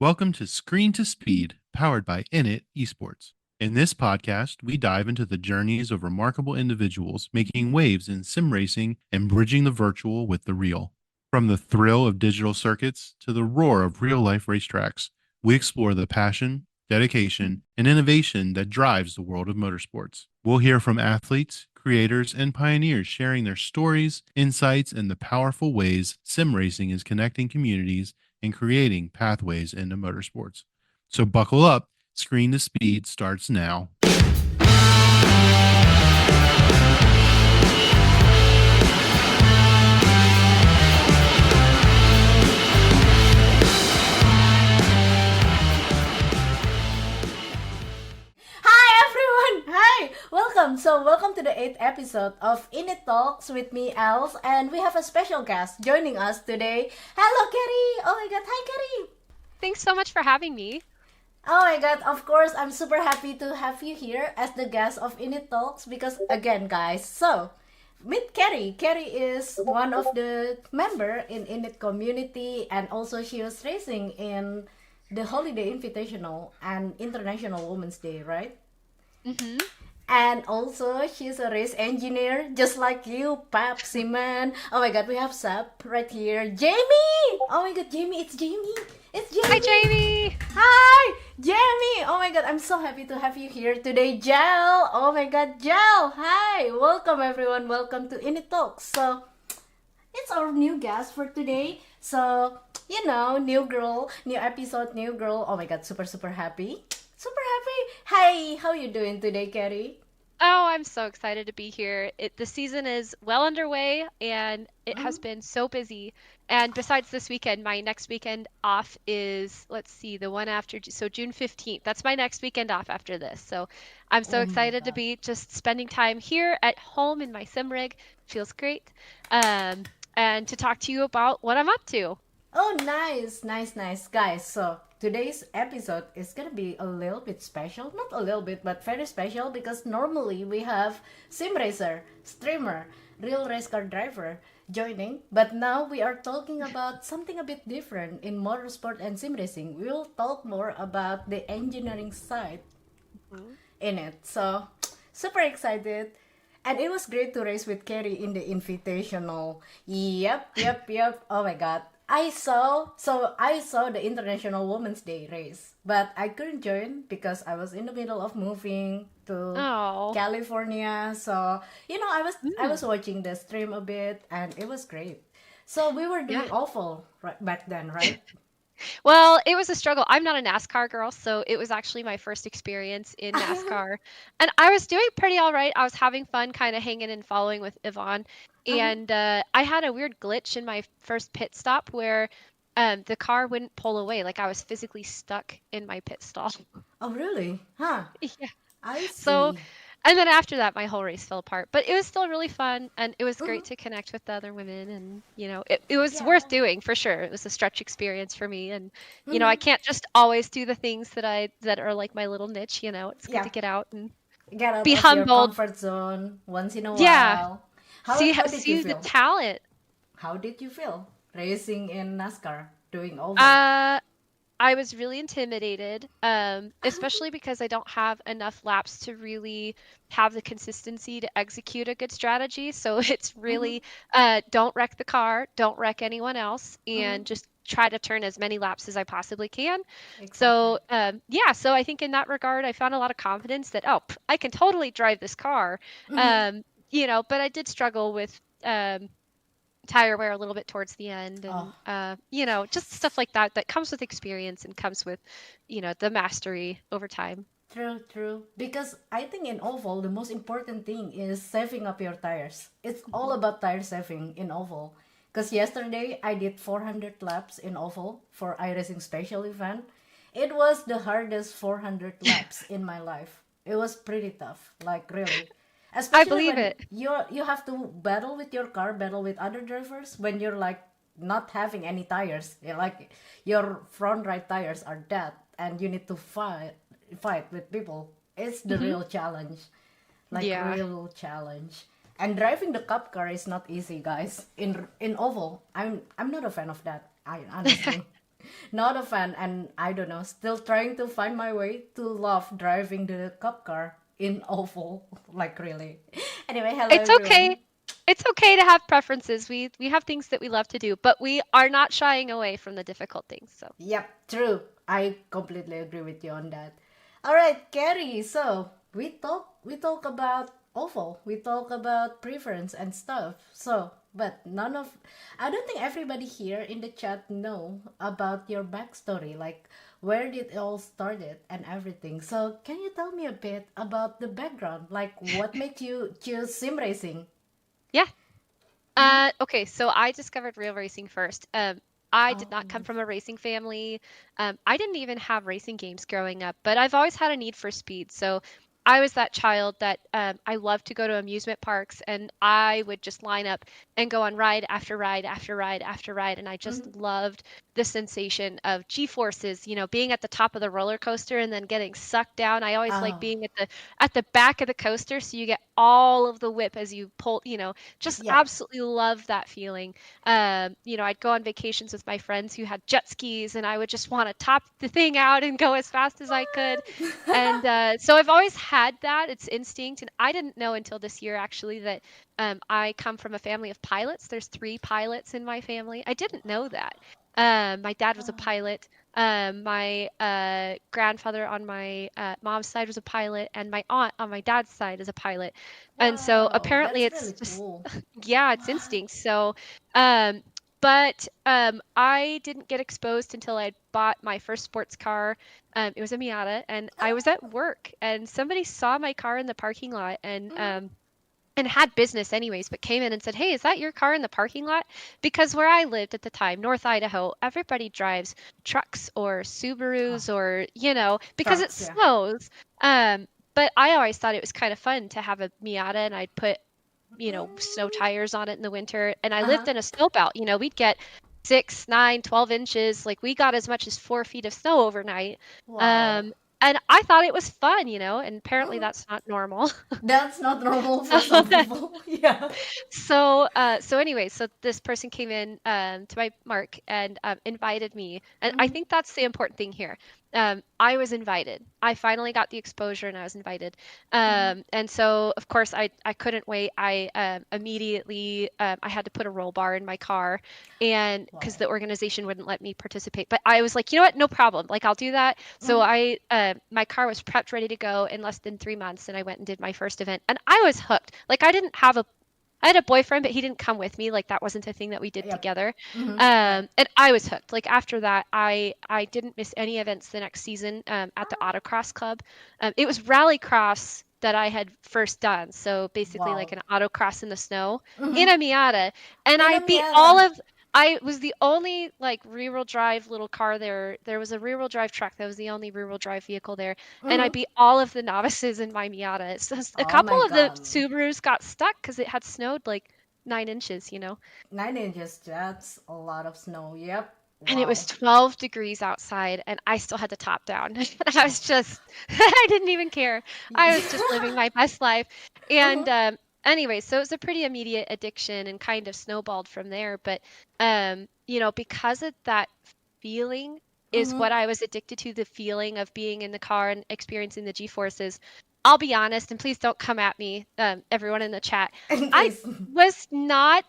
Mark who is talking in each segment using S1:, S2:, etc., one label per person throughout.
S1: Welcome to Screen to Speed, powered by INIT Esports. In this podcast, we dive into the journeys of remarkable individuals making waves in sim racing and bridging the virtual with the real. From the thrill of digital circuits to the roar of real life racetracks, we explore the passion, dedication, and innovation that drives the world of motorsports. We'll hear from athletes, creators, and pioneers sharing their stories, insights, and the powerful ways sim racing is connecting communities and creating pathways into motorsports. So buckle up. Screen to Speed starts now.
S2: Hi everyone! Hi! Welcome! Welcome to the 8th episode of INIT Talks with me, Elz, and we have a special guest joining us today. Hello, Keri! Oh my god, hi, Keri!
S3: Thanks so much for having me.
S2: Oh my god, of course, I'm super happy to have you here as the guest of INIT Talks because, again, guys, meet Keri. Keri is one of the member in INIT community, and also she was racing in the Holiday Invitational and International Women's Day, right?
S3: hmm
S2: And also, she's a race engineer, just like you, Pap Simon. Oh my god, we have Sap right here. Jamie! Oh my god, Jamie, it's Jamie. It's
S3: Hi,
S2: Jamie.
S3: Jamie.
S2: Hi, Jamie. Oh my god, I'm so happy to have you here today, Jel. Oh my god, Jel. Hi, welcome everyone. Welcome to INIT Talks. It's our new guest for today. New girl, new episode, new girl. Oh my god, super, super happy. Super happy. Hi, how you doing today, Keri?
S3: Oh, I'm so excited to be here. The season is well underway and it has been so busy. And besides this weekend, my next weekend off is, let's see, the one after, so June 15th. That's my next weekend off after this. So I'm so
S2: Oh my
S3: excited to
S2: god.
S3: be just spending time here at home in my sim rig. Feels great. Um, and to talk to you about what I'm up to.
S2: Oh, nice, nice, nice, guys. So today's episode is gonna be a little bit special. Not a little bit, but very special because normally we have sim racer, streamer, real race car driver joining. But now we are talking about something a bit different in motorsport and sim racing. We will talk more about the engineering side
S3: Mhm.
S2: in it. So super excited. And it was great to race with Kerry in the Invitational. Yep, yep, yep. Oh my god. I saw the International Women's Day race, but I couldn't join because I was in the middle of moving to
S3: Oh.
S2: California. I was
S3: Mm.
S2: watching the stream a bit and it was great. So we were
S3: Yeah.
S2: doing awful right back then, right?
S3: Well, it was a struggle. I'm not a NASCAR girl, so it was actually my first experience in NASCAR. And I was doing pretty all right. I was having fun kind of hanging and following with Yvonne. And I had a weird glitch in my first pit stop where the car wouldn't pull away. Like I was physically stuck in my pit stall.
S2: Oh really? Huh.
S3: Yeah.
S2: I
S3: So,
S2: see.
S3: and then after that, my whole race fell apart. But it was still really fun, and it was
S2: Mhm.
S3: great to connect with the other women, and it was
S2: Yeah.
S3: worth doing for sure. It was a stretch experience for me, and I
S2: Mhm.
S3: can't just always do the things that are like my little niche. It's good
S2: Yeah.
S3: to get out and
S2: Get out
S3: be
S2: of your
S3: humbled.
S2: comfort zone once in a
S3: Yeah,
S2: while. How
S3: see
S2: how did you
S3: see the
S2: feel?
S3: talent.
S2: How did you feel racing in NASCAR, doing oval?
S3: Uh, I was really intimidated, especially because I don't have enough laps to really have the consistency to execute a good strategy. So it's
S2: Mm-hmm.
S3: really don't wreck the car, don't wreck anyone else,
S2: Mm-hmm.
S3: and just try to turn as many laps as I possibly can.
S2: Exactly.
S3: So yeah, so I think in that regard, I found a lot of confidence that I can totally drive this car.
S2: Mm-hmm.
S3: Um, but I did struggle with tire wear a little bit towards the end
S2: Oh,
S3: and just stuff like that comes with experience and comes with the mastery over time.
S2: true, true. Because I think in oval, the most important thing is saving up your tires. It's all
S3: Mhm.
S2: about tire saving in oval. Because yesterday I did 400 laps in oval for iRacing special event. It was the hardest 400 laps in my life. It was pretty tough, like really.
S3: I
S2: Especially
S3: believe
S2: when
S3: it.
S2: you have to battle with your car, battle with other drivers when you're like not having any tires. Like your front right tires are dead and you need to fight with people. It's the
S3: hmm
S2: real challenge. Like
S3: yeah.
S2: real challenge. And driving the cup car is not easy, guys. In oval, I'm not a fan of that. I honestly. Not a fan, and I don't know, still trying to find my way to love driving the cup car in oval. Like, really. Anyway, hello
S3: It's
S2: everyone.
S3: okay. It's okay to have preferences. We have things that we love to do, but we are not shying away from the difficult things. So,
S2: Yep, true. I completely agree with you on that. All right, Kerry. So we talk about oval. We talk about preference and stuff. So, but none of I don't think everybody here in the chat know about your backstory, like where did it all started and everything. So, can you tell me a bit about the background, like what made you choose sim racing?
S3: yeah. Okay, so I discovered real racing first. I did
S2: Oh.
S3: not come from a racing family. I didn't even have racing games growing up, but I've always had a need for speed. So I was that child that I loved to go to amusement parks, and I would just line up and go on ride after ride after ride after ride. And I just loved the sensation of G-forces, being at the top of the roller coaster and then getting sucked down. I always like
S2: Oh.
S3: being at the back of the coaster, so you get all of the whip as you pull, just
S2: Yep.
S3: absolutely loved that feeling. I'd go on vacations with my friends who had jet skis, and I would just want to top the thing out and go as fast as I could. And so I've always had that. It's instinct. And I didn't know until this year, actually, that I come from a family of pilots. There's 3 pilots in my family. I didn't know that. My dad was a pilot. My grandfather on my mom's side was a pilot, and my aunt on my dad's side is a pilot. And so
S2: Wow,
S3: apparently
S2: that's
S3: it's
S2: really
S3: just,
S2: cool.
S3: yeah, it's instinct. So, um, but I didn't get exposed until I bought my first sports car. It was a Miata, and I was at work, and somebody saw my car in the parking lot, and had business anyways, but came in and said, "Hey, is that your car in the parking lot?" Because where I lived at the time, North Idaho, everybody drives trucks or
S2: Oh,
S3: Subarus or, because it
S2: trucks, yeah.
S3: snows. But I always thought it was kind of fun to have a Miata, and I'd put, snow tires on it in the winter. And I
S2: Uh-huh.
S3: lived in a snow belt. We'd get 6, 9, 12 inches. Like we got as much as 4 feet of snow overnight.
S2: Wow.
S3: And I thought it was fun, and apparently that's not normal.
S2: That's not normal for some people. Yeah.
S3: So anyway, so this person came in to my mark and invited me, and I think that's the important thing here. I was invited. I finally got the exposure, and I was invited. And so of course I couldn't wait. I immediately I had to put a roll bar in my car, and because
S2: Wow.
S3: the organization wouldn't let me participate, but I was like, you know what, no problem. Like I'll do that. So my car was prepped, ready to go in less than 3 months, and I went and did my first event, and I was hooked. Like I had a boyfriend, but he didn't come with me. Like that wasn't a thing that we did
S2: Yep.
S3: together.
S2: Right.
S3: And I was hooked. Like after that, I didn't miss any events the next season at the autocross club. It was rallycross that I had first done. So basically like
S2: Wow.
S3: an autocross in the snow in a Miata. And
S2: In
S3: I
S2: a
S3: beat all
S2: Miata.
S3: of I was the only like rear-wheel drive little car there. There was a rear-wheel drive truck. That was the only rear-wheel drive vehicle there. And I beat all of the novices in my Miata. So a
S2: Oh
S3: couple
S2: my
S3: of the
S2: god.
S3: Subarus got stuck because it had snowed like 9 inches.
S2: 9 inches, that's a lot of snow. Yep.
S3: And it was
S2: Wow.
S3: 12 degrees outside, and I still had the top down. I was just, I didn't even care. I was just living my best life. And anyway, so it was a pretty immediate addiction and kind of snowballed from there. But, because of that feeling is what I was addicted to, the feeling of being in the car and experiencing the G-forces. I'll be honest, and please don't come at me, everyone in the chat. I
S2: Please.
S3: was not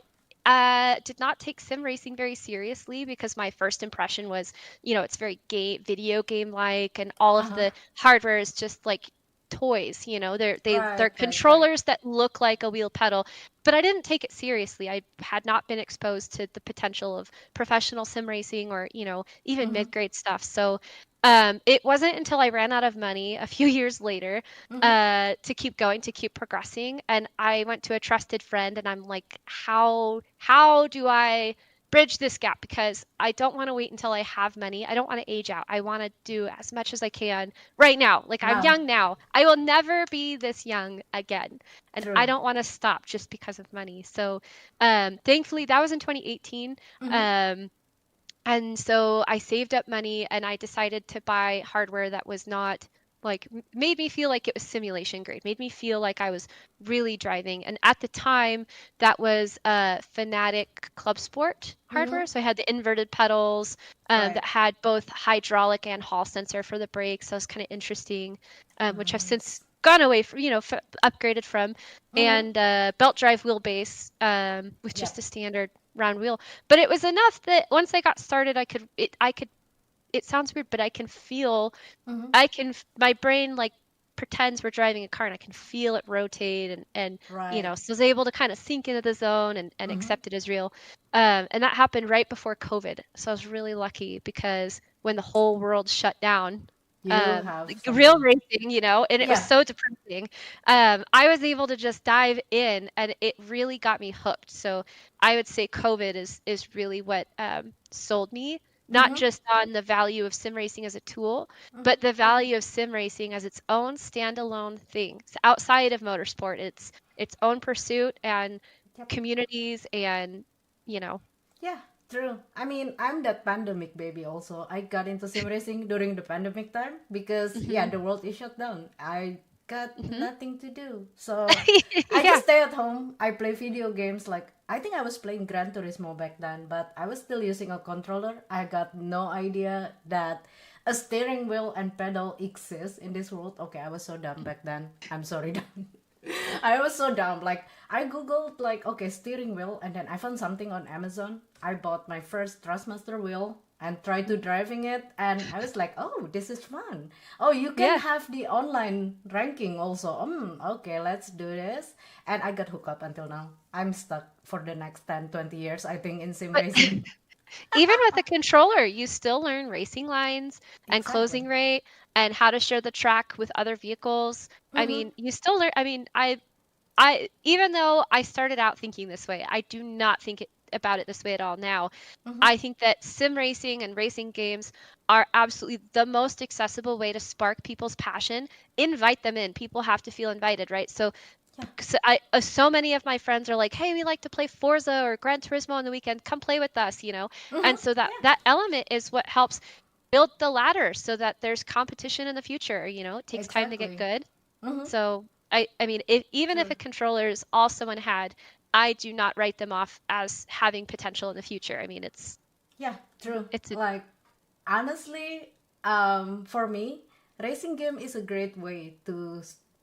S3: did not take sim racing very seriously because my first impression was, it's very video game like, and all of
S2: Uh-huh.
S3: the hardware is just like toys. They're
S2: Right, right, right.
S3: controllers that look like a wheel pedal. But I didn't take it seriously. I had not been exposed to the potential of professional sim racing or, even mid-grade stuff. So it wasn't until I ran out of money a few years later to keep going, to keep progressing. And I went to a trusted friend, and I'm like, how do I bridge this gap? Because I don't want to wait until I have money. I don't want to age out. I want to do as much as I can right now. Like I'm
S2: Now,
S3: young now. I will never be this young again. And I
S2: true.
S3: don't want to stop just because of money. So thankfully that was in 2018. And so I saved up money, and I decided to buy hardware that was not like made me feel like it was simulation grade, made me feel like I was really driving. And at the time, that was Fanatic Club Sport
S2: Mm-hmm.
S3: hardware. So I had the inverted pedals
S2: Right.
S3: that had both hydraulic and hall sensor for the brakes. That was kind of interesting, which I've since
S2: Nice.
S3: gone away from, upgraded from,
S2: Mm-hmm.
S3: and belt drive wheelbase with just
S2: Yep.
S3: a standard round wheel. But it was enough that once I got started, I could. It sounds weird, but
S2: Mm-hmm.
S3: my brain like pretends we're driving a car and I can feel it rotate and
S2: Right.
S3: so I was able to kind of sink into the zone and
S2: Mm-hmm.
S3: accept it as real. And that happened right before COVID. So I was really lucky because when the whole world shut down,
S2: You have
S3: like real
S2: something.
S3: racing, and it was
S2: Yeah.
S3: so depressing. I was able to just dive in and it really got me hooked. So I would say COVID is really what sold me, not
S2: Mm-hmm.
S3: just on the value of sim racing as a tool,
S2: Mm-hmm.
S3: but the value of sim racing as its own standalone thing. It's outside of motorsport. It's its own pursuit and
S2: Yep.
S3: communities and you know.
S2: Yeah, true. I mean, I'm that pandemic baby also. I got into sim racing during the pandemic time because, yeah,
S3: Hmm.
S2: the world is shut down. I got
S3: Hmm.
S2: nothing to do. So I
S3: Yeah.
S2: just stay at home. I play video games. Like, I think I was playing Gran Turismo back then, but I was still using a controller. I got no idea that a steering wheel and pedal exists in this world. Okay, I was so dumb back then. I'm sorry, dumb. I was so dumb. Like I googled like okay steering wheel, and then I found something on Amazon. I bought my first Thrustmaster wheel and tried to driving it, and I was like, oh, this is fun. Oh, you can
S3: Yeah.
S2: have the online ranking also. Okay, let's do this. And I got hooked up until now. I'm stuck for the next 10, 20 years, I think, in sim
S3: But
S2: racing.
S3: even with a controller, you still learn racing lines and
S2: Exactly.
S3: closing rate and how to share the track with other vehicles. I
S2: Mm-hmm.
S3: mean, you still learn. I mean, I even though I started out thinking this way, I do not think about it this way at all now.
S2: Mm-hmm.
S3: I think that sim racing and racing games are absolutely the most accessible way to spark people's passion. Invite them in. People have to feel invited, right?
S2: Yeah.
S3: So many of my friends are like, "Hey, we like to play Forza or Gran Turismo on the weekend. Come play with us."
S2: Mm-hmm.
S3: And so that
S2: Yeah.
S3: that element is what helps build the ladder so that there's competition in the future. It takes time to get
S2: Exactly.
S3: good.
S2: Mm-hmm.
S3: So I mean, even if
S2: True.
S3: a controller is all someone had, I do not write them off as having potential in the future. I mean,
S2: Yeah. True.
S3: it's a
S2: Like honestly, for me, racing game is a great way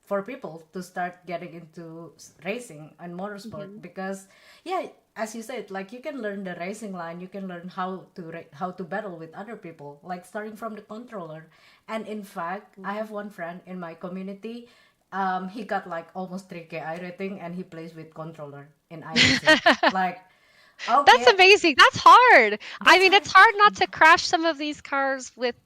S2: for people to start getting into racing and motorsport
S3: mhm.
S2: because, yeah, as you said, like you can learn the racing line, you can learn how to battle with other people, like starting from the controller. And in fact, I have one friend in my community. He got like almost 3K I rating, and he plays with controller in iRacing. Like,
S3: That's
S2: okay,
S3: amazing. That's hard. I
S2: that's
S3: mean,
S2: hard.
S3: it's hard not to crash some of these cars with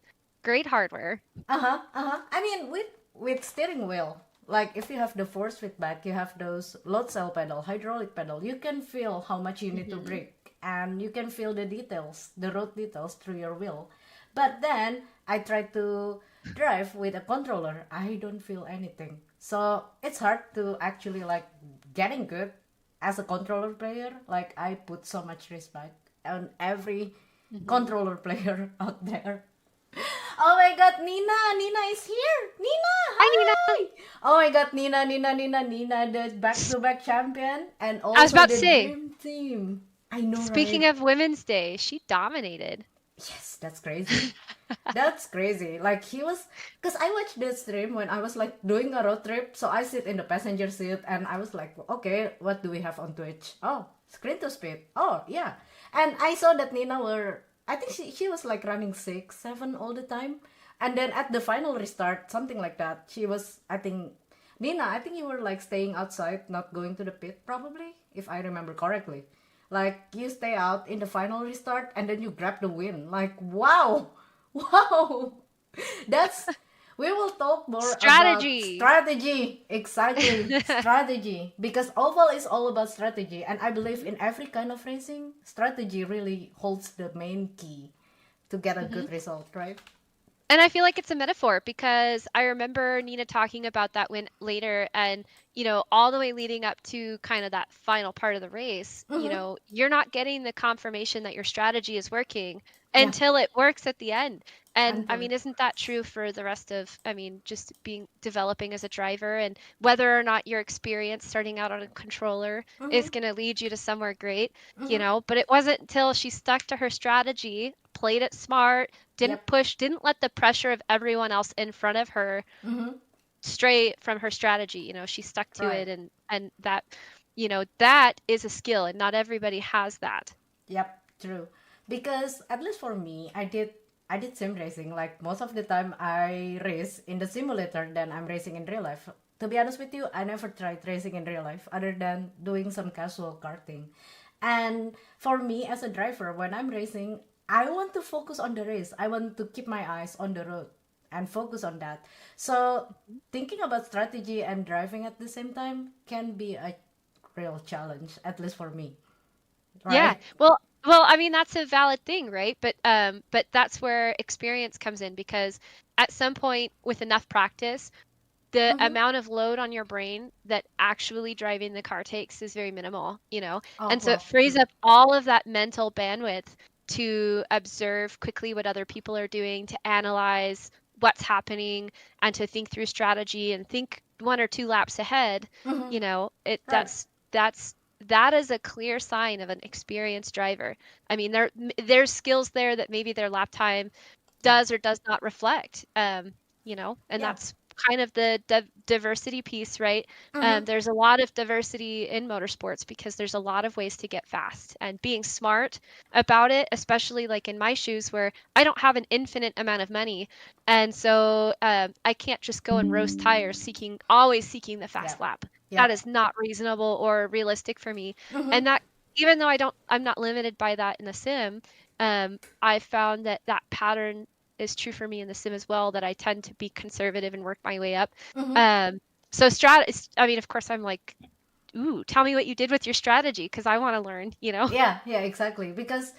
S3: great hardware.
S2: Uh-huh, uh-huh. I mean, with steering wheel, like if you have the force feedback, you have those load cell pedal, hydraulic pedal, you can feel how much you need to
S3: Hmm.
S2: brake, and you can feel the details, the road details through your wheel. But then I try to drive with a controller. I don't feel anything. So it's hard to actually like getting good as a controller player. Like I put so much respect on every
S3: Hmm.
S2: controller player out there. Oh my god, Nina! Nina is here! Nina!
S3: Hi, Nina.
S2: Hi! Oh my god, Nina, the back to back champion and
S3: I was
S2: also
S3: about to
S2: the
S3: say,
S2: dream team. I know,
S3: speaking
S2: right?
S3: of Women's Day, she dominated.
S2: Yes, that's crazy. That's crazy. Like, he was. Because I watched the stream when I was like doing a road trip. So I sit in the passenger seat and I was like, okay, what do we have on Twitch? Oh, screen to speed. Oh, yeah. And I saw that Nina were. I think she was like running 6, 7 all the time. And then at the final restart, something like that, she was, I think, Nina, I think you were like staying outside, not going to the pit, probably, if I remember correctly. Like you stay out in the final restart and then you grab the win. Like wow, wow, that's. We will talk more about
S3: Strategy.
S2: strategy. Exactly, strategy. Because oval is all about strategy, and I believe in every kind of racing, strategy really holds the main key to get a
S3: Hmm.
S2: good result, right?
S3: And I feel like it's a metaphor because I remember Nina talking about that win later and, all the way leading up to kind of that final part of the race,
S2: Mm-hmm.
S3: you're not getting the confirmation that your strategy is working
S2: Yeah.
S3: until it works at the end. And I
S2: Until
S3: mean,
S2: it.
S3: isn't that true for the rest of, I mean, just being developing as a driver, and whether or not your experience starting out on a controller
S2: Mm-hmm.
S3: is going to lead you to somewhere great, you
S2: Mm-hmm.
S3: know? But it wasn't until she stuck to her strategy, played it smart, didn't
S2: Yep.
S3: push, didn't let the pressure of everyone else in front of her
S2: Mm-hmm.
S3: stray from her strategy. You know, she stuck to
S2: Right.
S3: it, and that, you know, that is a skill, and not everybody has that.
S2: Yep, true. Because at least for me, I did sim racing. Like most of the time I race in the simulator than I'm racing in real life. To be honest with you, I never tried racing in real life other than doing some casual karting. And for me as a driver, when I'm racing, I want to focus on the race. I want to keep my eyes on the road and focus on that. So thinking about strategy and driving at the same time can be a real challenge, at least for me.
S3: Yeah.
S2: Right?
S3: Well, I mean, that's a valid thing, right? But that's where experience comes in, because at some point with enough practice, the
S2: Mm-hmm.
S3: amount of load on your brain that actually driving the car takes is very minimal, you know?
S2: Oh,
S3: And so it
S2: well,
S3: frees
S2: true.
S3: up all of that mental bandwidth to observe quickly what other people are doing, to analyze what's happening, and to think through strategy and think one or two laps ahead.
S2: Mm-hmm.
S3: You know, it
S2: Right.
S3: that's that is a clear sign of an experienced driver. I mean, there's skills there that maybe their lap time
S2: Yeah.
S3: does or does not reflect. You know, and
S2: Yeah.
S3: that's kind of the diversity piece, right?
S2: Mm-hmm.
S3: There's a lot of diversity in motorsports because there's a lot of ways to get fast, and being smart about it, especially like in my shoes where I don't have an infinite amount of money. And so I can't just go and roast tires always seeking the
S2: Yeah.
S3: fast lap. That
S2: Yep.
S3: is not reasonable or realistic for me.
S2: Mm-hmm.
S3: And that, even though I'm not limited by that in the sim, I found that that pattern is true for me in the sim as well, that I tend to be conservative and work my way up.
S2: Mm-hmm.
S3: Um, I mean, of course, I'm like, ooh, tell me what you did with your strategy because I want to learn, you know?
S2: Yeah. Yeah. Exactly. Because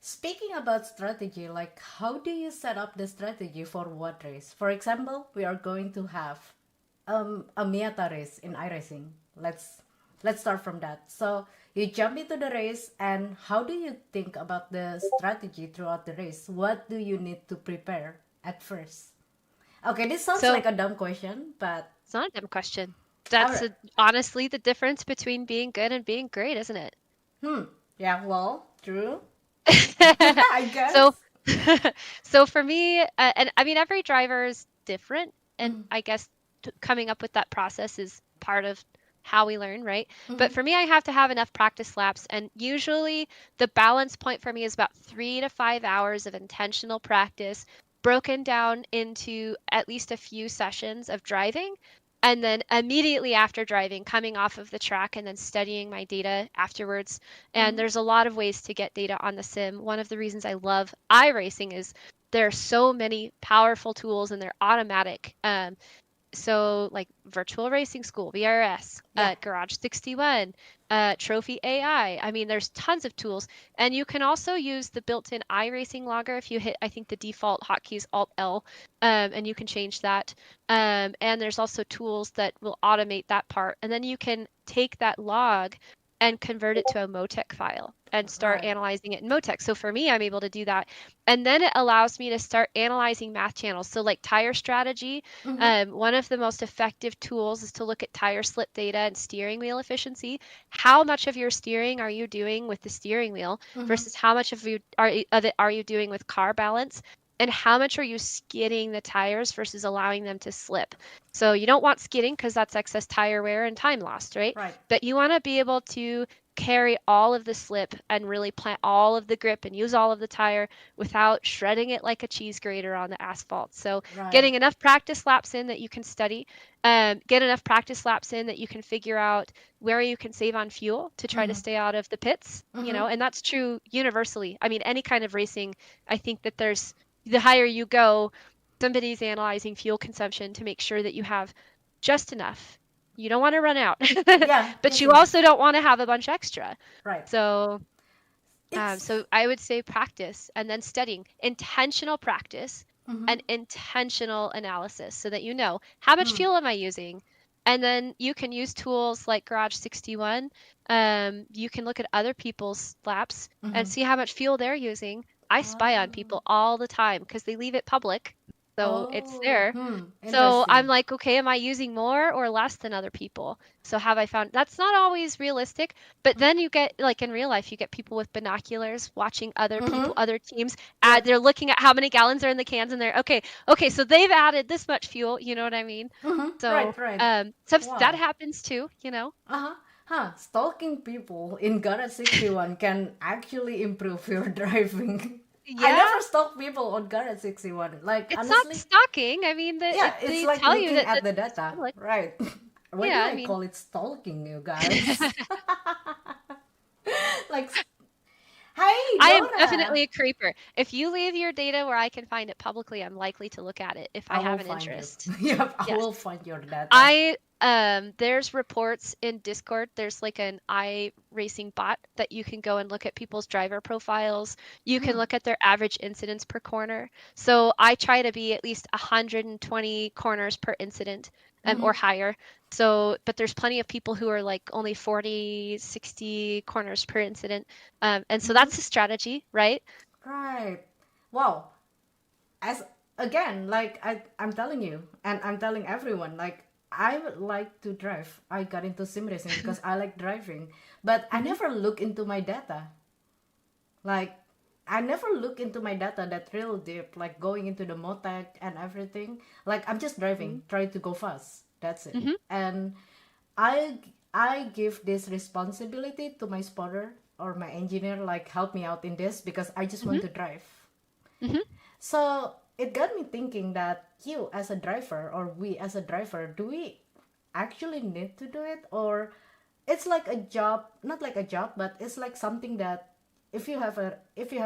S2: speaking about strategy, like how do you set up the strategy for what race? For example, we are going to have a Miata race in iRacing. Let's start from that. So you jump into the race, and how do you think about the strategy throughout the race? What do you need to prepare at first? Okay, this sounds
S3: So
S2: like a dumb question, but
S3: it's not a dumb question.
S2: all
S3: That's
S2: right.
S3: honestly the difference between being good and being great, isn't it?
S2: Hmm. Yeah. Well, true. I
S3: So,
S2: guess.
S3: so for me, and I mean, every driver is different, and
S2: Mm-hmm.
S3: I guess coming up with that process is part of how we learn, right?
S2: Mm-hmm.
S3: But for me, I have to have enough practice laps, and usually the balance point for me is about 3 to 5 hours of intentional practice, broken down into at least a few sessions of driving. And then immediately after driving, coming off of the track and then studying my data afterwards. And
S2: Mm-hmm.
S3: there's a lot of ways to get data on the sim. One of the reasons I love iRacing is there are so many powerful tools and they're automatic. So like virtual racing school, VRS,
S2: Yeah.
S3: Garage 61, Trophy AI. I mean, there's tons of tools, and you can also use the built-in iRacing logger if you hit, I think the default hotkey is Alt L, and you can change that. And there's also tools that will automate that part, and then you can take that log and convert it to a MoTeX file and start
S2: Right.
S3: analyzing it in MoTeX. So for me, I'm able to do that. And then it allows me to start analyzing math channels. So like tire strategy,
S2: Mm-hmm.
S3: one of the most effective tools is to look at tire slip data and steering wheel efficiency. How much of your steering are you doing with the steering wheel
S2: Mm-hmm.
S3: versus how much of it are you doing with car balance? And how much are you skidding the tires versus allowing them to slip? So you don't want skidding because that's excess tire wear and time lost, right?
S2: Right.
S3: But you want to be able to carry all of the slip and really plant all of the grip and use all of the tire without shredding it like a cheese grater on the asphalt. So
S2: Right.
S3: getting enough practice laps in that you can study, get enough practice laps in that you can figure out where you can save on fuel to try to
S2: Mm-hmm.
S3: stay out of the pits, you
S2: Mm-hmm.
S3: know, and that's true universally. I mean, any kind of racing, I think that there's the higher you go, somebody's analyzing fuel consumption to make sure that you have just enough. You don't want to run out,
S2: Yeah.
S3: but
S2: Yes,
S3: you
S2: indeed.
S3: also don't want to have a bunch extra.
S2: Right.
S3: So
S2: It's.
S3: so I would say practice and then studying, intentional practice
S2: Mm-hmm.
S3: and intentional analysis so that you know how much
S2: Mm.
S3: fuel am I using? And then you can use tools like Garage 61. You can look at other people's laps and
S2: Mm-hmm.
S3: see how much fuel they're using I spy on
S2: Oh.
S3: people all the time because they leave it public, so it's
S2: Oh.
S3: there. So I'm
S2: Interesting.
S3: like, okay, am I using more or less than other people? So have I found that's not always realistic, but then you get like in real life, you get people with binoculars watching other
S2: Mm-hmm.
S3: people, other teams add,
S2: Yep.
S3: they're looking at how many gallons are in the cans and they're okay, so they've added this much fuel, you know what I mean?
S2: Mm-hmm.
S3: So
S2: Right, right.
S3: that
S2: Wow.
S3: happens too.
S2: Uh-huh. Huh. Stalking people in Garage 61 can actually improve your driving. I
S3: Yeah,
S2: never stalk people on Garage 61. Like,
S3: it's not
S2: honestly,
S3: stalking. I mean,
S2: yeah, it's
S3: they
S2: like
S3: tell you
S2: looking
S3: that
S2: at
S3: that
S2: the
S3: it's
S2: data.
S3: public.
S2: Right. Why do
S3: Yeah, I
S2: I
S3: mean,
S2: call it stalking, you guys? Like, hey,
S3: I am
S2: Dora!
S3: definitely a creeper. If you leave your data where I can find it publicly, I'm likely to look at it if I
S2: I will
S3: have an
S2: find you.
S3: interest.
S2: Yep, I
S3: Yes.
S2: will find your data.
S3: I there's reports in Discord. There's like an iRacing bot that you can go and look at people's driver profiles. You can
S2: Hmm.
S3: look at their average incidents per corner. So I try to be at least 120 corners per incident or
S2: Mm-hmm.
S3: higher. So, but there's plenty of people who are like only 40, 60 corners per incident. And so
S2: Mm-hmm.
S3: that's a strategy, right?
S2: Right. Wow. As again, like I'm telling you, and I'm telling everyone, like I would like to drive. I got into sim racing because I like driving, but I
S3: Hmm.
S2: never look into my data. Like I never look into my data that real deep, like going into the motec and everything. Like I'm just driving, trying to go fast. That's it.
S3: Hmm.
S2: And I I give this responsibility to my spotter or my engineer, like help me out in this because I just want
S3: Hmm.
S2: to drive.
S3: Hmm.
S2: So it got me thinking that you as a driver or we as a driver, do we actually need to do it, or it's like a job, not like a job, but it's like something that if you have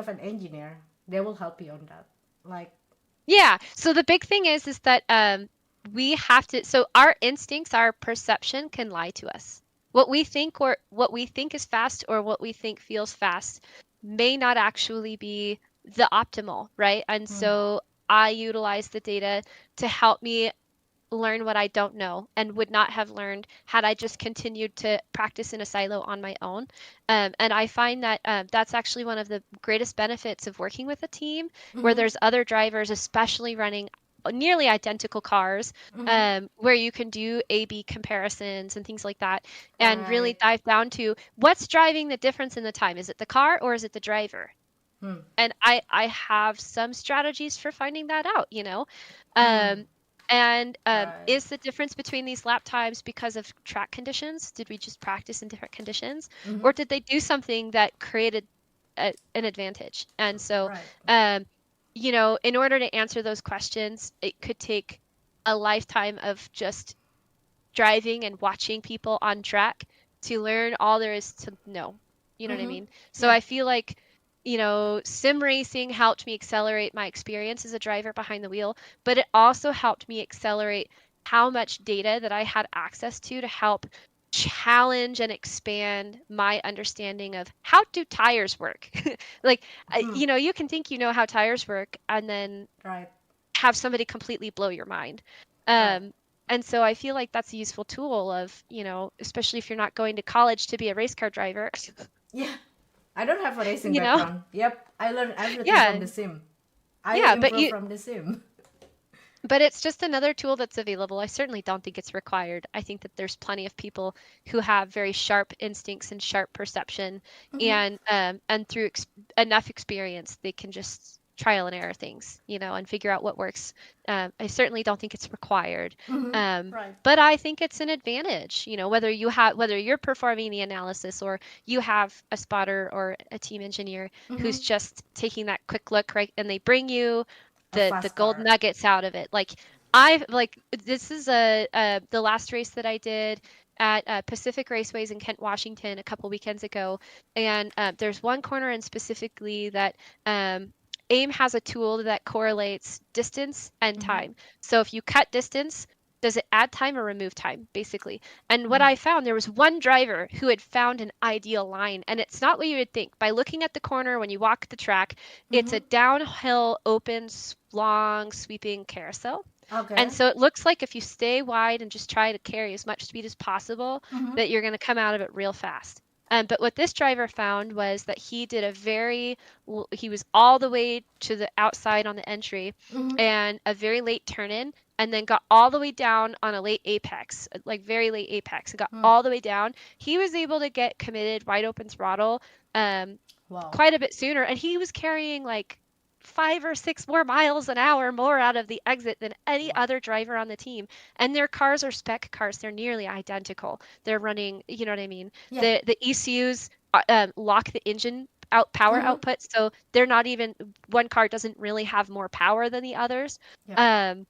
S2: an engineer, they will help you on that. Like,
S3: Yeah. So the big thing is that we have to, so our instincts, our perception can lie to us. What we think is fast or what we think feels fast may not actually be the optimal, right? And
S2: hmm,
S3: so I utilize the data to help me learn what I don't know and would not have learned had I just continued to practice in a silo on my own. And I find that that's actually one of the greatest benefits of working with a team where
S2: mm-hmm,
S3: there's other drivers, especially running nearly identical cars,
S2: mm-hmm,
S3: where you can do A/B comparisons and things like that, and really
S2: right,
S3: dive down to what's driving the difference in the time. Is it the car or is it the driver?
S2: hmm,
S3: And I have some strategies for finding that out.
S2: hmm,
S3: Um, and
S2: right,
S3: is the difference between these lap times because of track conditions? Did we just practice in different conditions,
S2: mm-hmm,
S3: or did they do something that created an advantage? And so,
S2: right,
S3: um, in order to answer those questions, it could take a lifetime of just driving and watching people on track to learn all there is to know. You know what I
S2: mm-hmm,
S3: mean? So
S2: yeah,
S3: I feel like, sim racing helped me accelerate my experience as a driver behind the wheel, but it also helped me accelerate how much data that I had access to help challenge and expand my understanding of how do tires work. Like,
S2: hmm,
S3: you can think you know how tires work and then
S2: right,
S3: have somebody completely blow your mind.
S2: right,
S3: Um, and so I feel like that's a useful tool of, especially if you're not going to college to be a race car driver,
S2: yeah. I don't have a racing
S3: you know?
S2: background. Yep, I learned everything
S3: Yeah,
S2: from the sim. I
S3: yeah,
S2: improve from the sim.
S3: but it's just another tool that's available. I certainly don't think it's required. I think that there's plenty of people who have very sharp instincts and sharp perception,
S2: Mm-hmm,
S3: and through enough experience, they can just trial and error things, and figure out what works. I certainly don't think it's required,
S2: mm-hmm, right,
S3: but I think it's an advantage. Whether you're performing the analysis or you have a spotter or a team engineer
S2: mm-hmm,
S3: who's just taking that quick look, right, and they bring you
S2: a
S3: the
S2: fast
S3: gold
S2: car.
S3: nuggets out of it. Like this is the last race that I did at Pacific Raceways in Kent, Washington, a couple weekends ago, and there's one corner in specifically that AIM has a tool that correlates distance and
S2: Mm-hmm,
S3: time. So if you cut distance, does it add time or remove time, basically? And what
S2: mm-hmm,
S3: I found, there was one driver who had found an ideal line, and it's not what you would think. By looking at the corner when you walk the track, it's
S2: mm-hmm.
S3: a downhill, open, long, sweeping carousel. And
S2: Okay.
S3: so it looks like if you stay wide and just try to carry as much speed as possible,
S2: Mm-hmm.
S3: that you're going to come out of it real fast. But what this driver found was that he was all the way to the outside on the entry
S2: Mm-hmm.
S3: and a very late turn in, and then got all the way down on a late apex, like very late apex, and got
S2: Hmm.
S3: all the way down. He was able to get committed wide open throttle um,
S2: Wow.
S3: quite a bit sooner, and he was carrying like 5 or 6 more miles an hour more out of the exit than any
S2: Wow.
S3: other driver on the team. And their cars are spec cars; they're nearly identical. They're running, you know what I mean?
S2: Yeah.
S3: The ECUs lock the engine out power
S2: Mm-hmm.
S3: output, so they're not even one car doesn't really have more power than the others.
S2: Yeah.
S3: Um,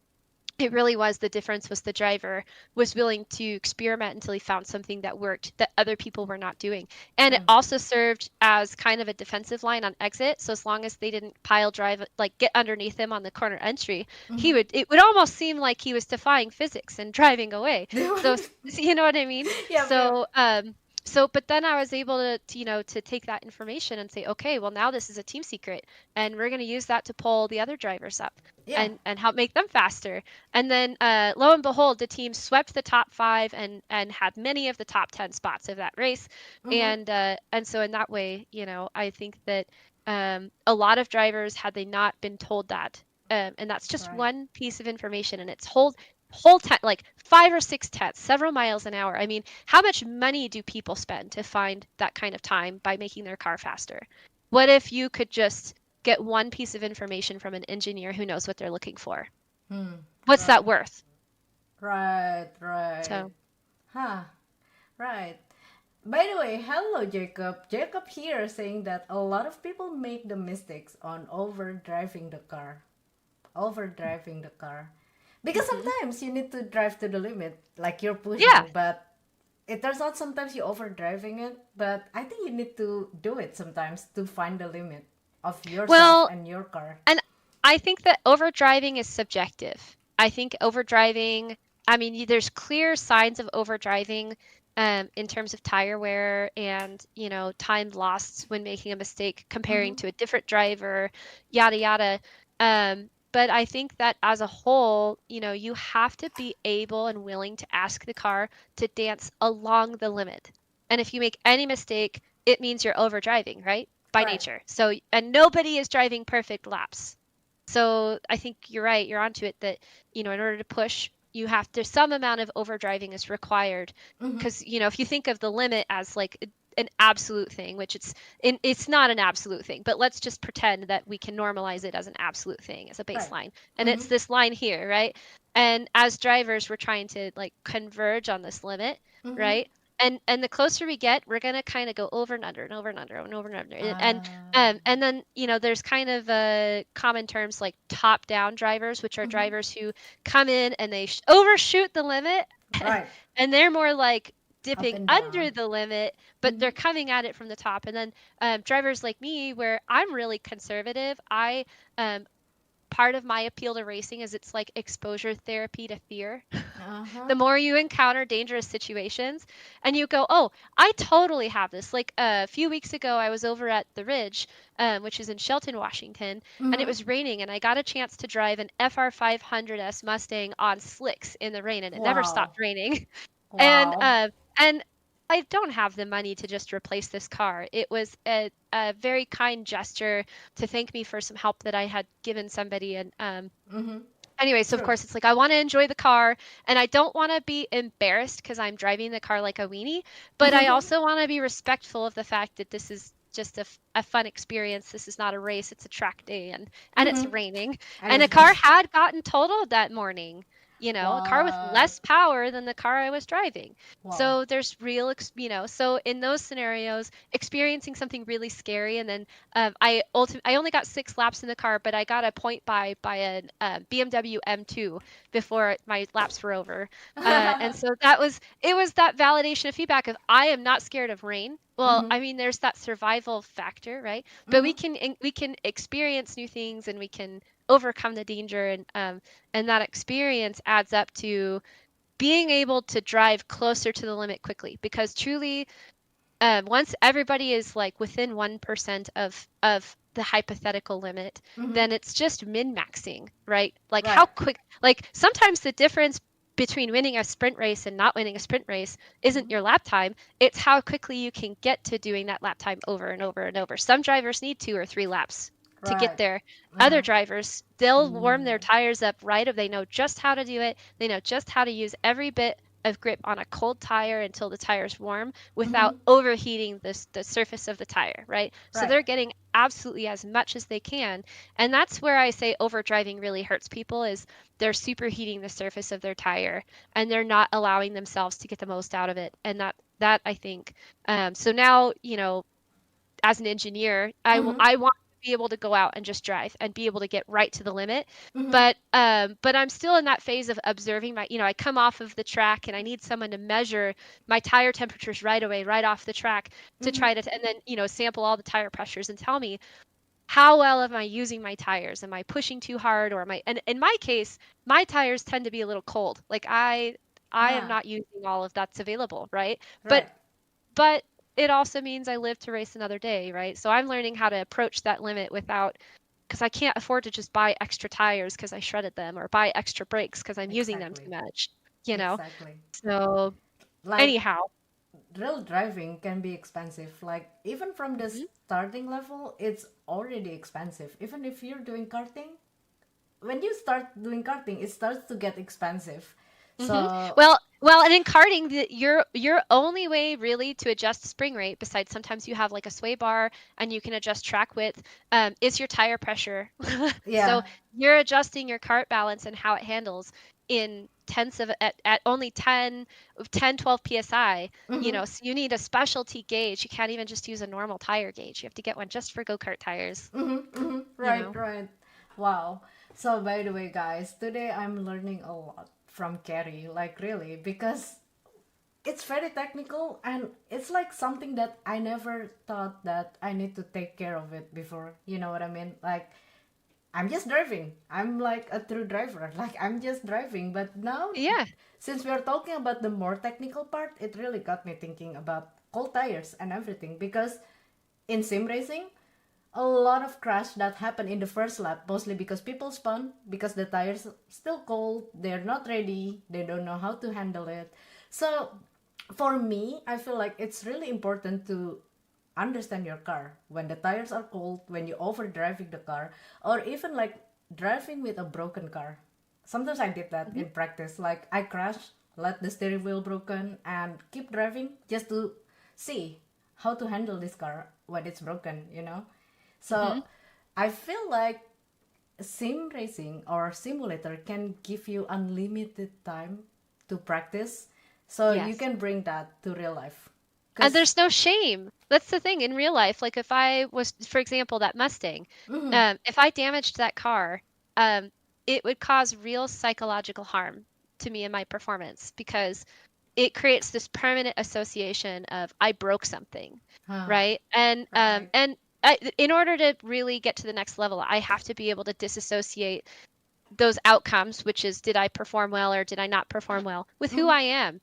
S3: it really was the difference was the driver was willing to experiment until he found something that worked that other people were not doing. And it
S2: Yeah.
S3: also served as kind of a defensive line on exit. So as long as they didn't pile drive, like get underneath him on the corner entry,
S2: Mm-hmm.
S3: it would almost seem like he was defying physics and driving away. So, you know what I mean?
S2: Yeah. Yeah.
S3: But then I was able to take that information and say, okay, well, now this is a team secret, and we're going to use that to pull the other drivers up
S2: Yeah.
S3: and help make them faster. And then, lo and behold, the team swept the top five and had many of the top 10 spots of that race.
S2: Mm-hmm.
S3: And so in that way, I think that a lot of drivers, had they not been told that, and that's just
S2: Right.
S3: one piece of information, and it's whole ten, like 5 or 6 tenths, several miles an hour. I mean, how much money do people spend to find that kind of time by making their car faster? What if you could just get one piece of information from an engineer who knows what they're looking for?
S2: Hmm.
S3: What's that
S2: Right.
S3: worth?
S2: Right. Right.
S3: So,
S2: Huh. Right. By the way, hello Jacob. Jacob here saying that a lot of people make the mistakes on overdriving the car. Overdriving the car. Because
S3: mhm.
S2: sometimes you need to drive to the limit, like you're
S3: Yeah.
S2: pushing, but it turns out sometimes you're overdriving it. But I think you need to do it sometimes to find the limit of yourself
S3: Well,
S2: and your car.
S3: and I think that overdriving is subjective. I think overdriving, I mean, there's clear signs of overdriving in terms of tire wear and, time lost when making a mistake, comparing
S2: Mm-hmm.
S3: to a different driver, yada, yada. But I think that as a whole, you have to be able and willing to ask the car to dance along the limit. And if you make any mistake, it means you're overdriving, right? By
S2: Right.
S3: nature. So, and nobody is driving perfect laps. So I think you're right. You're onto it that, in order to push, there's some amount of overdriving is required.
S2: Mm-hmm.
S3: Because, if you think of the limit as like an absolute thing, which it's not an absolute thing, but let's just pretend that we can normalize it as an absolute thing, as a
S2: Right.
S3: baseline. And
S2: Mm-hmm.
S3: it's this line here, right? And as drivers, we're trying to like converge on this limit,
S2: Mm-hmm.
S3: right? And the closer we get, we're gonna kind of go over and under and over and under and over and under.
S2: Uh,
S3: And then, there's kind of common terms like top down drivers, which are
S2: mm-hmm.
S3: drivers who come in and they overshoot the limit,
S2: Right.
S3: and they're more like
S2: Up
S3: dipping
S2: and
S3: under
S2: down.
S3: the limit, but
S2: Mm-hmm.
S3: they're coming at it from the top. And then drivers like me, where I'm really conservative, um, part of my appeal to racing is it's like exposure therapy to fear.
S2: Uh-huh.
S3: The more you encounter dangerous situations and you go, oh, I totally have this. Like a few weeks ago, I was over at the Ridge, which is in Shelton, Washington, and it
S2: Mm-hmm.
S3: was raining, and I got a chance to drive an FR 500S Mustang on slicks in the rain, and it never
S2: Wow.
S3: stopped raining. And
S2: Wow.
S3: and I don't have the money to just replace this car. It was a very kind gesture to thank me for some help that I had given somebody, and
S2: Mm-hmm.
S3: anyway, so of
S2: True.
S3: course it's like I want to enjoy the car and I don't want to be embarrassed because I'm driving the car like a weenie, but I also want to be respectful of the fact that this is just a fun experience. This is not a race, it's a track day, and it's
S2: Mm-hmm.
S3: raining.
S2: And
S3: And a
S2: it's
S3: car
S2: right.
S3: had gotten totaled that morning. A car with
S2: What?
S3: less power than the car I was driving.
S2: Wow.
S3: So there's so in those scenarios, experiencing something really scary, and then I only got 6 laps in the car, but I got a point by a BMW M2 before my laps were over. And so it was that validation of feedback of I am not scared of rain. Well,
S2: Mm-hmm.
S3: I mean, there's that survival factor, right? But
S2: Mm-hmm.
S3: we can experience new things and we can overcome the danger, and that experience adds up to being able to drive closer to the limit quickly, because truly once everybody is like within 1% of the hypothetical limit,
S2: Mm-hmm.
S3: then it's just min maxing, right? Like
S2: Right.
S3: how quick, like sometimes the difference between winning a sprint race and not winning a sprint race isn't your lap time. It's how quickly you can get to doing that lap time over and over and over. Some drivers need 2 or 3 laps to get
S2: Right.
S3: there. Other
S2: Uh-huh.
S3: drivers, they'll warm
S2: Mm.
S3: their tires up right if they know just how to do it. They know just how to use every bit of grip on a cold tire until the tire's warm without
S2: Mm-hmm.
S3: overheating the surface of the tire, right? So
S2: Right.
S3: they're getting absolutely as much as they can. And that's where I say overdriving really hurts people is they're superheating the surface of their tire and they're not allowing themselves to get the most out of it. And that I think so now, as an engineer,
S2: Mm-hmm.
S3: I want to be able to go out and just drive and be able to get right to the limit.
S2: Mm-hmm.
S3: But I'm still in that phase of observing I come off of the track and I need someone to measure my tire temperatures right away, right off the track to
S2: Mm-hmm.
S3: try to and then, sample all the tire pressures and tell me how well am I using my tires? Am I pushing too hard or am I and in my case, my tires tend to be a little cold. Like I am
S2: Huh.
S3: not using all of that's available, right? But
S2: Right.
S3: but it also means I live to race another day, right? So I'm learning how to approach that limit without because I can't afford to just buy extra tires because I shredded them or buy extra brakes because I'm using them too
S2: Exactly.
S3: much, you know?
S2: Exactly.
S3: So
S2: Like
S3: anyhow,
S2: real driving can be expensive. Like even from the
S3: mhm,
S2: starting level, it's already expensive. Even if you're doing karting, when you start doing karting, it starts to get expensive.
S3: mhm.
S2: So
S3: Well, and in karting, your only way really to adjust spring rate, besides sometimes you have like a sway bar and you can adjust track width, is your tire pressure. So
S2: yeah.
S3: you're adjusting your cart balance and how it handles in tenths of at only 12 psi.
S2: Mm-hmm.
S3: So you need a specialty gauge. You can't even just use a normal tire gauge. You have to get one just for go-kart tires.
S2: Mm-hmm. Mm-hmm.
S3: You
S2: Right.
S3: know.
S2: Right. Wow. So by the way, guys, today I'm learning a lot from Keri. Like really, because it's very technical and it's like something that I never thought that I need to take care of it before. You know what I mean? Like I'm just driving. I'm like a true driver. Like I'm just driving. But now,
S3: Yeah.
S2: since we are talking about the more technical part, it really got me thinking about cold tires and everything. Because in sim racing, a lot of crash that happen in the first lap, mostly because people spun, because the tires still cold, they're not ready, they don't know how to handle it. So for me, I feel like it's really important to understand your car when the tires are cold, when you over driving the car, or even like driving with a broken car. Sometimes I did that
S3: Mhm.
S2: in practice. Like I crash, let the steering wheel broken, and keep driving just to see how to handle this car when it's broken. So
S3: Mhm.
S2: I feel like sim racing or simulator can give you unlimited time to practice. So you
S3: Yes.
S2: can bring that to real life.
S3: And
S2: Because,
S3: there's no shame. That's the thing in real life. Like if I was, for example, that Mustang,
S2: mm-hmm,
S3: if I damaged that car, um, it would cause real psychological harm to me and my performance because it creates this permanent association of I broke something,
S2: huh,
S3: right?
S2: right.
S3: In order to really get to the next level, I have to be able to disassociate those outcomes, which is did I perform well or did I not perform well, with who
S2: Mm-hmm,
S3: I am.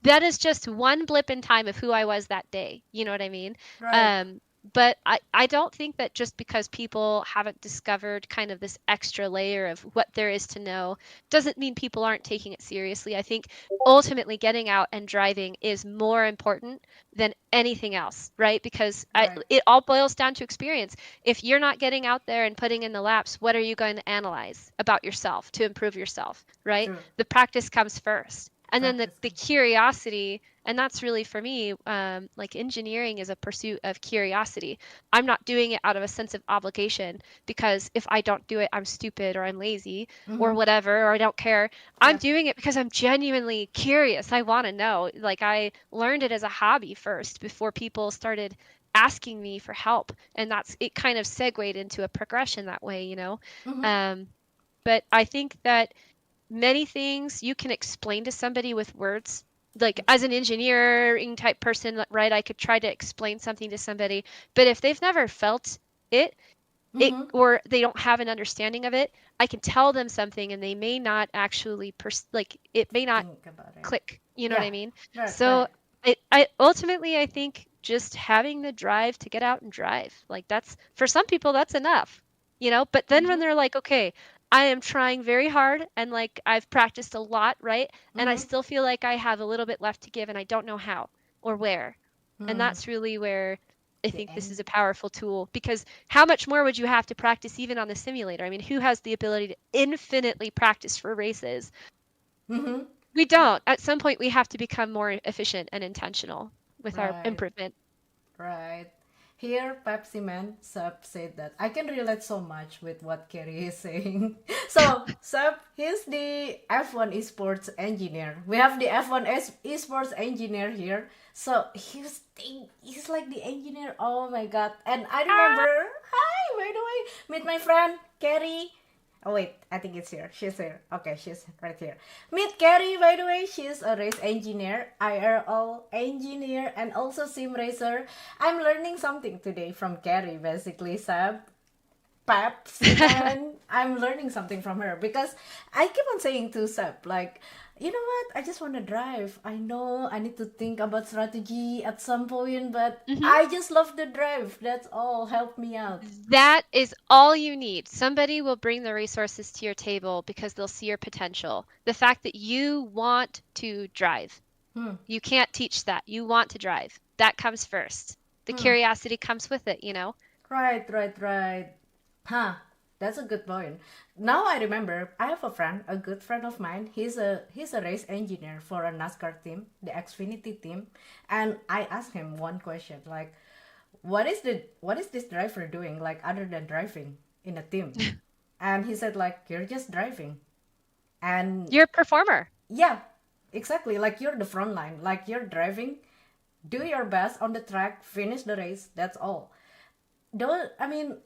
S3: That is just one blip in time of who I was that day. You know what I mean?
S2: right,
S3: Um, but I don't think that just because people haven't discovered kind of this extra layer of what there is to know doesn't mean people aren't taking it seriously. I think ultimately getting out and driving is more important than anything else, right? Because
S2: right.
S3: it all boils down to experience. If you're not getting out there and putting in the laps, what are you going to analyze about yourself to improve yourself, right?
S2: True.
S3: The practice comes first. And then the,
S2: Practice
S3: the
S2: comes first.
S3: curiosity, and that's really for me, like engineering is a pursuit of curiosity. I'm not doing it out of a sense of obligation because if I don't do it, I'm stupid or I'm lazy or
S2: Mm-hmm.
S3: whatever, or I don't care. I'm
S2: Yep.
S3: doing it because I'm genuinely curious. I want to know. Like I learned it as a hobby first before people started asking me for help, and that's it kind of segued into a progression that way.
S2: Mm-hmm.
S3: um, but I think that many things you can explain to somebody with words. Like as an engineering type person, right, I could try to explain something to somebody, but if they've never felt it,
S2: Mm-hmm.
S3: or they don't have an understanding of it, I can tell them something and they may not actually like it may not
S2: Think about it.
S3: click. You know what
S2: Yeah.
S3: I mean?
S2: Right.
S3: So
S2: Right.
S3: I ultimately I think just having the drive to get out and drive, like that's for some people that's enough. But then when
S2: Mm-hmm.
S3: they're like, okay, I am trying very hard and like I've practiced a lot, right? And I
S2: Mm-hmm.
S3: still feel like I have a little bit left to give and I don't know how or where. And
S2: Hmm.
S3: that's really where I
S2: The
S3: think this is
S2: end.
S3: a powerful tool because how much more would you have to practice even on the simulator? I mean, who has the ability to infinitely practice for races?
S2: Mm-hmm.
S3: We don't. At some point, we have to become more efficient and intentional with our
S2: Right.
S3: improvement.
S2: Right. Here, Pepsi Man, Sub said that I can relate so much with what Kerry is saying. So, Sub, he's the F1 esports engineer. We have the F1 esports engineer here. So, he's like the engineer. Oh my god. And I remember, hi, by the way, meet my friend, Kerry. Oh wait, I think it's here. She's here. Okay, she's right here. Meet Keri, by the way. She's a race engineer, IRL engineer, and also sim racer. I'm learning something today from Keri, basically, Sab. Paps, and I'm learning something from her because I keep on saying to Seb, like, you know what? I just want to drive. I know I need to think about strategy at some point, but
S3: Mhm.
S2: I just love the drive. That's all. Help me out.
S3: That is all you need. Somebody will bring the resources to your table because they'll see your potential. The fact that you want to drive.
S2: Hmm.
S3: You can't teach that. You want to drive. That comes first. The
S2: Hmm.
S3: curiosity comes with it, you know?
S2: Right, right, right. Huh. That's a good point. Now I remember I have a friend, a good friend of mine. He's a race engineer for a NASCAR team, the Xfinity team, and I asked him one question like, what is this driver doing like other than driving in a team? And he said like you're just driving. And
S3: You're a performer.
S2: yeah, exactly, like you're the front line, like you're driving, do your best on the track, finish the race, that's all. Don't I mean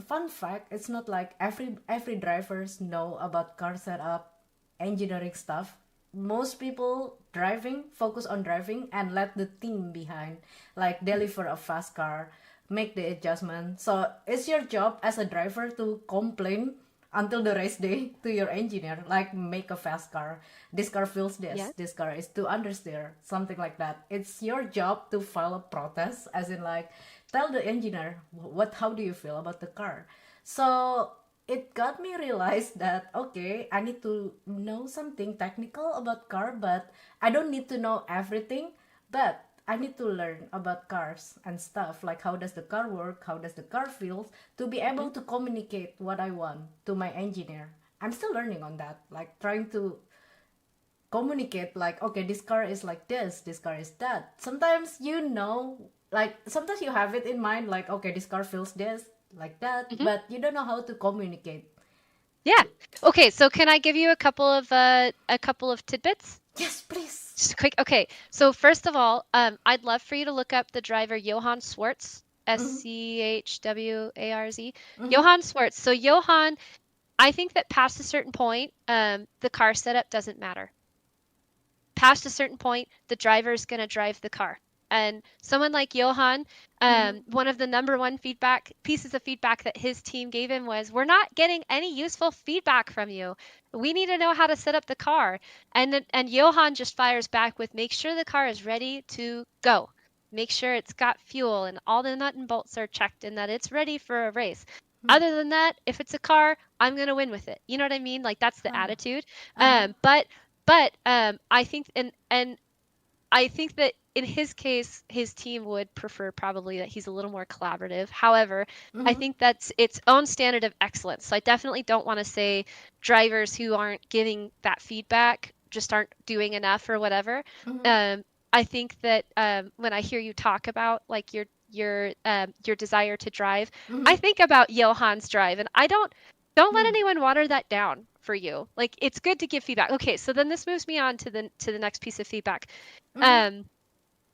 S2: fun fact, it's not like every drivers know about car setup, engineering stuff. Most people driving focus on driving and let the team behind like deliver a fast car, make the adjustment. So it's your job as a driver to complain until the race day to your engineer, like make a fast car, this car feels
S3: Yeah.
S2: this car is too understeer, something like that. It's your job to file a protest, as in like tell the engineer what how do you feel about the car. So it got me realize that okay, I need to know something technical about car, but I don't need to know everything. But I need to learn about cars and stuff, like how does the car work, how does the car feels, to be able
S3: Mhm.
S2: to communicate what I want to my engineer. I'm still learning on that, like trying to communicate like okay, this car is like this car is that. Sometimes like sometimes you have it in mind like okay, this car feels this like that,
S3: Mhm.
S2: but you don't know how to communicate.
S3: Yeah. Okay, so can I give you a couple of tidbits?
S2: Yes, please.
S3: Just quick. Okay. So first of all, I'd love for you to look up the driver Johann Swartz,
S2: Mm-hmm.
S3: Schwarz.
S2: Mm-hmm.
S3: Johann Swartz. So Johann, I think that past a certain point, the car setup doesn't matter. Past a certain point, the driver is going to drive the car. And someone like Johan,
S2: Mm-hmm.
S3: one of the number one feedback pieces of feedback that his team gave him was, "We're not getting any useful feedback from you. We need to know how to set up the car." And Johan just fires back with, "Make sure the car is ready to go. Make sure it's got fuel and all the nut and bolts are checked and that it's ready for a race. Other than that, if it's a car, I'm gonna win with it." You know what I mean? Like that's the
S2: Uh-huh.
S3: attitude.
S2: Uh-huh.
S3: But I think and I think that in his case, his team would prefer probably that he's a little more collaborative. However, I
S2: Mm-hmm.
S3: think that's its own standard of excellence. So I definitely don't want to say drivers who aren't giving that feedback just aren't doing enough or whatever.
S2: Mm-hmm.
S3: Um, I think that when I hear you talk about like your desire to drive, I
S2: Mm-hmm.
S3: think about Johann's drive, and I don't let
S2: Mm-hmm.
S3: anyone water that down for you. Like it's good to give feedback. Okay, so then this moves me on to the next piece of feedback.
S2: Mm-hmm.
S3: Um,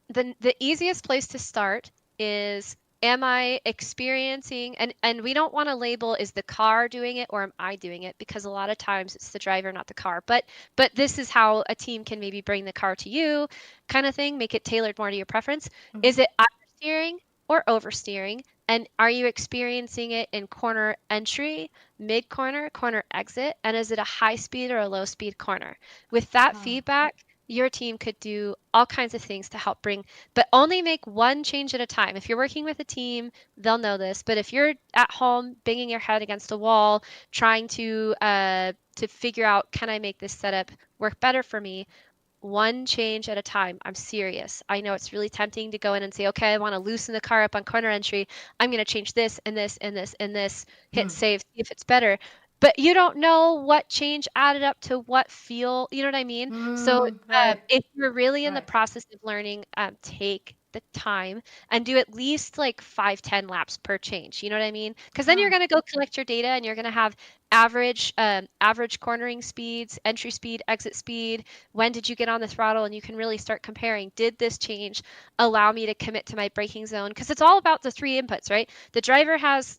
S3: the easiest place to start is, am I experiencing, and we don't want to label, is the car doing it or am I doing it, because a lot of times it's the driver, not the car. But this is how a team can maybe bring the car to you, kind of thing, make it tailored more to your preference.
S2: Mm-hmm.
S3: Is it understeering or oversteering? And are you experiencing it in corner entry, mid corner, corner exit? And is it a high speed or a low speed corner? With that
S2: Ah.
S3: feedback, your team could do all kinds of things to help bring, but only make one change at a time. If you're working with a team, they'll know this. But if you're at home banging your head against a wall, trying to figure out, can I make this setup work better for me? One change at a time. I'm serious. I know it's really tempting to go in and say, okay, I want to loosen the car up on corner entry. I'm going to change this and this and this and this, hit save, see if it's better. But you don't know what change added up to what feel, you know what I mean? So
S2: Right,
S3: if you're really in the
S2: right.
S3: process of learning, take the time and do at least like 5-10 laps per change. You know what I mean? Because then you're
S2: Ah,
S3: going to go collect your data and you're going to have average cornering speeds, entry speed, exit speed. When did you get on the throttle? And you can really start comparing. Did this change allow me to commit to my braking zone? Because it's all about the three inputs, right? The driver has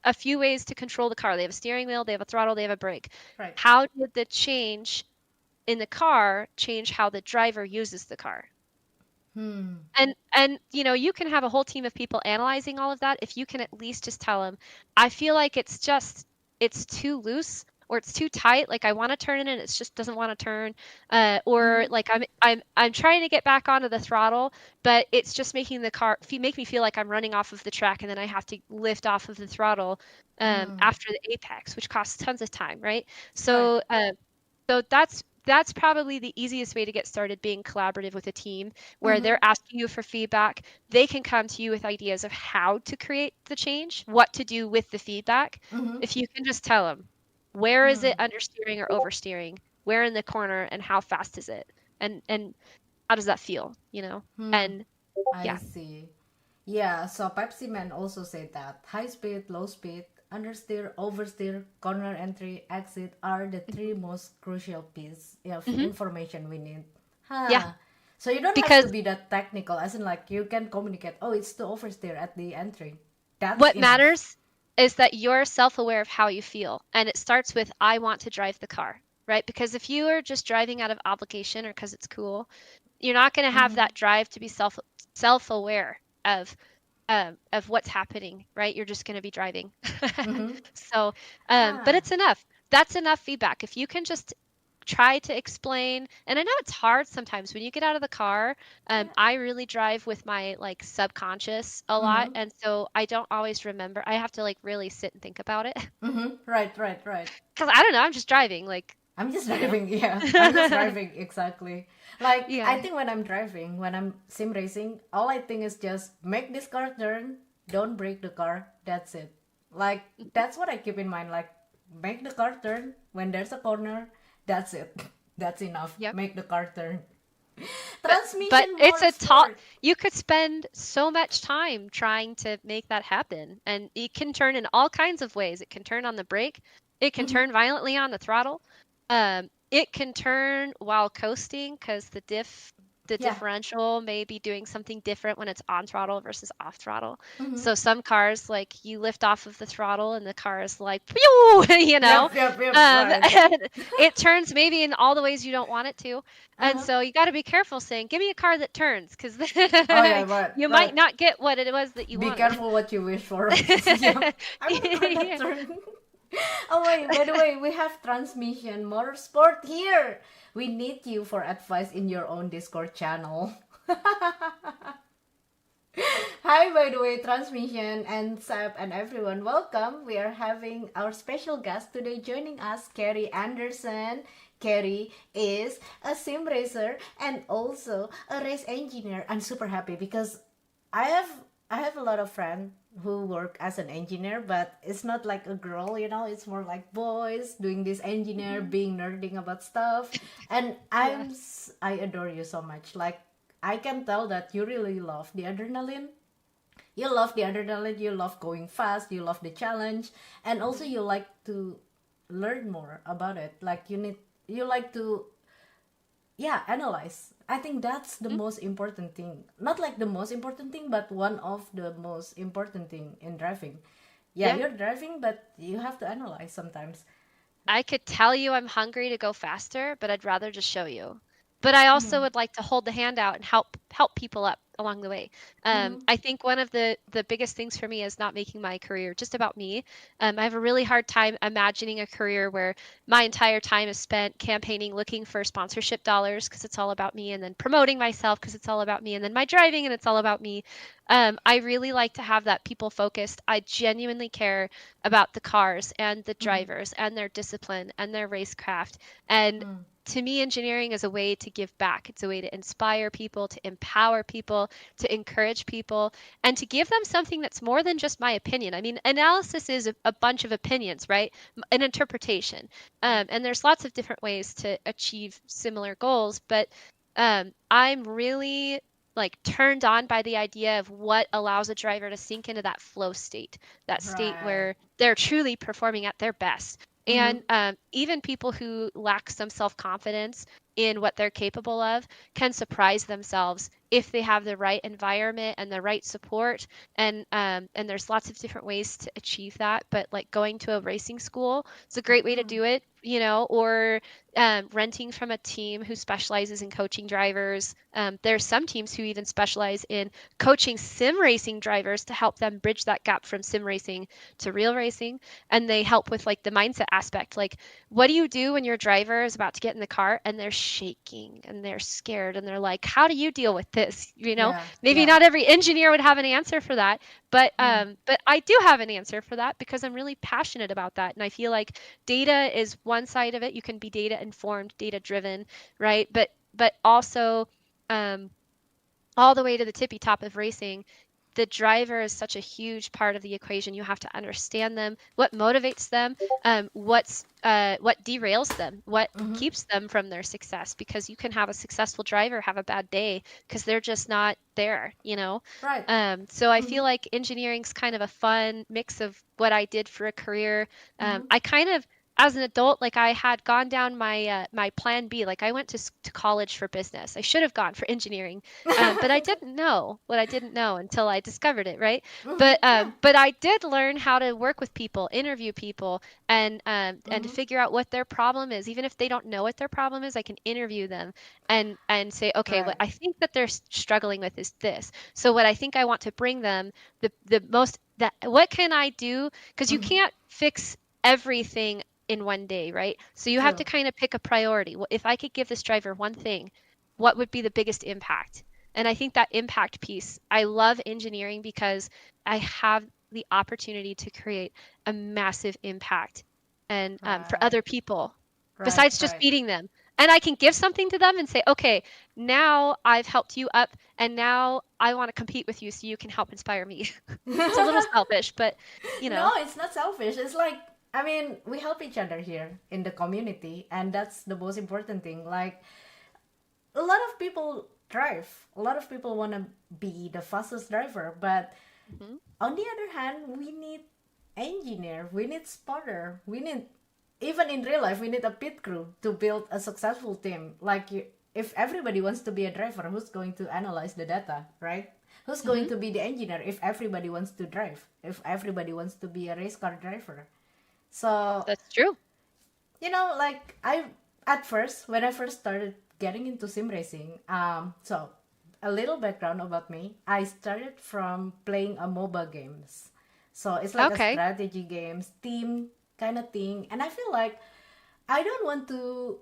S3: a few ways to control the car. They have a steering wheel, they have a throttle, they have a brake.
S2: right.
S3: How did the change in the car change how the driver uses the car?
S2: Hmm.
S3: And you can have a whole team of people analyzing all of that if you can at least just tell them, I feel like it's too loose or it's too tight, like I want to turn it and it just doesn't want to turn, or
S2: Mm-hmm.
S3: like I'm trying to get back onto the throttle, but it's just making the car make me feel like I'm running off of the track and then I have to lift off of the throttle
S2: Mm.
S3: after the apex, which costs tons of time, right?
S2: Right.
S3: So that's probably the easiest way to get started, being collaborative with a team where
S2: Mm-hmm.
S3: they're asking you for feedback. They can come to you with ideas of how to create the change, what to do with the feedback.
S2: Mm-hmm.
S3: If you can just tell them, where is
S2: Hmm.
S3: it understeering or oversteering? Where in the corner and how fast is it? And how does that feel,
S2: Hmm.
S3: And
S2: I
S3: yeah.
S2: see. Yeah, so Pepsi Man also said that high speed, low speed, understeer, oversteer, corner entry, exit are the three most crucial piece of
S3: Hmm.
S2: information we need.
S3: Yeah,
S2: Huh. So you don't have to
S3: because
S2: be that technical, as in like you can communicate, oh, it's to oversteer at the entry. That's
S3: what
S2: enough.
S3: matters is that you're self-aware of how you feel, and it starts with, I want to drive the car, right? Because if you are just driving out of obligation or because it's cool, you're not going to have
S2: Mm-hmm.
S3: that drive to be self-aware of what's happening, right? You're just going to be driving.
S2: Mm-hmm.
S3: So, but
S2: Ah,
S3: it's enough. That's enough feedback. If you can just try to explain, and I know it's hard sometimes when you get out of the car.
S2: yeah.
S3: I really drive with my like subconscious a lot,
S2: Mm-hmm.
S3: and so I don't always remember. I have to like really sit and think about it
S2: Mm-hmm. Right, right, right.
S3: because I don't know. I'm just driving, like,
S2: I'm just
S3: you know.
S2: driving, yeah. I'm just driving, exactly. Like,
S3: Yeah.
S2: I think when I'm driving, when I'm sim racing, all I think is just make this car turn, don't break the car, that's it. Like, that's what I keep in mind. Like, make the car turn, when there's a corner, that's it. That's enough.
S3: Yep.
S2: Make the car turn.
S3: But
S2: Transmission
S3: it's a top.
S2: motorsport.
S3: You could spend so much time trying to make that happen, and it can turn in all kinds of ways. It can turn on the brake. It can
S2: Mm-hmm.
S3: turn violently on the throttle. It can turn while coasting because the
S2: Yeah.
S3: differential may be doing something different when it's on throttle versus off throttle.
S2: Mm-hmm.
S3: So some cars, like, you lift off of the throttle and the car is like, pew,
S2: Yep, yep, yep, right.
S3: and it turns maybe in all the ways you don't want it to. And
S2: Uh-huh.
S3: so you got to be careful saying, give me a car that turns, because
S2: Oh, yeah, right,
S3: you
S2: right.
S3: might not get what it was that you
S2: Be
S3: wanted.
S2: careful what you wish for. Yeah. I want a car that
S3: Yeah.
S2: turn. Oh wait, by the way, we have Transmission Motorsport here. We need you for advice in your own Discord channel. Hi, by the way, Transmission and Sap and everyone, welcome. We are having our special guest today joining us, Keri Anderson. Keri is a sim racer and also a race engineer. I'm super happy because I have I have a lot of friends who work as an engineer, but it's not like a girl, it's more like boys doing this engineer,
S3: Mhm.
S2: being nerding about stuff. And
S3: Yeah.
S2: I adore you so much. Like I can tell that you really love the adrenaline. You love the adrenaline, you love going fast, you love the challenge, and also
S3: Mhm.
S2: you like to learn more about it. Like you like to, yeah, analyze. I think that's the
S3: Mhm.
S2: most important thing, not like the most important thing, but one of the most important thing in driving. Yeah,
S3: Yeah.
S2: you're driving, but you have to analyze sometimes.
S3: I could tell you I'm hungry to go faster, but I'd rather just show you. But I also
S2: Hmm.
S3: would like to hold the hand out and help help people up along the way.
S2: Mm-hmm.
S3: I think one of the biggest things for me is not making my career just about me. I have a really hard time imagining a career where my entire time is spent campaigning, looking for sponsorship dollars because it's all about me, and then promoting myself because it's all about me, and then my driving and it's all about me. I really like to have that people focused. I genuinely care about the cars and the
S2: Mm-hmm.
S3: drivers and their discipline and their racecraft. And to me, engineering is a way to give back. It's a way to inspire people, to empower people, to encourage people, and to give them something that's more than just my opinion. I mean, analysis is a bunch of opinions, right? An interpretation.
S2: Right.
S3: And there's lots of different ways to achieve similar goals, but I'm really like turned on by the idea of what allows a driver to sink into that state
S2: Right.
S3: where they're truly performing at their best.
S2: Mm-hmm.
S3: And even people who lack some self confidence in what they're capable of can surprise themselves if they have the right environment and the right support. And there's lots of different ways to achieve that. But like going to a racing school is a great way to
S2: Mm-hmm.
S3: do it, or renting from a team who specializes in coaching drivers. There's some teams who even specialize in coaching sim racing drivers to help them bridge that gap from sim racing to real racing. And they help with like the mindset aspect. Like, what do you do when your driver is about to get in the car and they're shaking and they're scared and they're like, how do you deal with this?
S2: Yeah.
S3: Maybe
S2: Yeah.
S3: not every engineer would have an answer for that, but
S2: Mm.
S3: I do have an answer for that because I'm really passionate about that. And I feel like data is one side of it. You can be data informed, data driven, right? But also um, all the way to the tippy top of racing, the driver is such a huge part of the equation. You have to understand them, what motivates them, what derails them, what
S2: Mm-hmm.
S3: keeps them from their success. Because you can have a successful driver have a bad day because they're just not there.
S2: Right.
S3: So I
S2: Mm-hmm.
S3: feel like engineering's kind of a fun mix of what I did for a career.
S2: Mm-hmm.
S3: I kind of as an adult, like I had gone down my plan B. Like I went to college for business. I should have gone for engineering, but I didn't know what I didn't know until I discovered it, right?
S2: Mm-hmm.
S3: But
S2: Yeah.
S3: but I did learn how to work with people, interview people, and to
S2: Mm-hmm.
S3: figure out what their problem is. Even if they don't know what their problem is, I can interview them and say, okay, what
S2: Right.
S3: I think that they're struggling with is this. So what I think I want to bring them, the most that what can I do? Because you
S2: Mm-hmm.
S3: can't fix everything in one day, right? So you have
S2: True.
S3: to kind of pick a priority. Well, if I could give this driver one thing, what would be the biggest impact? And I think that impact piece, I love engineering because I have the opportunity to create a massive impact and for
S2: Right.
S3: other people
S2: Right.
S3: besides just
S2: Right.
S3: feeding them. And I can give something to them and say, okay, now I've helped you up and now I want to compete with you so you can help inspire me. It's a little selfish, but you
S2: No,
S3: know.
S2: it's not selfish. It's like, I mean, we help each other here in the community, and that's the most important thing. Like, a lot of people drive. A lot of people want to be the fastest driver, but
S3: Mhm.
S2: on the other hand, we need engineer, we need spotter, we need, even in real life, we need a pit crew to build a successful team. Like, if everybody wants to be a driver, who's going to analyze the data, right? Who's going
S3: Mhm.
S2: to be the engineer if everybody wants to drive? If everybody wants to be a race car driver? So,
S3: That's true.
S2: like I at first when I first started getting into sim racing, so a little background about me. I started from playing a MOBA games. So it's like a
S3: Okay.
S2: strategy games, team kind of thing. And I feel like I don't want to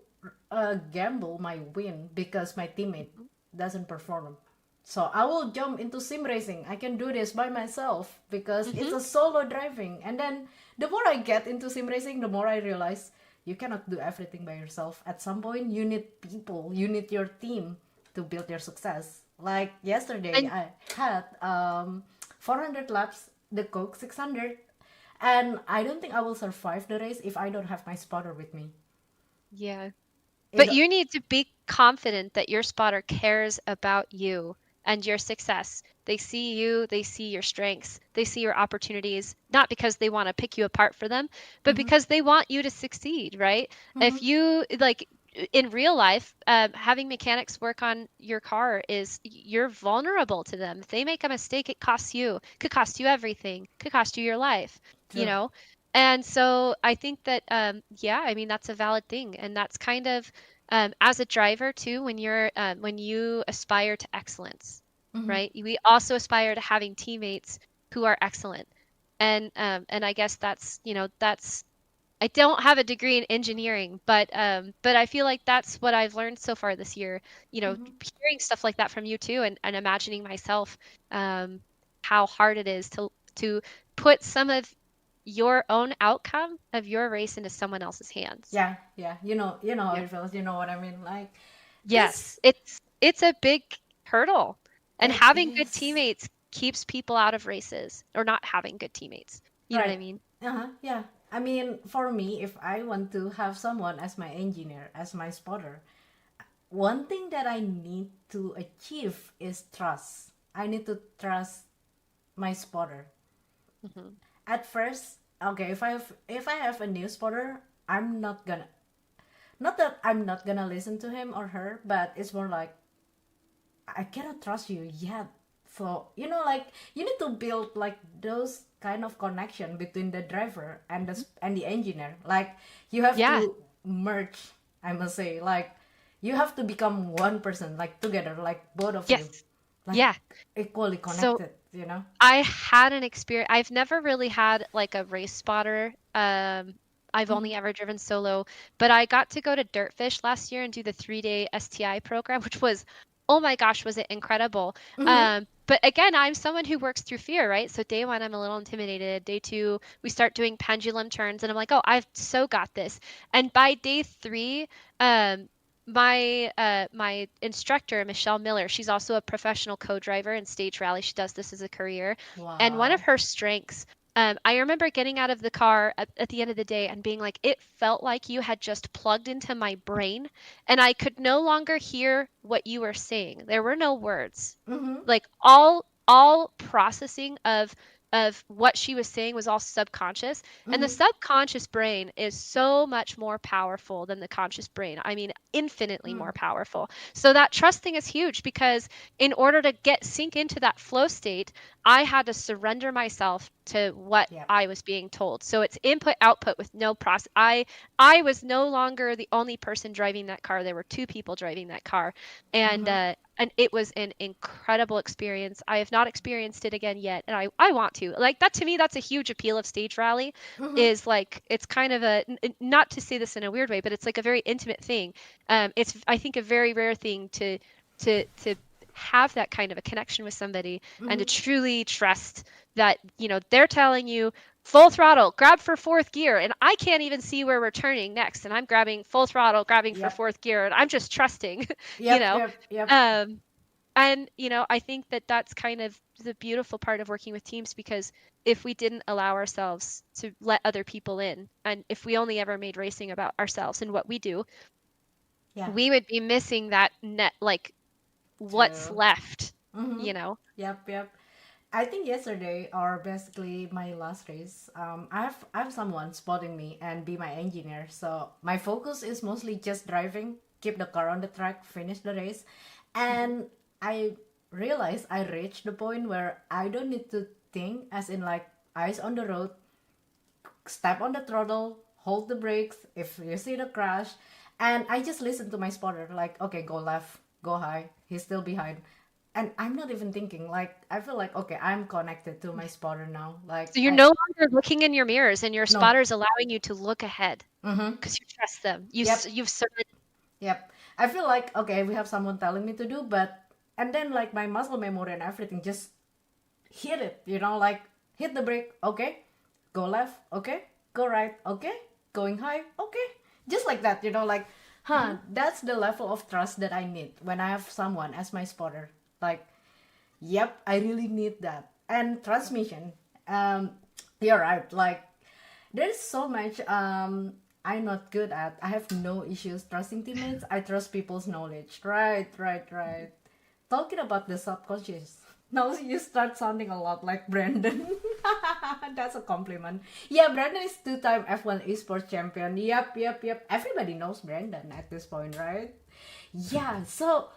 S2: gamble my win because my teammate
S3: Mhm.
S2: doesn't perform. So I will jump into sim racing. I can do this by myself because it's
S3: Mhm.
S2: a solo driving. And then the more I get into sim racing, the more I realize you cannot do everything by yourself. At some point, you need people, you need your team to build your success. Like yesterday,
S3: And
S2: I had 400 laps, the Coke 600, and I don't think I will survive the race if I don't have my spotter with me.
S3: yeah.
S2: It
S3: But you need to be confident that your spotter cares about you and your success. They see you, they see your strengths, they see your opportunities, not because they want to pick you apart for them, but
S2: mm-hmm,
S3: because they want you to succeed, right?
S2: mm-hmm,
S3: If you like in real life, having mechanics work on your car is you're vulnerable to them. If they make a mistake, it costs you, could cost you everything, could cost you your life, you
S2: true.
S3: know? And so I think that, yeah, I mean, that's a valid thing. And that's kind of As a driver too, when you aspire to excellence,
S2: Mm-hmm.
S3: right? We also aspire to having teammates who are excellent. And I guess that's I don't have a degree in engineering, but I feel like that's what I've learned so far this year.
S2: Mm-hmm.
S3: Hearing stuff like that from you too, and imagining myself um, how hard it is to put some of your own outcome of your race into someone else's hands.
S2: Yeah, yeah. You know how
S3: Yeah.
S2: it feels. You know what I mean? Like, cause
S3: Yes, it's a big hurdle, and
S2: it
S3: having good
S2: is.
S3: teammates keeps people out of races, or not having good teammates. You know what I
S2: Right.
S3: mean?
S2: Uh-huh. Yeah. I mean, for me, if I want to have someone as my engineer, as my spotter, one thing that I need to achieve is trust. I need to trust my spotter.
S3: Hmm.
S2: At first, okay, if I have a new spotter, I'm not gonna not that I'm not gonna listen to him or her, but it's more like I cannot trust you yet. So like you need to build like those kind of connection between the driver and the engineer. Like you have
S3: Yeah.
S2: to merge. I must say, like you have to become one person, like together, like both of you,
S3: Yes.
S2: like
S3: Yeah.
S2: equally
S3: So
S2: connected.
S3: I had an experience. I've never really had like a race spotter. I've
S2: Mm-hmm.
S3: only ever driven solo, but I got to go to Dirtfish last year and do the 3-day STI program, which was, oh my gosh, was it incredible.
S2: Mm-hmm.
S3: But again, I'm someone who works through fear, right? So day one, I'm a little intimidated. Day two, we start doing pendulum turns, and I'm like, oh, I've so got this. And by day three, um, my instructor, Michelle Miller, she's also a professional co-driver in stage rally. She does this as a career. And one of
S2: Wow.
S3: her strengths, I remember getting out of the car at the end of the day and being like, it felt like you had just plugged into my brain and I could no longer hear what you were saying. There were no words.
S2: Mm-hmm.
S3: Like all processing of what she was saying was all subconscious, and the
S2: Mm-hmm.
S3: subconscious brain is so much more powerful than the conscious brain. I mean, infinitely
S2: Mm.
S3: more powerful. So that trust thing is huge because in order to get sink into that flow state, I had to surrender myself to what
S2: Yep.
S3: I was being told. So it's input output with no process. I was no longer the only person driving that car. There were two people driving that car, and
S2: Mm-hmm.
S3: uh, and it was an incredible experience. I have not experienced it again yet, and I want to. Like that to me, that's a huge appeal of stage rally.
S2: Mm-hmm.
S3: Is like it's kind of not to say this in a weird way, but it's like a very intimate thing. It's I think a very rare thing to have that kind of a connection with somebody and to
S2: Mm-hmm.
S3: truly trust that they're telling you full throttle, grab for fourth gear, and I can't even see where we're turning next, and I'm grabbing full throttle, grabbing for
S2: Yep.
S3: fourth gear, and I'm just trusting, you
S2: Yep.
S3: know.
S2: Yep. Yep.
S3: Um, and I think that that's kind of the beautiful part of working with teams because if we didn't allow ourselves to let other people in, and if we only ever made racing about ourselves and what we do,
S2: Yeah.
S3: we would be missing that net, like what's
S2: True.
S3: left,
S2: Mm-hmm.
S3: you know?
S2: Yep. Yep. I think yesterday, or basically my last race, I have someone spotting me and be my engineer. So my focus is mostly just driving, keep the car on the track, finish the race,
S3: Mhm.
S2: and I realized I reached the point where I don't need to think, as in like eyes on the road, step on the throttle, hold the brakes if you see the crash, and I just listen to my spotter like, okay, go left, go high, he's still behind. And I'm not even thinking, like I feel like, okay, I'm connected to my spotter now. Like
S3: So you're
S2: I
S3: no longer looking in your mirrors and your
S2: no.
S3: spotter's allowing you to look ahead
S2: Mm-hmm.
S3: because you trust them.
S2: Yep.
S3: You've surrendered.
S2: Yep. I feel like, okay, we have someone telling me to do, but and then like my muscle memory and everything just hit it, like hit the brake, okay, go left, okay, go right, okay, going high, okay, just like that, like,
S3: Mhm.
S2: that's the level of trust that I need when I have someone as my spotter. Like, yep, I really need that. And transmission, um you're right, like there's so much I'm not good at. I have no issues trusting teammates. I trust people's knowledge. Right, right, right. Talking about the subconscious. Now you start sounding a lot like Brandon. That's a compliment. Yeah, Brandon is two-time F1 esports champion. Yep, yep, yep. Everybody knows Brandon at this point, right? Yeah, so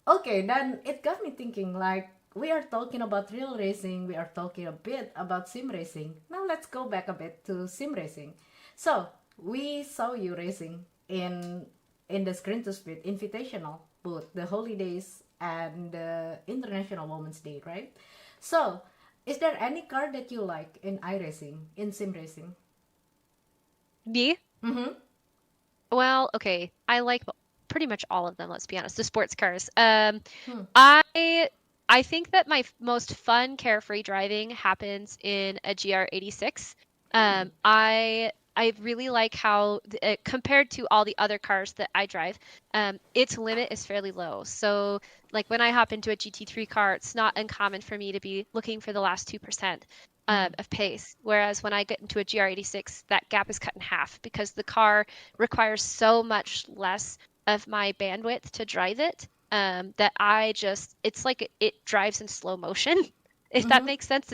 S2: okay, then it got me thinking, like we are talking about real racing, we are talking a bit about sim racing. Now let's go back a bit to sim racing. So we saw you racing in in the Screen to Speed Invitational, both the holidays and the International Women's Day, right? So, is there any car that you like in iRacing, in sim racing?
S3: Me?
S2: Mm-hmm.
S3: Well, okay. I like pretty much all of them, let's be honest. The sports cars.
S2: Hmm.
S3: I I think that my most fun carefree driving happens in a GR86.
S2: Hmm.
S3: I really like how compared to all the other cars that I drive, its limit is fairly low. So like when I hop into a GT3 car, it's not uncommon for me to be looking for the last 2%
S2: Hmm.
S3: of pace. Whereas when I get into a GR86, that gap is cut in half because the car requires so much less of my bandwidth to drive it, that it's like it drives in slow motion, if that
S2: Mm-hmm.
S3: makes sense.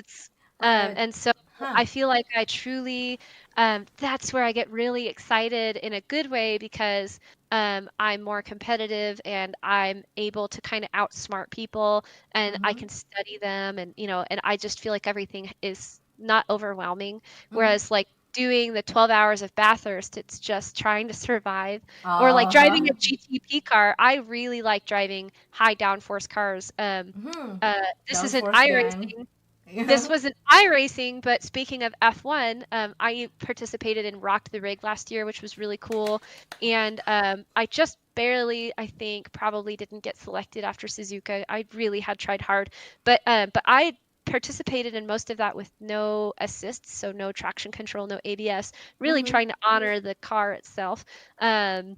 S2: Right.
S3: And so
S2: Huh.
S3: I feel like I truly, that's where I get really excited in a good way because I'm more competitive and I'm able to kind of outsmart people and I
S2: Mm-hmm.
S3: can study them and, and I just feel like everything is not overwhelming.
S2: Mm-hmm.
S3: Whereas like doing the 12 hours of Bathurst, it's just trying to survive. Or like
S2: Uh-huh.
S3: driving a GTP car, I really like driving high downforce cars.
S2: Mm-hmm.
S3: Uh, this isn't
S2: Downforce gang.
S3: iRacing.
S2: Yeah.
S3: This wasn't iRacing, but speaking of F1, I participated in Rocked the Rig last year, which was really cool. And I just barely, I think, probably didn't get selected after Suzuka. I really had tried hard, but I participated in most of that with no assists, so no traction control, no ABS, really
S2: Mm-hmm.
S3: trying to honor the car itself. Um,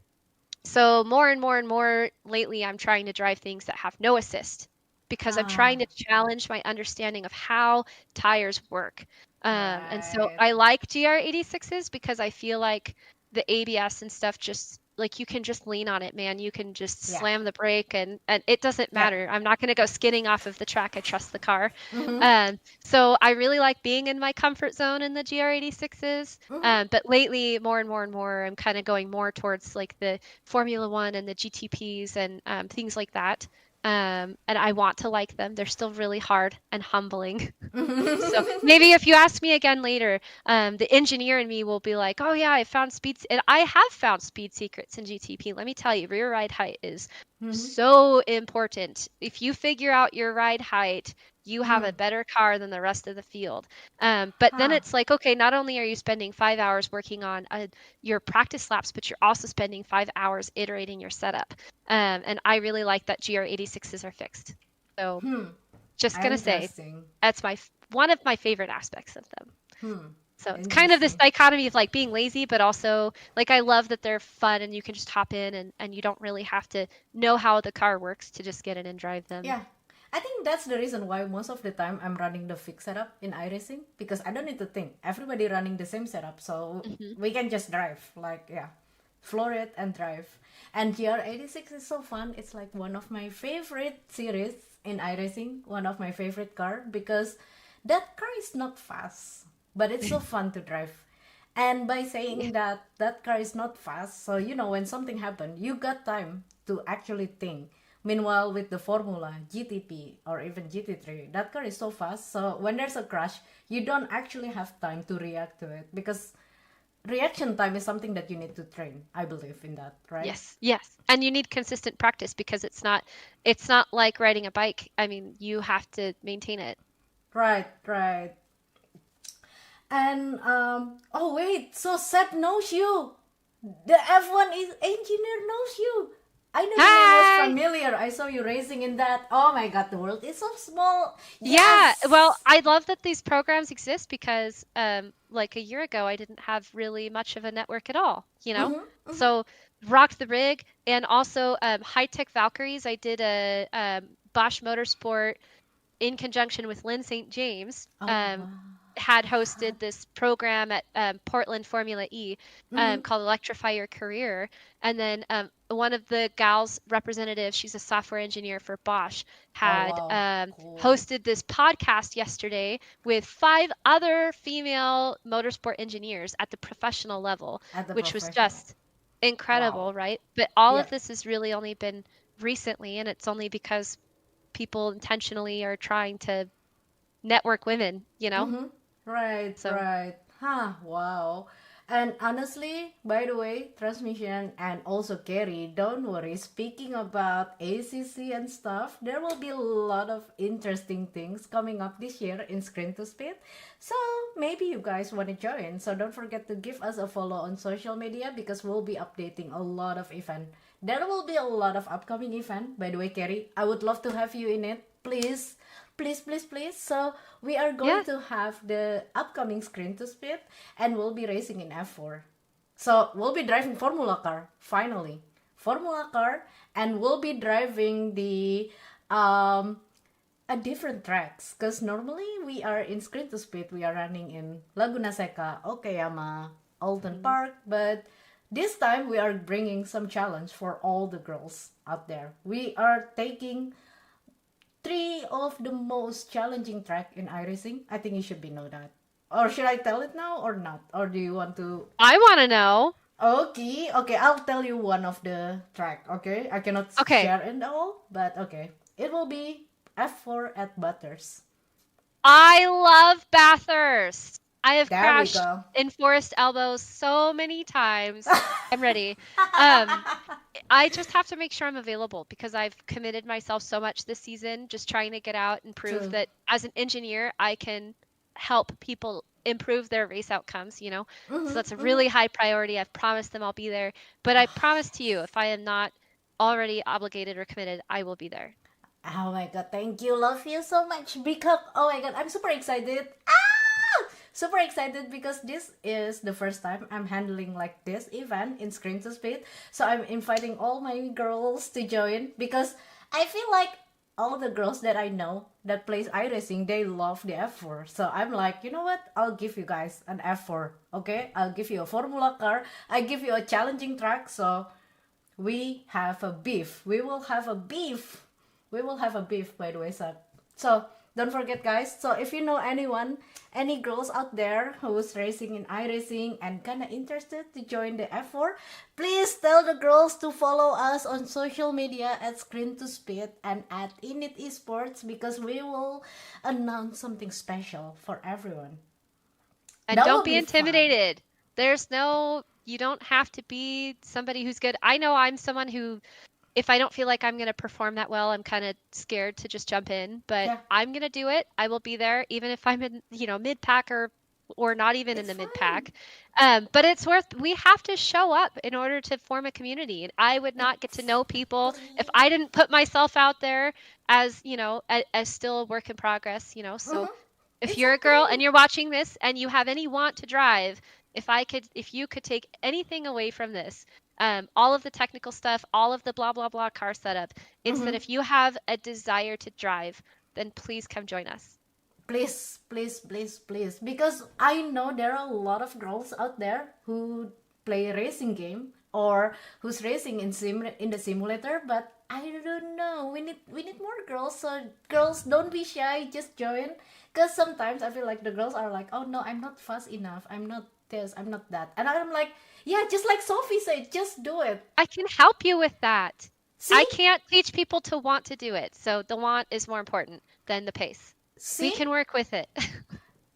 S3: so more and more and more lately, I'm trying to drive things that have no assist because I'm trying
S2: Ah.
S3: to challenge my understanding of how tires work. And so
S2: Right.
S3: I like GR86s because I feel like the ABS and stuff just like you can just lean on it, man. You can just
S2: Yeah.
S3: slam the brake and it doesn't
S2: Yeah.
S3: matter. I'm not going to go skidding off of the track. I trust the car.
S2: Mm-hmm.
S3: So I really like being in my comfort zone in the GR86s.
S2: Mm-hmm.
S3: But lately, more and more and more, I'm kind of going more towards like the Formula One and the GTPs and things like that. And I want to like them. They're still really hard and humbling. So maybe if you ask me again later, the engineer in me will be like, "Oh yeah, I found and I have found speed secrets in GTP. Let me tell you, rear ride height is
S2: Mm-hmm.
S3: so important. If you figure out your ride height, you have a
S2: Mm.
S3: better car than the rest of the field. But then
S2: Huh.
S3: it's like, okay, not only are you spending 5 hours working on your practice laps, but you're also spending 5 hours iterating your setup. And I really like that GR86s are fixed. So
S2: Hmm.
S3: just gonna say
S2: Interesting.
S3: that's one of my favorite aspects of them.
S2: Hmm.
S3: So it's kind of this
S2: Interesting.
S3: dichotomy of like being lazy, but also like I love that they're fun and you can just hop in and you don't really have to know how the car works to just get in and drive them.
S2: Yeah. I think that's the reason why most of the time I'm running the fixed setup in iRacing because I don't need to think. Everybody running the same setup, so
S3: Hmm.
S2: we can just drive. Like, yeah, floor it and drive. And GR86 is so fun. It's like one of my favorite series in iRacing, one of my favorite car because that car is not fast, but it's so fun to drive. And by saying that that car is not fast, so when something happened, you got time to actually think. Meanwhile, with the Formula, GTP, or even GT3, that car is so fast. So when there's a crash, you don't actually have time to react to it because reaction time is something that you need to train. I believe in that, right?
S3: Yes, yes. And you need consistent practice because it's not like riding a bike. I mean, you have to maintain it.
S2: Right, right. And oh wait, so Seb knows you. The F1 is engineer knows you. I knew the name was
S3: Hi.
S2: familiar. I saw you racing in that. Oh my god, the world is so small.
S3: Yeah, well,
S2: Yes.
S3: I love that these programs exist because like a year ago I didn't have really much of a network at all, you know?
S2: Mhm. Mhm.
S3: So Rock the Rig and also High Tech Valkyries. I did a Bosch Motorsport in conjunction with Lynn St. James,
S2: Oh wow.
S3: had hosted this program at Portland Formula E
S2: Mhm.
S3: called Electrify Your Career. And then one of the gals representatives, she's a software engineer for Bosch,
S2: Oh
S3: had
S2: wow. Cool.
S3: hosted this podcast yesterday with 5 other female motorsport engineers at the professional level,
S2: At the
S3: which was
S2: professional.
S3: just
S2: Wow.
S3: incredible, right? But all of
S2: Yep.
S3: this has really only been recently, and it's only because people intentionally are trying to network women, you know?
S2: Mhm. Right,
S3: So
S2: right. Huh, wow. And honestly, by the way, transmission and also Kerry, don't worry. Speaking about ACC and stuff, there will be a lot of interesting things coming up this year in Screen to Speed. So maybe you guys want to join. So don't forget to give us a follow on social media because we'll be updating a lot of event. There will be a lot of upcoming event. By the way, Kerry, I would love to have you in it. Please, please, please, please. So we are going
S3: Yeah.
S2: to have the upcoming Screen to Speed and we'll be racing in F4. So we'll be driving Formula car, finally. Formula car, and we'll be driving the a different tracks. Because normally we are in Screen to Speed, we are running in Laguna Seca, Okayama, Alton Park, but this time we are bringing some challenge for all the girls out there. We are taking three of the most challenging track in iRacing. I think you should be know that. Or should I tell it now or not? Or do you want to?
S3: I want to know.
S2: Okay, okay, I'll tell you one of the track. Okay, I cannot
S3: Okay.
S2: share it all, but okay, it will be F4 at Butters.
S3: I love Bathurst. I have
S2: There we
S3: crashed
S2: go.
S3: in Forest Elbows so many times. I'm ready. Um, I just have to make sure I'm available because I've committed myself so much this season, just trying to get out and prove
S2: True.
S3: that as an engineer, I can help people improve their race outcomes, you know? So that's a really high priority. I've promised them I'll be there. But I promise to you, if I am not already obligated or committed, I will be there.
S2: Oh my god, thank you, love you so much. Because oh my god, I'm super excited. Super excited because this is the first time I'm handling like this event in Screen to Speed. So I'm inviting all my girls to join because I feel like all the girls that I know that plays iRacing, they love the F4. So I'm like, you know what? I'll give you guys an F4. Okay? I'll give you a Formula car. I give you a challenging track. So we have a beef. We will have a beef. We will have a beef, by the way, sir. So don't forget, guys. So if you know anyone, any girls out there who's racing in iRacing and kinda interested to join the F4, please tell the girls to follow us on social media at Screen to Speed and at INIT Esports because we will announce something special for everyone.
S3: And
S2: That will
S3: don't be
S2: be fun.
S3: intimidated. You don't have to be somebody who's good. I know I'm someone who, if I don't feel like I'm going to perform that well, I'm kind of scared to just jump in, but
S2: Yeah.
S3: I'm going to do it. I will be there, even if I'm in, mid pack or not even in
S2: It's
S3: the mid
S2: fine.
S3: pack. But we have to show up in order to form a community. And I would not get to know people if I didn't put myself out there as, as still a work in progress, So if you're a girl and
S2: Exactly.
S3: you're watching this and you have any want to drive, if you could take anything away from this, all of the technical stuff, all of the blah blah blah car setup, it's that if you have a desire to drive, then please come join us.
S2: Please, please, please, please. Because I know there are a lot of girls out there who play racing game or who's racing in the simulator, but I don't know. We need more girls. So girls, don't be shy. Just join. Cause sometimes I feel like the girls are like, oh no, I'm not fast enough. I'm not this. I'm not that. And I'm like, yeah, just like Sophie said, just do it.
S3: I can help you with that.
S2: See,
S3: I can't teach people to want to do it. So the want is more important than the pace. We
S2: see,
S3: can work with it.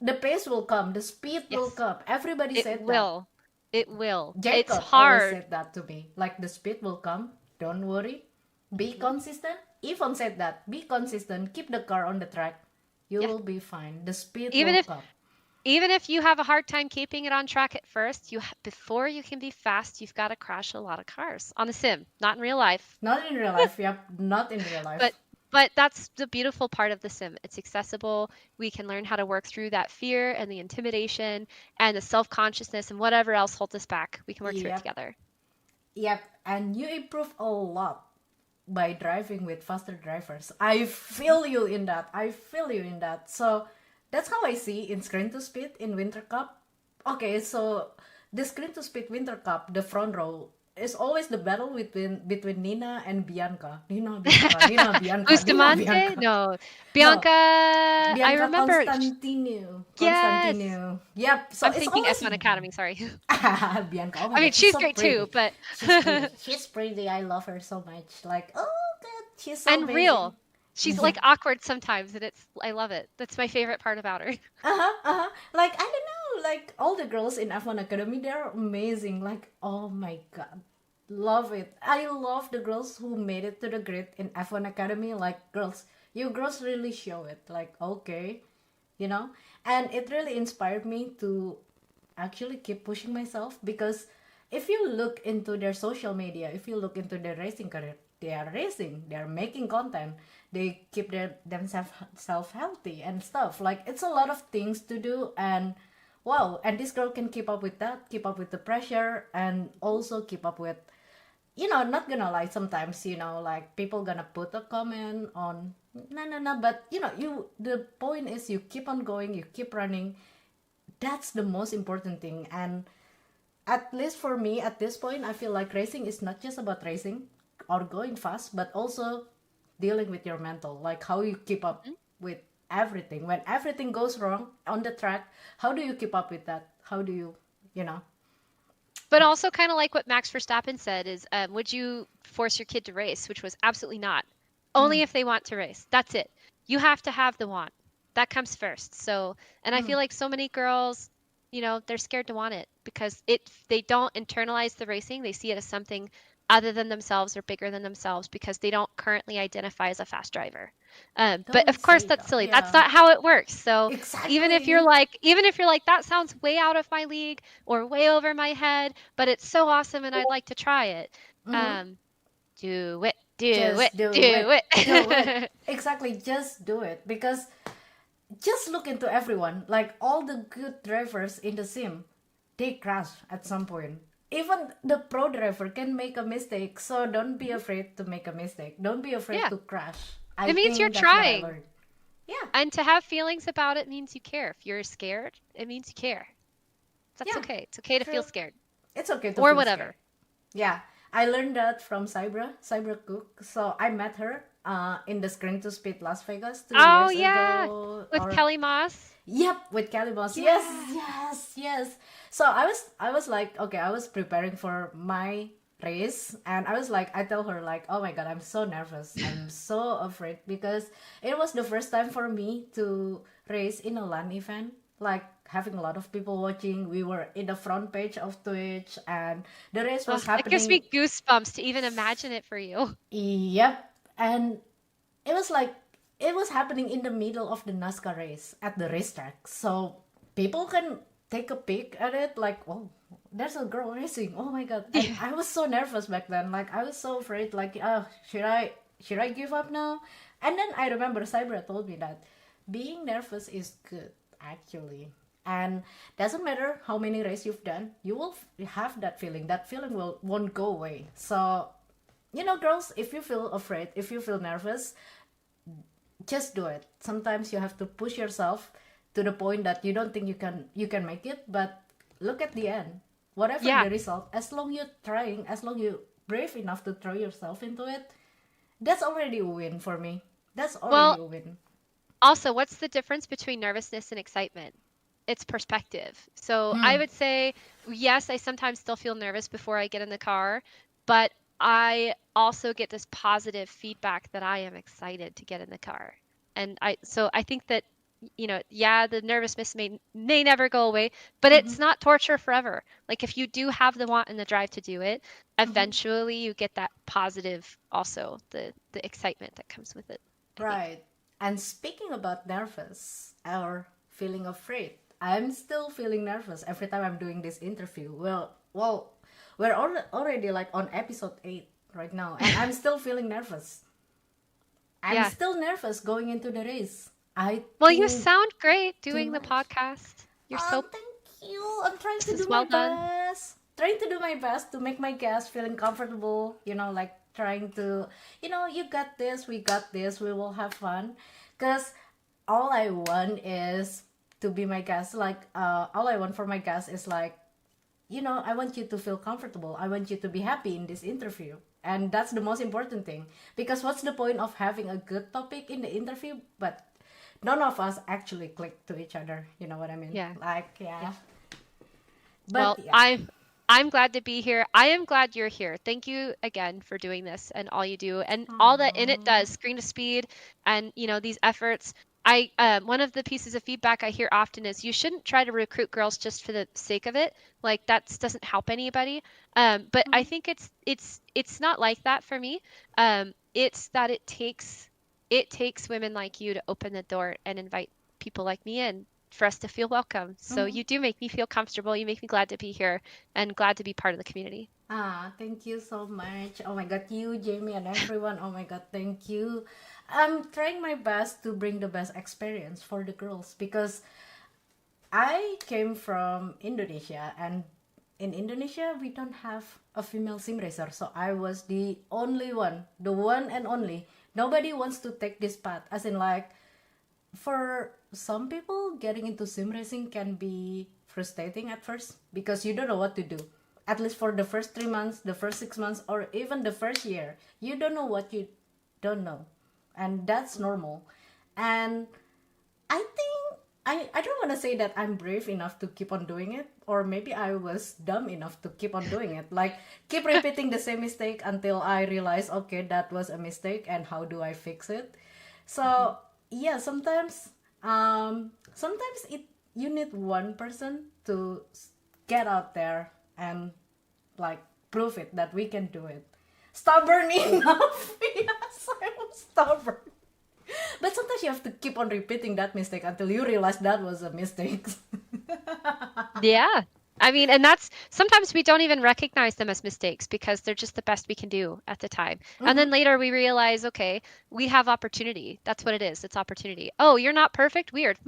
S2: the pace will come. The speed will
S3: Yes,
S2: come. Everybody
S3: it
S2: said that.
S3: will. It will. It's
S2: Jacob always
S3: hard.
S2: said that to me. Like the speed will come. Don't worry. Be consistent. Yvonne said that. Be consistent. Keep the car on the track. You
S3: Yeah.
S2: will be fine. The speed
S3: Even
S2: will
S3: if
S2: come.
S3: even if you have a hard time keeping it on track at first, before you can be fast, you've got to crash a lot of cars on the sim, not in real life.
S2: Not in real life. Yep. Not in real
S3: But
S2: life.
S3: but that's the beautiful part of the sim. It's accessible. We can learn how to work through that fear and the intimidation and the self-consciousness and whatever else holds us back. We can work through it
S2: Yep.
S3: together.
S2: Yep. And you improve a lot by driving with faster drivers. I feel you in that. I feel you in that. So that's how I see in Screen to Speed in Winter Cup. Okay, so the Screen to Speed Winter Cup, the front row is always the battle between Nina and Bianca. Nina Bianca, Nina Bianca, Nina
S3: Bustamante?
S2: Bianca.
S3: No.
S2: No,
S3: Bianca, I
S2: Bianca
S3: remember.
S2: Constantino.
S3: Yes.
S2: Constantino. Yep. So
S3: I'm
S2: it's
S3: thinking
S2: always
S3: F1 Academy, sorry.
S2: Bianca. Oh my
S3: I mean,
S2: god, she's
S3: she's
S2: so
S3: great
S2: pretty.
S3: too, but
S2: She's pretty. She's pretty. I love her so much. Like, oh god, she's so
S3: and
S2: amazing.
S3: real. She's
S2: Yeah.
S3: like awkward sometimes, and I love it. That's my favorite part about her.
S2: Uh-huh. Like I don't know. like all the girls in F1 Academy, they're amazing. Like, oh my god, love it. I love the girls who made it to the grid in F1 Academy. Like, girls, you girls really show it. Like, okay, you know, and it really inspired me to actually keep pushing myself, because if you look into their social media, if you look into their racing career, they are racing, they are making content, they keep themselves self healthy and stuff. Like, it's a lot of things to do, and wow, and this girl can keep up with that, keep up with the pressure, and also keep up with, not gonna lie, sometimes, like, people gonna put a comment on, no, but the point is, you keep on going, you keep running. That's the most important thing. And at least for me, at this point, I feel like racing is not just about racing or going fast, but also dealing with your mental, like how you keep up with everything. When everything goes wrong on the track, how do you keep up with that? How do you, you know?
S3: But also kind of like what Max Verstappen said is, would you force your kid to race? Which was absolutely not. Only if they want to race. That's it. You have to have the want. That comes first. So, and I feel like so many girls, they're scared to want it because they don't internalize the racing. They see it as something other than themselves or bigger than themselves because they don't currently identify as a fast driver. But
S2: Don't
S3: of course
S2: say
S3: that's
S2: that.
S3: silly. That's
S2: Yeah,
S3: not how it works. So even if you're
S2: exactly.
S3: like, even if you're like, that sounds way out of my league or way over my head, but it's so awesome and I'd like to try it.
S2: Mm-hmm.
S3: Um, do it, do it,
S2: Just do
S3: do
S2: it. Do it.
S3: it.
S2: Exactly, just do it. Because just look into everyone. Like, all the good drivers in the sim, they crash at some point. Even the pro driver can make a mistake, so don't be afraid to make a mistake. Don't be afraid
S3: Yeah,
S2: to crash. I
S3: it means you're
S2: think that's what I
S3: trying.
S2: learned. Yeah,
S3: And to have feelings about it means you care. If you're scared, it means you care. That's
S2: yeah,
S3: okay. It's okay to feel
S2: true.
S3: scared
S2: It's okay to
S3: or
S2: feel scared.
S3: whatever.
S2: Yeah, I learned that from Cybra Cook. So I met her in the Screen to Speed Las Vegas two
S3: Oh
S2: years
S3: yeah,
S2: ago,
S3: with
S2: or
S3: Kelly Moss.
S2: yep, with Kelly Moss. Yes,
S3: Yeah.
S2: yes, yes. So I was like, okay, I was preparing for my race, and I was like, I tell her like, oh my god, I'm so nervous, I'm so afraid, because it was the first time for me to race in a LAN event, like having a lot of people watching. We were in the front page of Twitch, and the race
S3: Ugh,
S2: was
S3: it gives me
S2: happening.
S3: goosebumps to even imagine it for you.
S2: Yep, and it was like, it was happening in the middle of the NASCAR race at the racetrack, so people can take a peek at it. Like, oh, there's a girl racing. Oh my god! And
S3: Yeah.
S2: I was so nervous back then. Like, I was so afraid. Like, should I give up now? And then I remember Cybra told me that being nervous is good, actually. And doesn't matter how many races you've done, you will have that feeling. That feeling won't go away. So, girls, if you feel afraid, if you feel nervous, just do it. Sometimes you have to push yourself to the point that you don't think you can make it, but look at the end. Whatever
S3: Yeah.
S2: the result, as long you're trying, as long you brave enough to throw yourself into it, that's already a win for me. That's already
S3: Well,
S2: a win.
S3: also, what's the difference between nervousness and excitement? It's perspective. So I would say, yes, I sometimes still feel nervous before I get in the car, but I also get this positive feedback that I am excited to get in the car. And so I think that, yeah, the nervousness may never go away, but it's not torture forever. Like if you do have the want and the drive to do it, eventually you get that positive also, the excitement that comes with it, I think.
S2: Right. And speaking about nervous or feeling afraid, I'm still feeling nervous every time I'm doing this interview. Well, we're already like on episode 8 right now, and I'm still feeling nervous. I'm
S3: Yeah.
S2: still nervous going into the race. I
S3: Well, you
S2: think
S3: sound great
S2: too
S3: doing the
S2: much.
S3: podcast. You're so
S2: Thank you. I'm trying
S3: This
S2: to
S3: is
S2: do my
S3: well done.
S2: best. Trying to do my best to make my guests feeling comfortable. Like trying to, you got this, we got this, we will have fun. Because all I want is to be my guest. Like, all I want for my guest is like, I want you to feel comfortable. I want you to be happy in this interview. And that's the most important thing. Because what's the point of having a good topic in the interview, but none of us actually click to each other? You know what I mean?
S3: Yeah.
S2: Like, yeah.
S3: Yeah.
S2: But
S3: Well,
S2: yeah.
S3: I'm glad to be here. I am glad you're here. Thank you again for doing this and all you do and all that INIT
S2: Aww.
S3: does, Screen to Speed and these efforts. I one of the pieces of feedback I hear often is you shouldn't try to recruit girls just for the sake of it. Like that doesn't help anybody. But I
S2: Mhm.
S3: think it's not like that for me. It's that it takes women like you to open the door and invite people like me in for us to feel welcome. So
S2: Mhm.
S3: you do make me feel comfortable. You make me glad to be here and glad to be part of the community.
S2: Thank you so much. Oh my God, you, Jamie, and everyone. Oh my God, thank you. I'm trying my best to bring the best experience for the girls because I came from Indonesia, and in Indonesia we don't have a female sim racer, so I was the only one, the one and only. Nobody wants to take this path, as in like for some people getting into sim racing can be frustrating at first because you don't know what to do. At least for the first 3 months, the first 6 months, or even the first year, you don't know what you don't know, and that's normal. And I think I don't want to say that I'm brave enough to keep on doing it, or maybe I was dumb enough to keep on doing it. Like keep repeating the same mistake until I realize, okay, that was a mistake, and how do I fix it?
S3: Mhm.
S2: So yeah, sometimes it you need one person to get out there and like prove it that we can do it. Stubborn enough. Yes, I'm stubborn. But sometimes you have to keep on repeating that mistake until you realize that was a mistake.
S3: Yeah. I mean, and that's sometimes we don't even recognize them as mistakes because they're just the best we can do at the time. And
S2: Mm-hmm.
S3: then later we realize, okay, we have opportunity. That's what it is. It's opportunity. Oh, you're not perfect? Weird.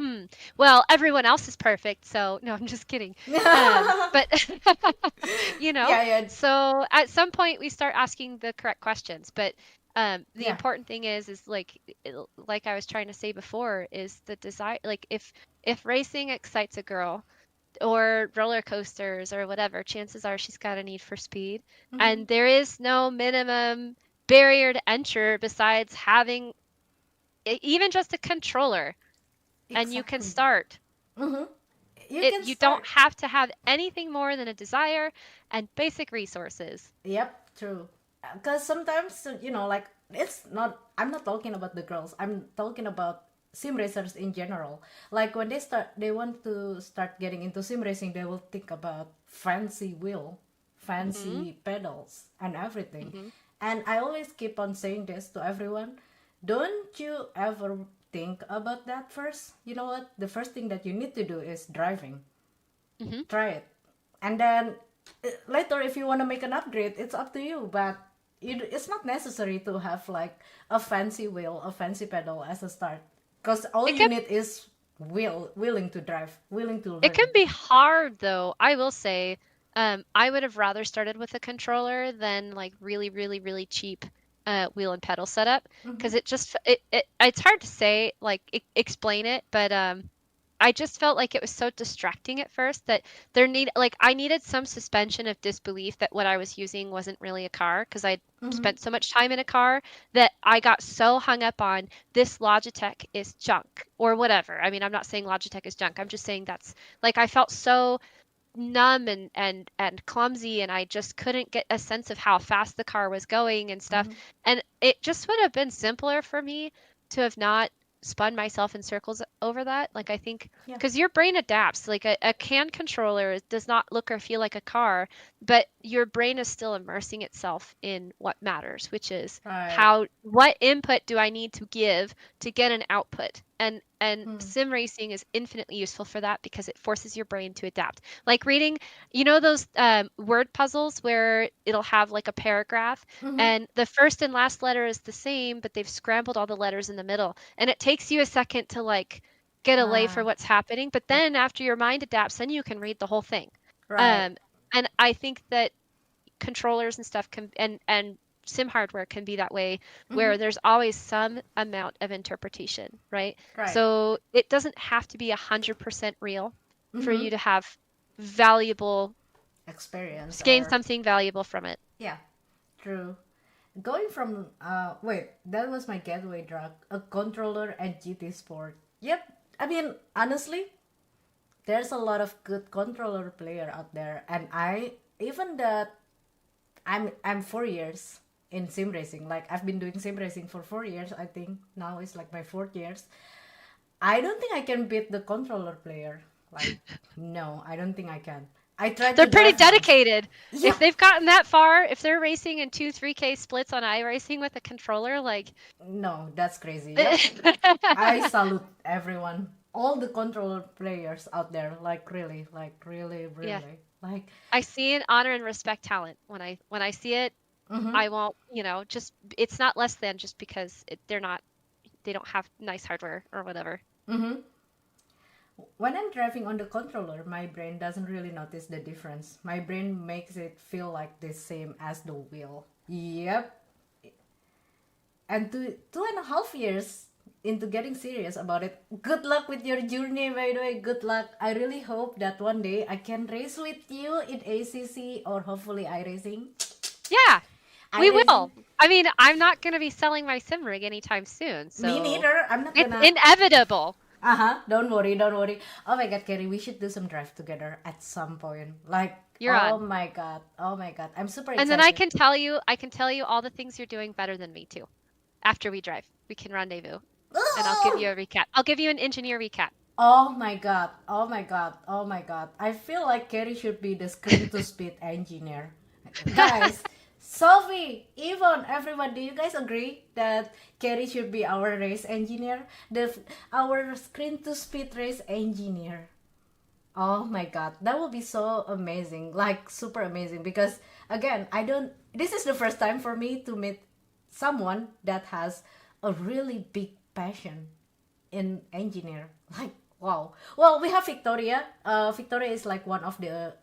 S3: Well, everyone else is perfect. So, no, I'm just kidding. But you know,
S2: Yeah, yeah,
S3: so at some point we start asking the correct questions. But the
S2: yeah.
S3: important thing is like I was trying to say before, is the desire. Like if racing excites a girl or roller coasters or whatever, chances are she's got a need for speed.
S2: Mm-hmm.
S3: And there is no minimum barrier to enter besides having even just a controller, and you can
S2: Exactly.
S3: start.
S2: Mm-hmm. You
S3: It
S2: can
S3: you don't
S2: start.
S3: have to have anything more than a desire and basic resources.
S2: Yep, true. Because sometimes, like, I'm not talking about the girls, I'm talking about sim racers in general. Like, when they want to start getting into sim racing, they will think about fancy wheel,
S3: Mhm.
S2: fancy pedals, and everything.
S3: Mhm.
S2: And I always keep on saying this to everyone, don't you ever think about that first? You know what? The first thing that you need to do is driving.
S3: Mhm.
S2: Try it, and then later if you want to make an upgrade, it's up to you. But it's not necessary to have like a fancy wheel, a fancy pedal as a start, because all
S3: It
S2: you
S3: can
S2: need is willing to drive, willing to
S3: it can
S2: learn.
S3: be hard though. I will say, I would have rather started with a controller than like really, really, really cheap wheel and pedal setup
S2: Mm-hmm.
S3: because it's hard to say like explain it, but I just felt like it was so distracting at first that I needed some suspension of disbelief that what I was using wasn't really a car because I'd
S2: Mm-hmm.
S3: spent so much time in a car that I got so hung up on this Logitech is junk or whatever. I mean, I'm not saying Logitech is junk. I'm just saying that's like I felt so numb and clumsy, and I just couldn't get a sense of how fast the car was going and stuff.
S2: Mm-hmm.
S3: And it just would have been simpler for me to have not spun myself in circles over that. Like I think
S2: Yeah.
S3: because your brain adapts. Like a can controller does not look or feel like a car, but your brain is still immersing itself in what matters, which is
S2: Right.
S3: how what input do I need to give to get an output. And
S2: Mm-hmm.
S3: sim racing is infinitely useful for that because it forces your brain to adapt. Like reading, you know those word puzzles where it'll have like a paragraph
S2: Mm-hmm.
S3: and the first and last letter is the same, but they've scrambled all the letters in the middle. And it takes you a second to like get a lay for what's happening, but
S2: Yep.
S3: then after your mind adapts, then you can read the whole thing.
S2: Right.
S3: Um, and I think that controllers and stuff can and sim hardware can be that way
S2: Mm-hmm.
S3: where there's always some amount of interpretation, right?
S2: Right.
S3: So it doesn't have to be 100% real for
S2: Mm-hmm.
S3: you to have valuable
S2: Experience
S3: gain
S2: or
S3: something valuable from it.
S2: yeah, true. Going from wait, that was my gateway drug, a controller and GT Sport. Yep. I mean, honestly, there's a lot of good controller player out there, and I even that I'm 4 years in sim racing. Like I've been doing sim racing for 4 years. I think now it's like my fourth years. I don't think I can beat the controller player. Like, no, I don't think I can. I tried
S3: They're
S2: to
S3: pretty
S2: drive once.
S3: dedicated.
S2: Yeah,
S3: If they've gotten that far, if they're racing in 2-3K splits on iRacing with a controller, like
S2: no, that's crazy. Yep. I salute everyone, all the controller players out there. Like really,
S3: yeah.
S2: really. Like,
S3: I see and honor and respect talent. When I see it,
S2: mm-hmm,
S3: I won't, just it's not less than just because they don't have nice hardware or whatever.
S2: mm-hmm. When I'm driving on the controller, my brain doesn't really notice the difference. My brain makes it feel like the same as the wheel. Yep. And 2.5 years into getting serious about it. Good luck with your journey, by the way. Good luck. I really hope that one day I can race with you in ACC or hopefully iRacing.
S3: Yeah, we
S2: iRacing.
S3: will. I mean, I'm not going to be selling my sim rig anytime soon,
S2: Me
S3: so
S2: neither. I'm not
S3: it's
S2: gonna.
S3: inevitable.
S2: Don't worry, don't worry. Oh my god, Kerry, we should do some drive together at some point. Like,
S3: You're on.
S2: oh my god. I'm super
S3: And then I
S2: excited.
S3: can tell you, all the things you're doing better than me too. After we drive, we can rendezvous, and I'll give you
S2: Oh!
S3: a recap. I'll give you an engineer recap.
S2: Oh my god, oh my god, oh my god. I feel like Kerry should be the screen to speed engineer. Guys, Sophie, Yvonne, everyone, do you guys agree that Kerry should be our race engineer? Our screen to speed race engineer. Oh my god, that would be so amazing. Like super amazing because again, I don't this is the first time for me to meet someone that has a really big passion in engineer. Like wow. Well, we have Victoria. Victoria is like one of the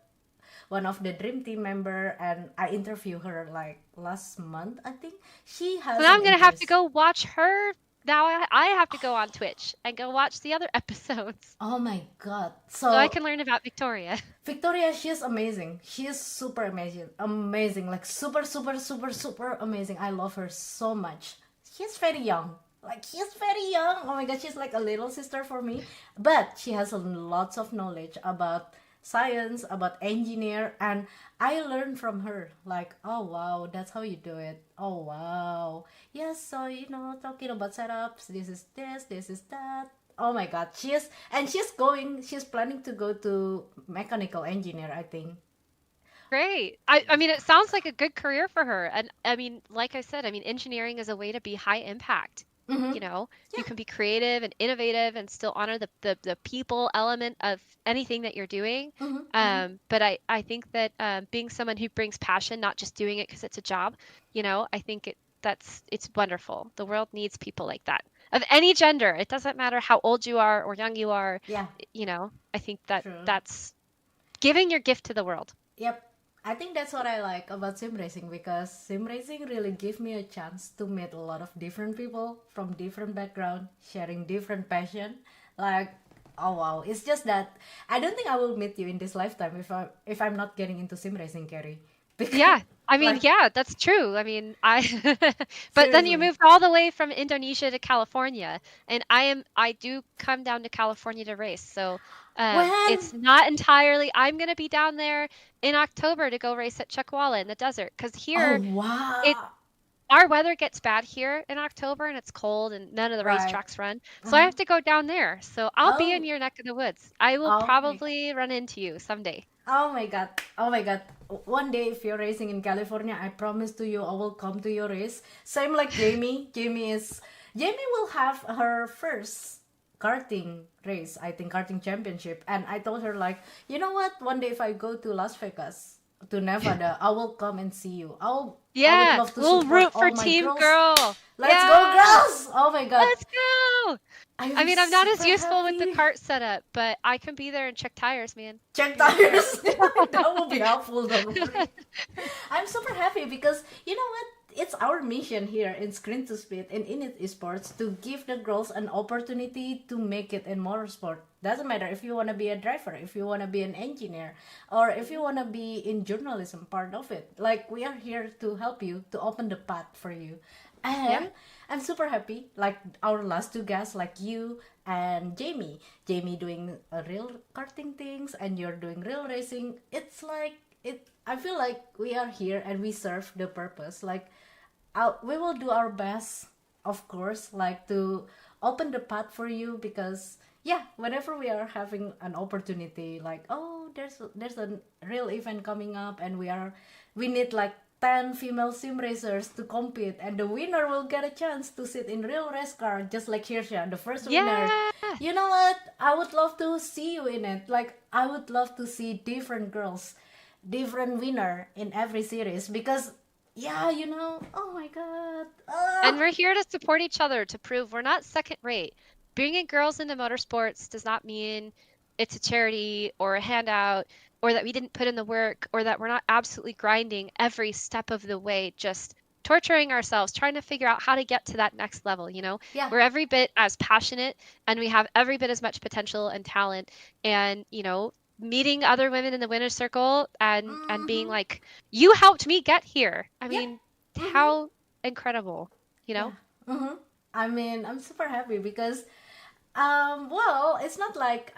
S2: dream team member, and I interviewed her like last month. I think she
S3: So
S2: has
S3: now
S2: an
S3: I'm gonna have to
S2: interest.
S3: go watch her. Now I have to go on Twitch and go watch the other episodes
S2: Oh my god.
S3: so I
S2: So
S3: can learn about Victoria.
S2: Victoria, she's amazing. She's super amazing. Amazing. Like super, super, super, super amazing. I love her so much. She's very young. Like she's very young. Oh my god, she's like a little sister for me. But she has lots of knowledge about science, about engineer, and I learned from her. Like, oh wow, that's how you do it. Oh wow. Yes, so talking about setups, this is that. Oh my god, she's planning to go to mechanical engineer, I think.
S3: Great. I mean, it sounds like a good career for her. And I mean, like I said, I mean, engineering is a way to be high impact.
S2: Mm-hmm.
S3: You know, you
S2: Yeah.
S3: can be creative and innovative and still honor the people element of anything that you're doing.
S2: Mm-hmm. Mm-hmm.
S3: But I think that being someone who brings passion, not just doing it because it's a job, I think it's wonderful. The world needs people like that of any gender. It doesn't matter how old you are or young you are.
S2: Yeah.
S3: I think that
S2: True.
S3: that's giving your gift to the world.
S2: Yep. I think that's what I like about sim racing because sim racing really give me a chance to meet a lot of different people from different background, sharing different passion. Like, oh wow, it's just that I don't think I will meet you in this lifetime if I'm not getting into sim racing, Kerry. Because
S3: Yeah, I mean,
S2: like
S3: yeah, that's true. I mean, but then you
S2: seriously.
S3: moved all the way from Indonesia to California, and I do come down to California to race. So, it's
S2: When?
S3: not entirely. I'm gonna be down there in October to go race at Chuckwalla in the desert, because
S2: Oh
S3: here it
S2: wow.
S3: our weather gets bad here in October, and it's cold, and none of the
S2: Right.
S3: racetracks run. So I
S2: Uh-huh.
S3: have to go down there. So I'll be in
S2: Oh.
S3: your neck of the woods. I will
S2: Oh my god.
S3: probably run into you someday.
S2: Oh my god. Oh my god. One day if you're racing in California, I promise to you I will come to your race. Same like Jamie. Jamie will have her first karting race, I think karting championship. And I told her like, you know what? One day if I go to Las Vegas, to Nevada, I will come and see you. I would
S3: Yeah,
S2: love to
S3: we'll
S2: support
S3: root for
S2: all my
S3: Team
S2: girls.
S3: Girl.
S2: Let's go
S3: Yeah,
S2: girls! Oh my god.
S3: let's go. I
S2: I'm
S3: mean, I'm not as
S2: super
S3: useful with the
S2: happy.
S3: cart setup, but I can be there and check tires, man.
S2: Check tires. That will be helpful, don't worry. I'm super happy because you know what? It's our mission here in Screen to Speed and INIT Esports to give the girls an opportunity to make it in motorsport. Doesn't matter if you want to be a driver, if you want to be an engineer, or if you want to be in journalism, part of it. Like, we are here to help you, to open the path for you.
S3: Yeah.
S2: And I'm super happy, like our last two guests, like you and Jamie. Jamie doing real karting things, and you're doing real racing. It's like it. I feel like we are here and we serve the purpose. Like, we will do our best, of course, like to open the path for you because yeah, whenever we are having an opportunity, like oh, there's a real event coming up, and we need like 10 female sim racers to compete, and the winner will get a chance to sit in real race car, just like Hirsha, the first winner.
S3: Yeah.
S2: You know what? I would love to see you in it. Like, I would love to see different girls, different winner in every series because, yeah, oh my god.
S3: And we're here to support each other to prove we're not second rate. Bringing girls into motorsports does not mean it's a charity or a handout or that we didn't put in the work or that we're not absolutely grinding every step of the way, just torturing ourselves, trying to figure out how to get to that next level, you know?
S2: Yeah.
S3: We're every bit as passionate and we have every bit as much potential and talent and, meeting other women in the winner's circle and being like, you helped me get here. I
S2: Yep.
S3: mean, how incredible, you
S2: Yeah.
S3: know?
S2: I mean, I'm super happy because, well, it's not like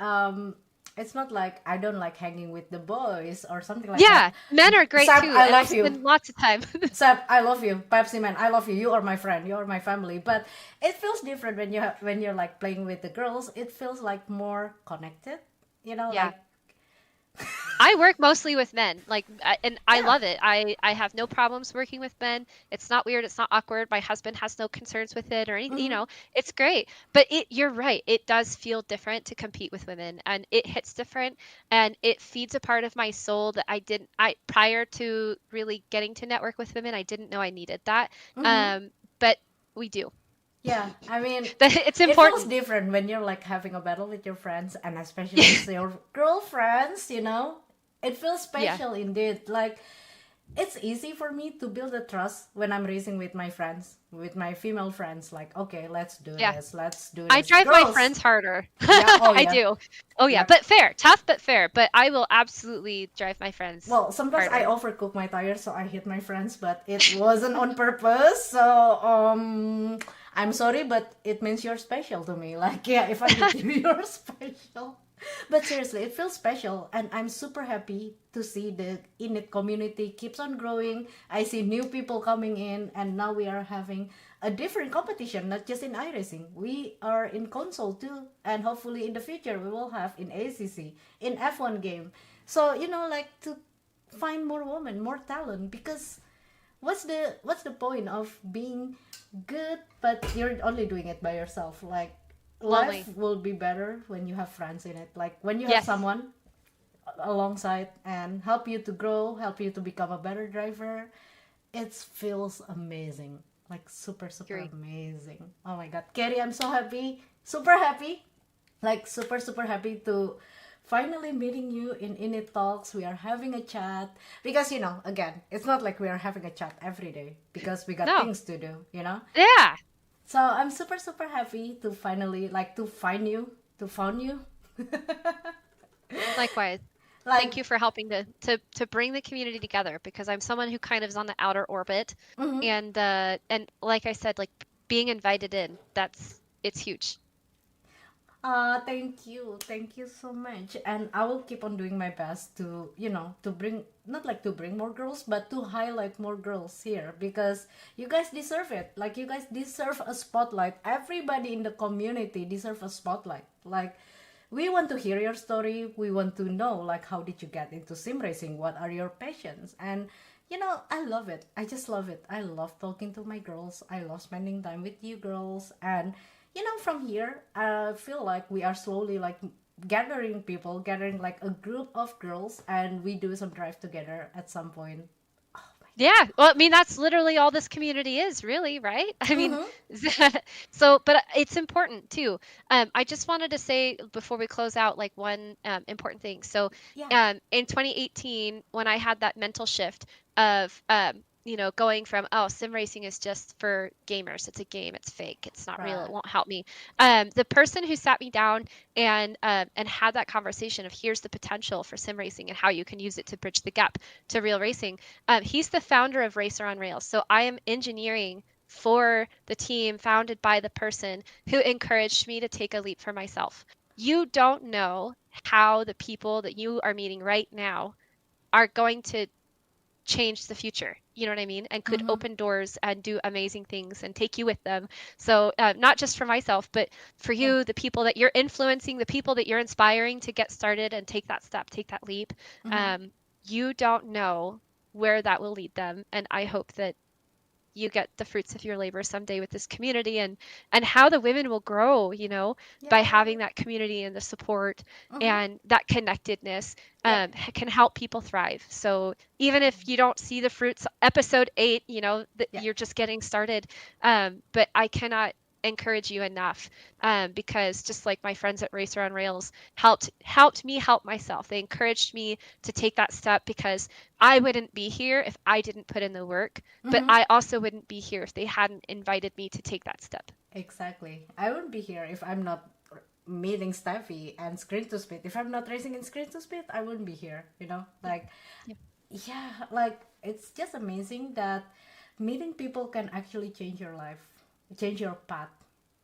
S2: I don't like hanging with the boys or something like
S3: Yeah,
S2: that.
S3: men are great
S2: Sam,
S3: too,
S2: I
S3: and I've
S2: love you.
S3: spent lots of time.
S2: Seb, I love you. Pepsi man, I love you. You are my friend. You are my family. But it feels different when you're like playing with the girls. It feels like more connected.
S3: Yeah.
S2: Like
S3: I work mostly with men, and I
S2: yeah.
S3: love it. I have no problems working with men. It's not weird. It's not awkward. My husband has no concerns with it or anything, it's great. But you're right. It does feel different to compete with women and it hits different and it feeds a part of my soul that prior to really getting to network with women, I didn't know I needed that. But we do.
S2: Yeah, I mean,
S3: It's
S2: it feels
S3: important.
S2: different when you're like having a battle with your friends and especially with your girlfriends, It feels
S3: Yeah.
S2: special indeed. Like, it's easy for me to build a trust when I'm racing with my friends, with my female friends. Like, okay, let's do
S3: Yeah.
S2: this. Let's do
S3: I
S2: this.
S3: drive my
S2: Girls.
S3: friends harder.
S2: Yeah, oh
S3: I
S2: yeah.
S3: do. Oh yeah,
S2: Yeah.
S3: but fair. Tough but fair. But I will absolutely drive my friends
S2: Well, sometimes I
S3: harder.
S2: overcook my tires, so I hit my friends, but it wasn't on purpose. So, I'm sorry, but it means you're special to me. Like, yeah, if I hit you, you're special. But seriously, it feels special, and I'm super happy to see the INIT community keeps on growing. I see new people coming in, and now we are having a different competition, not just in iRacing. We are in console too, and hopefully in the future we will have in ACC, in F1 game. So like to find more women, more talent, because what's the point of being good but you're only doing it by yourself? Like,
S3: Lonely.
S2: life will be better when you have friends in it, like when you have
S3: Yes.
S2: someone alongside and help you to grow, help you to become a better driver. It feels amazing, like super super
S3: Agree.
S2: amazing. Oh my god, Keri, I'm so happy, super happy, like super super happy to finally meeting you in INIT Talks. We are having a chat because again, it's not like we are having a chat every day because we got
S3: No.
S2: things to do.
S3: Yeah.
S2: So I'm super super happy to finally like to find you, to found you.
S3: Likewise.
S2: Like,
S3: Thank you for helping to bring the community together because I'm someone who kind of is on the outer orbit and like I said, like being invited in, it's huge.
S2: thank you so much, and I will keep on doing my best to to bring, not like to bring more girls, but to highlight more girls here because you guys deserve it. Like, you guys deserve a spotlight. Everybody in the community deserve a spotlight. Like, we want to hear your story. We want to know, like, how did you get into sim racing? What are your passions? And I love it. I just love it. I love talking to my girls. I love spending time with you girls. And from here, I feel like we are slowly like gathering people, gathering like a group of girls, and we do some drive together at some point.
S3: Yeah, well, I mean, that's literally all this community is, really, right? I mean,
S2: Mm-hmm.
S3: but it's important too. I just wanted to say before we close out, like one important thing. So,
S2: Yeah.
S3: in 2018, when I had that mental shift of, going from, oh, sim racing is just for gamers. It's a game. It's fake. It's not real. It
S2: Right.
S3: won't help me. The person who sat me down and had that conversation of here's the potential for sim racing and how you can use it to bridge the gap to real racing. He's the founder of Racer on Rails. So I am engineering for the team founded by the person who encouraged me to take a leap for myself. You don't know how the people that you are meeting right now are going to change the future. you know what I mean, and could
S2: Mm-hmm.
S3: open doors and do amazing things and take you with them. So not just for myself, but for
S2: Yeah.
S3: you, the people that you're influencing, the people that you're inspiring to get started and take that step, take that leap.
S2: Mm-hmm.
S3: um, you don't know where that will lead them, and I hope that you get the fruits of your labor someday with this community, and how the women will grow, by
S2: Yay.
S3: having that community and the support
S2: Mm-hmm.
S3: and that connectedness,
S2: Yep.
S3: can help people thrive. So even if you don't see the fruits episode 8, that
S2: Yeah.
S3: you're just getting started, but I cannot encourage you enough, because just like my friends at Racer on Rails helped me help myself. They encouraged me to take that step, because I wouldn't be here if I didn't put in the work, but
S2: Mm-hmm.
S3: I also wouldn't be here if they hadn't invited me to take that step.
S2: Exactly. I wouldn't be here if I'm not meeting Steffi and Screen to Speed. If I'm not racing in Screen to Speed, I wouldn't be here.
S3: Yeah.
S2: Like,
S3: Yeah.
S2: yeah, like it's just amazing that meeting people can actually change your life, change your path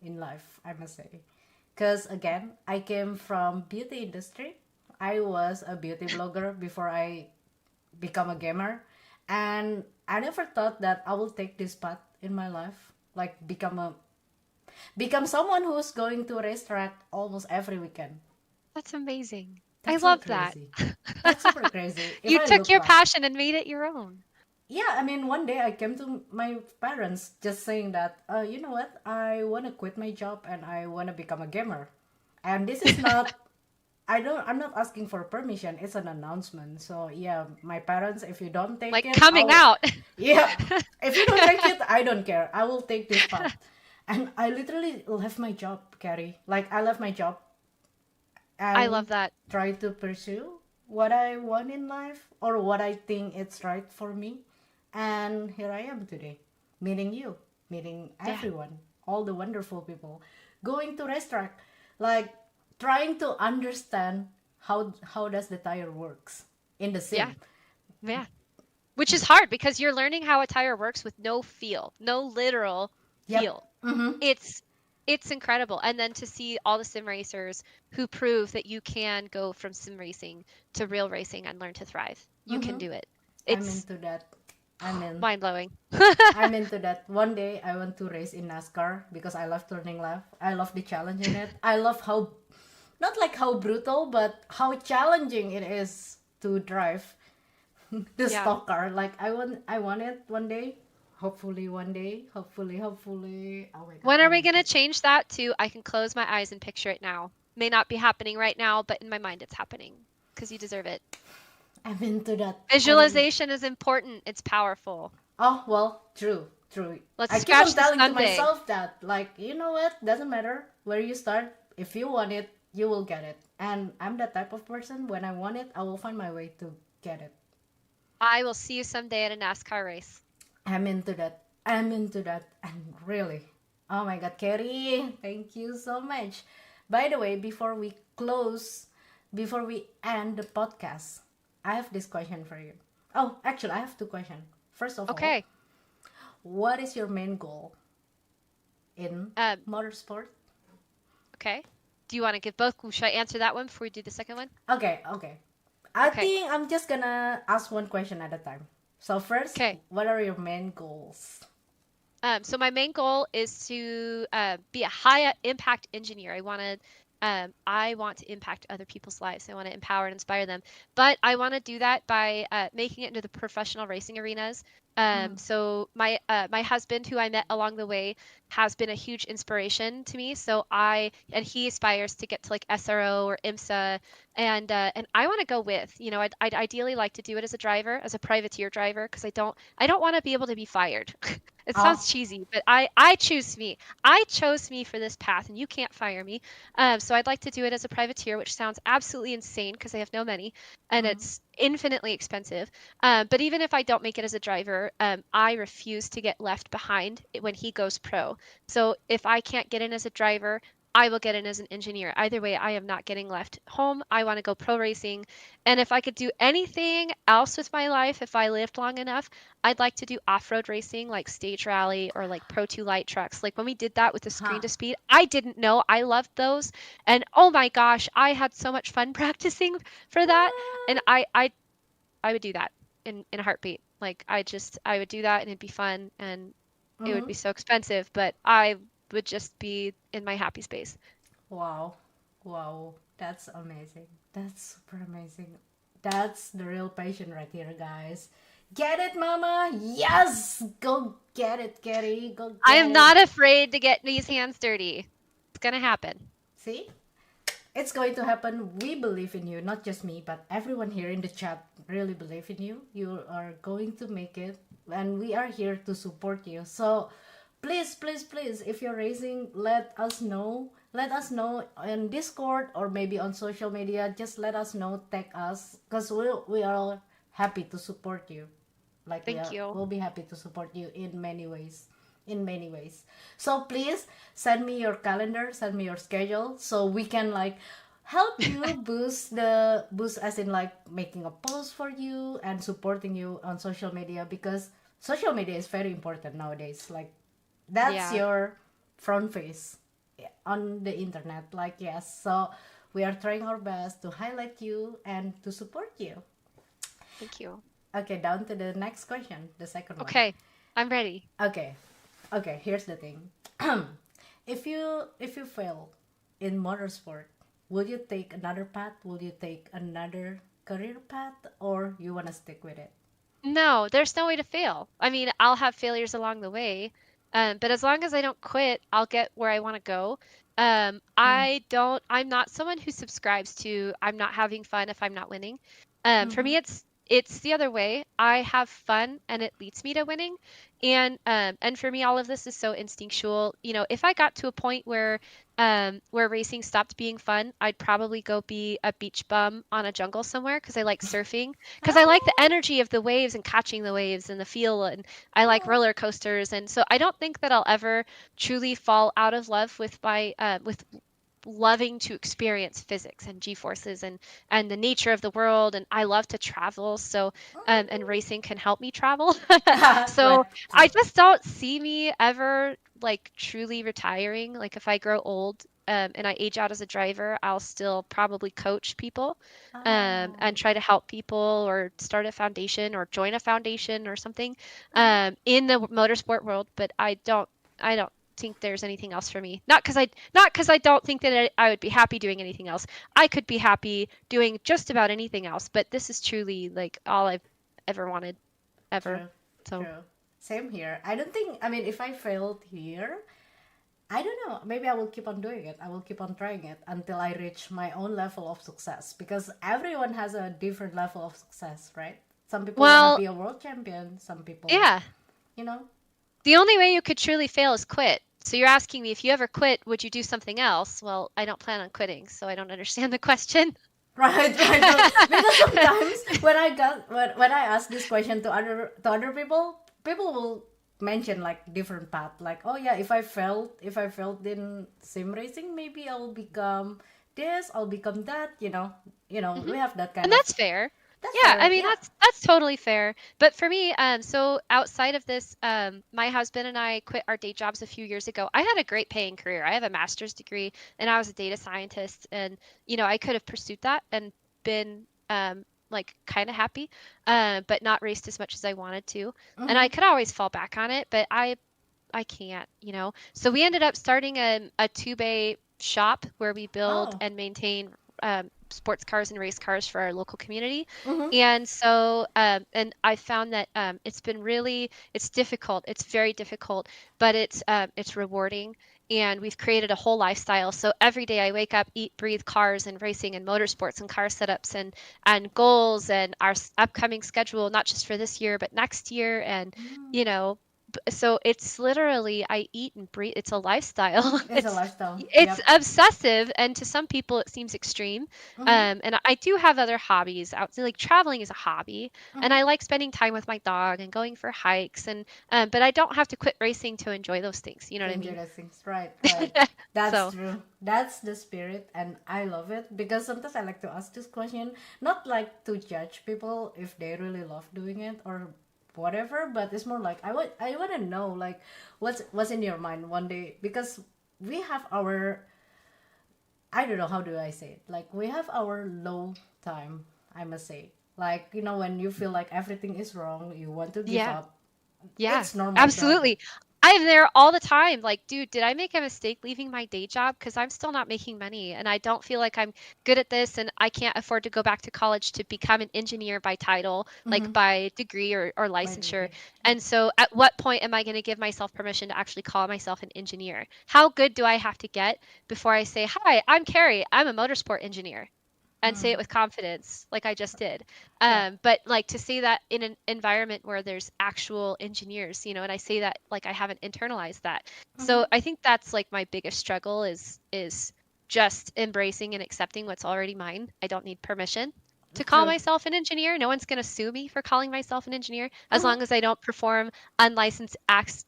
S2: in life, I must say. Because again, I came from beauty industry. I was a beauty blogger before I become a gamer, and I never thought that I will take this path in my life, like become someone who's going to a racetrack almost every weekend.
S3: That's amazing. I
S2: That's so
S3: love that.
S2: crazy. That's super crazy. If
S3: You
S2: I
S3: took
S2: look
S3: your
S2: back,
S3: passion and made it your own.
S2: yeah, I mean, one day I came to my parents just saying that, you know what, I want to quit my job and I want to become a gamer. And this is not, I'm not asking for permission. It's an announcement. So yeah, my parents, if you don't take
S3: Like
S2: it,
S3: coming out.
S2: yeah, if you don't take it, I don't care. I will take this path. And I literally left my job, Carrie. Like I left my job
S3: I love
S2: and
S3: that.
S2: try to pursue what I want in life or what I think it's right for me. And here I am today, meeting you, meeting
S3: Yeah.
S2: everyone, all the wonderful people, going to racetrack, like trying to understand how does the tire works in the
S3: Yeah.
S2: sim.
S3: Yeah. Which is hard because you're learning how a tire works with no feel, no literal
S2: Yep.
S3: feel.
S2: Mm-hmm.
S3: It's it's incredible. And then to see all the sim racers who prove that you can go from sim racing to real racing and learn to thrive. You can
S2: Mm-hmm.
S3: do it.
S2: I'm
S3: It's
S2: into that. I'm in.
S3: mind blowing.
S2: I'm into that. One day I want to race in NASCAR because I love turning left. I love the challenge in it. I love how, not like how brutal, but how challenging it is to drive the
S3: Yeah.
S2: stock car. Like I want it one day. Hopefully one day. Hopefully. Oh my god,
S3: When are
S2: I'm
S3: we going
S2: into
S3: to
S2: it.
S3: change that to I can close my eyes and picture it now? May not be happening right now, but in my mind it's happening because you deserve it.
S2: I'm into that.
S3: Visualization is important. It's powerful.
S2: Oh well, true.
S3: Let's
S2: I keep on
S3: scratch the
S2: telling to
S3: Sunday.
S2: myself that, like, you know what? Doesn't matter where you start. If you want it, you will get it. And I'm that type of person. When I want it, I will find my way to get it.
S3: I will see you someday at a NASCAR race.
S2: I'm into that. I'm into that. And really, oh my God, Kerry, thank you so much. By the way, before we end the podcast, I have this question for you. Oh, actually, I have two questions. First of all,
S3: Okay.
S2: what is your main goal in
S3: Um,
S2: motorsport?
S3: okay. Do you want to give both? Should I answer that one before we do the second one?
S2: Okay. I
S3: Okay.
S2: think I'm just gonna ask one question at a time. So first,
S3: Okay.
S2: what are your main goals?
S3: So my main goal is to be a high impact engineer. I want to impact other people's lives. I want to empower and inspire them. But I want to do that by making it into the professional racing arenas. So my husband, who I met along the way, has been a huge inspiration to me. So and he aspires to get to like SRO or IMSA, and I want to go with. I'd ideally like to do it as a driver, as a privateer driver, because I don't want to be able to be fired. It sounds
S2: Oh,
S3: cheesy, but I choose me. I chose me for this path, and you can't fire me. So I'd like to do it as a privateer, which sounds absolutely insane because I have no money and it's infinitely expensive. But even if I don't make it as a driver, I refuse to get left behind when he goes pro. So if I can't get in as a driver, I will get in as an engineer. Either way, I am not getting left home. I want to go pro racing. And if I could do anything else with my life, if I lived long enough, I'd like to do off-road racing like stage rally or like Pro 2 light trucks. Like when we did that with the screen
S2: huh.
S3: to speed, I didn't know I loved those. And oh my gosh, I had so much fun practicing for that. And
S2: What?
S3: I would do that in a heartbeat. Like I would do that and it'd be fun and it would
S2: Mm-hmm.
S3: be so expensive, but I would just be in my happy space.
S2: Wow. Wow. That's amazing. That's super amazing. That's the real passion right here, guys. Get it, mama? Yes! Go get it, Keri. Go
S3: I
S2: get
S3: am
S2: it.
S3: not afraid to get these hands dirty. It's gonna happen.
S2: See? It's going to happen. We believe in you, not just me, but everyone here in the chat really believe in you. You are going to make it, and we are here to support you. So, please, please, please, if you're racing, let us know. Let us know on Discord or maybe on social media. Just let us know, tag us, because we are happy to support you. Like
S3: Thank you.
S2: we'll be happy to support you in many ways, in many ways. So please send me your calendar, send me your schedule, so we can like help you boost as in like making a post for you and supporting you on social media, because social media is very important nowadays. Like that's
S3: Yeah,
S2: your front face on the internet. Like yes, so we are trying our best to highlight you and to support you.
S3: thank you.
S2: Okay, down to the next question, the second one.
S3: Okay, I'm ready.
S2: Okay, okay. Here's the thing. If you fail in motorsport, will you take another path? Will you take another career path, or you wanna stick with it?
S3: No, there's no way to fail. I mean, I'll have failures along the way, but as long as I don't quit, I'll get where I want to go.
S2: Mm.
S3: I'm not someone who subscribes to I'm not having fun if I'm not winning. For
S2: Mm-hmm.
S3: me, it's the other way. I have fun and it leads me to winning. And for me, all of this is so instinctual. You know, if I got to a point where racing stopped being fun, I'd probably go be a beach bum on a jungle somewhere because I like surfing because I like the
S2: Oh,
S3: energy of the waves and catching the waves and the feel, and I like
S2: oh,
S3: roller coasters, and so I don't think that I'll ever truly fall out of love with my with loving to experience physics and g-forces and the nature of the world, and I love to travel, so and racing can help me travel.
S2: right,
S3: So I
S2: true.
S3: just don't see me ever like truly retiring. Like if I grow old and I age out as a driver, I'll still probably coach people
S2: Oh,
S3: and try to help people or start a foundation or join a foundation or something
S2: uh-huh.
S3: in the motorsport world. But I don't think there's anything else for me. Not because I don't think that I would be happy doing anything else. I could be happy doing just about anything else, but this is truly like all I've ever wanted ever.
S2: True,
S3: So,
S2: true. Same here. I don't think. I mean, if I failed here, I don't know. Maybe I will keep on doing it. I will keep on trying it until I reach my own level of success, because everyone has a different level of success, right? Some people want to
S3: well,
S2: be a world champion, some people,
S3: yeah.
S2: you know.
S3: The only way you could truly fail is quit. So you're asking me if you ever quit, would you do something else? Well, I don't plan on quitting, so I don't understand the question.
S2: Right, right. So, because sometimes when I ask this question to other people, people will mention like different path. Like, oh yeah, if I failed in sim racing, maybe I'll become this, I'll become that.
S3: Mhm.
S2: We have that
S3: And
S2: kind of.
S3: that's fair.
S2: That's
S3: Yeah, I
S2: fair.
S3: mean
S2: Yeah.
S3: that's totally fair. But for me, so outside of this, my husband and I quit our day jobs a few years ago. I had a great paying career. I have a master's degree and I was a data scientist, and I could have pursued that and been like kind of happy, but not raced as much as I wanted to. And I
S2: Mm-hmm.
S3: could always fall back on it, but I can't. So we ended up starting a two-bay shop where we build
S2: Oh.
S3: and maintain sports cars and race cars for our local community.
S2: Mm-hmm.
S3: And so, and I found that it's difficult. It's very difficult, but it's rewarding. And we've created a whole lifestyle. So every day I wake up, eat, breathe cars and racing and motorsports and car setups and goals and our upcoming schedule, not just for this year, but next year. And, you
S2: Mm.
S3: know, so it's literally I eat and breathe. It's a lifestyle.
S2: It's a
S3: It's
S2: lifestyle.
S3: it's
S2: Yep.
S3: obsessive, and to some people it seems extreme.
S2: Mm-hmm.
S3: And I do have other hobbies out. Like traveling is a hobby, and
S2: Mm-hmm.
S3: I like spending time with my dog and going for hikes. And but I don't have to quit racing to enjoy those things. You know
S2: To
S3: what I
S2: enjoy
S3: mean?
S2: those things. Right, right. That's
S3: So
S2: true. That's the spirit, and I love it, because sometimes I like to ask this question, not like to judge people if they really love doing it or whatever, but it's more like I want to know like what's in your mind one day, because we have our, I don't know how do I say it, like we have our low time, I must say. Like, when you feel like everything is wrong, you want to give
S3: Yeah.
S2: up.
S3: Yeah,
S2: It's normal to have it.
S3: absolutely. I'm there all the time. Like, dude, did I make a mistake leaving my day job? Because I'm still not making money and I don't feel like I'm good at this and I can't afford to go back to college to become an engineer by title, like
S2: Mm-hmm.
S3: by degree or
S2: By
S3: licensure.
S2: degree. Yep.
S3: And so at what point am I going to give myself permission to actually call myself an engineer? How good do I have to get before I say, "Hi, I'm Keri. I'm a motorsport engineer." And say it with confidence like I just did.
S2: Yeah.
S3: But like to say that in an environment where there's actual engineers, and I say that like I haven't internalized that.
S2: Mm-hmm.
S3: So I think that's like my biggest struggle is just embracing and accepting what's already mine. I don't need permission to call
S2: True.
S3: myself an engineer. No one's going to sue me for calling myself an engineer as
S2: Mm-hmm.
S3: long as I don't perform unlicensed acts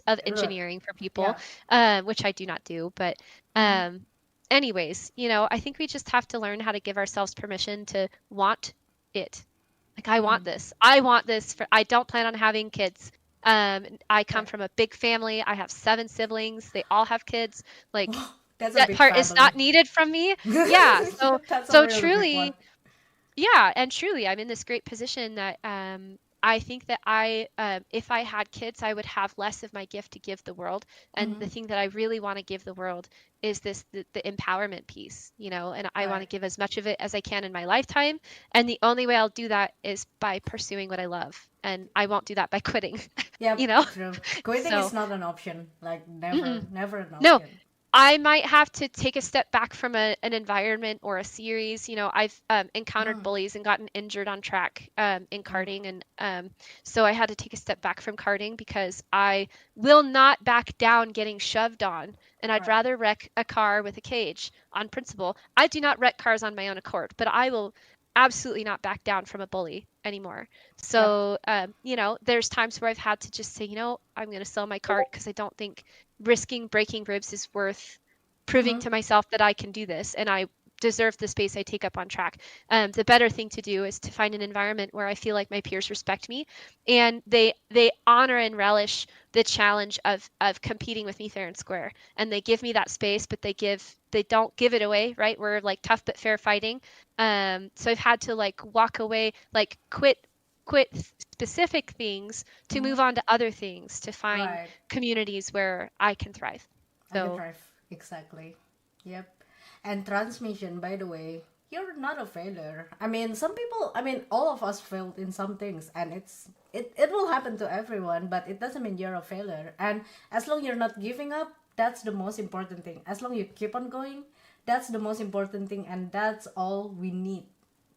S3: of
S2: Right.
S3: engineering for people,
S2: Yeah.
S3: which I do not do. But
S2: Mm-hmm.
S3: um, anyways, I think we just have to learn how to give ourselves permission to want it. Like, I want
S2: Mm.
S3: this. I want this I don't plan on having kids. I come
S2: Right.
S3: from a big family. I have 7 siblings. They all have kids. Like,
S2: That's a
S3: that
S2: big
S3: part is
S2: family.
S3: not needed from me. Yeah. So,
S2: That's a
S3: so
S2: really big one.
S3: truly, yeah, and truly, I'm in this great position that I think that if I had kids, I would have less of my gift to give the world. And
S2: Mm-hmm.
S3: the thing that I really want to give the world is the empowerment piece, and I want to
S2: Right.
S3: give as much of it as I can in my lifetime. And the only way I'll do that is by pursuing what I love. And I won't do that by quitting, you
S2: Yep.
S3: know?
S2: True. Quitting is
S3: So,
S2: not an option. Like, never,
S3: mm-mm.
S2: never an
S3: No,
S2: option.
S3: I might have to take a step back from an environment or a series. I've encountered
S2: Mm.
S3: bullies and gotten injured on track in
S2: Oh.
S3: karting, and so I had to take a step back from karting because I will not back down getting shoved on, and I'd
S2: Right.
S3: rather wreck a car with a cage on principle. I do not wreck cars on my own accord, but I will absolutely not back down from a bully anymore.
S2: Yep.
S3: So, there's times where I've had to just say, I'm going to sell my cart because I don't think risking breaking ribs is worth proving
S2: Mm-hmm.
S3: to myself that I can do this and I deserve the space I take up on track. The better thing to do is to find an environment where I feel like my peers respect me and they honor and relish the challenge of competing with me fair and square. And they give me that space, but they don't give it away, right? We're like tough but fair fighting. So I've had to like walk away, like quit specific things to
S2: Mm-hmm.
S3: move on to other things to find
S2: Right.
S3: communities where I can thrive.
S2: I can
S3: So,
S2: drive. Exactly. Yep. And transmission, by the way, you're not a failure. I mean, some people, all of us failed in some things, and it will happen to everyone, but it doesn't mean you're a failure. And as long you're not giving up, that's the most important thing. As long you keep on going, that's the most important thing, and that's all we need.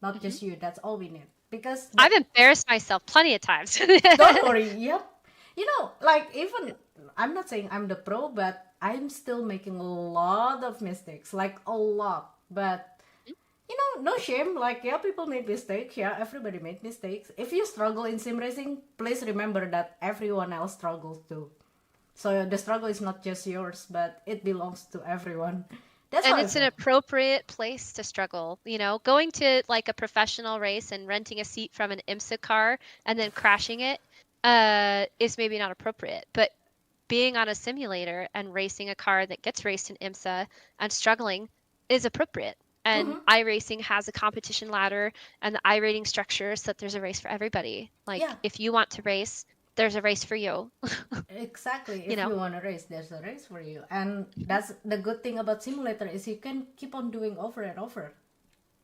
S2: Not
S3: mhm.
S2: just you, that's all we need. Because
S3: I've embarrassed myself plenty of times.
S2: don't worry, yep. Like, even I'm not saying I'm the pro, but I'm still making a lot of mistakes, like a lot. But no shame. Like, yeah, people made mistakes. Yeah, everybody made mistakes. If you struggle in sim racing, please remember that everyone else struggles too. So the struggle is not just yours, but it belongs to everyone. That's how
S3: And
S2: I
S3: it's an
S2: feel.
S3: appropriate place to struggle. Going to like a professional race and renting a seat from an IMSA car and then crashing it is maybe not appropriate. But being on a simulator and racing a car that gets raced in IMSA and struggling is appropriate. And
S2: Mm-hmm.
S3: iRacing has a competition ladder and the iRating structure so that there's a race for everybody.
S2: Yeah,
S3: Like if you want to race, there's a race for you.
S2: exactly.
S3: you
S2: If
S3: know.
S2: you want to race, there's a race for you. And that's the good thing about simulator is you can keep on doing over and over.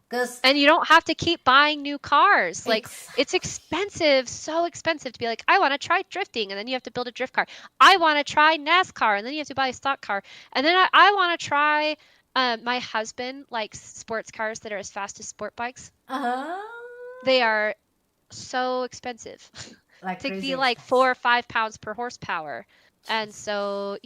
S2: Cause
S3: And you don't have to keep buying new cars. Like it's
S2: exactly.
S3: expensive, so expensive to be like, I want to try drifting, and then you have to build a drift car. I want to try NASCAR, and then you have to buy a stock car. And then I want to try. My husband likes sports cars that are as fast as sport bikes.
S2: Uh-huh.
S3: They are so expensive
S2: Like
S3: to
S2: crazy
S3: be like
S2: expensive.
S3: 4 or 5 pounds per horsepower. And
S2: Jesus.
S3: so,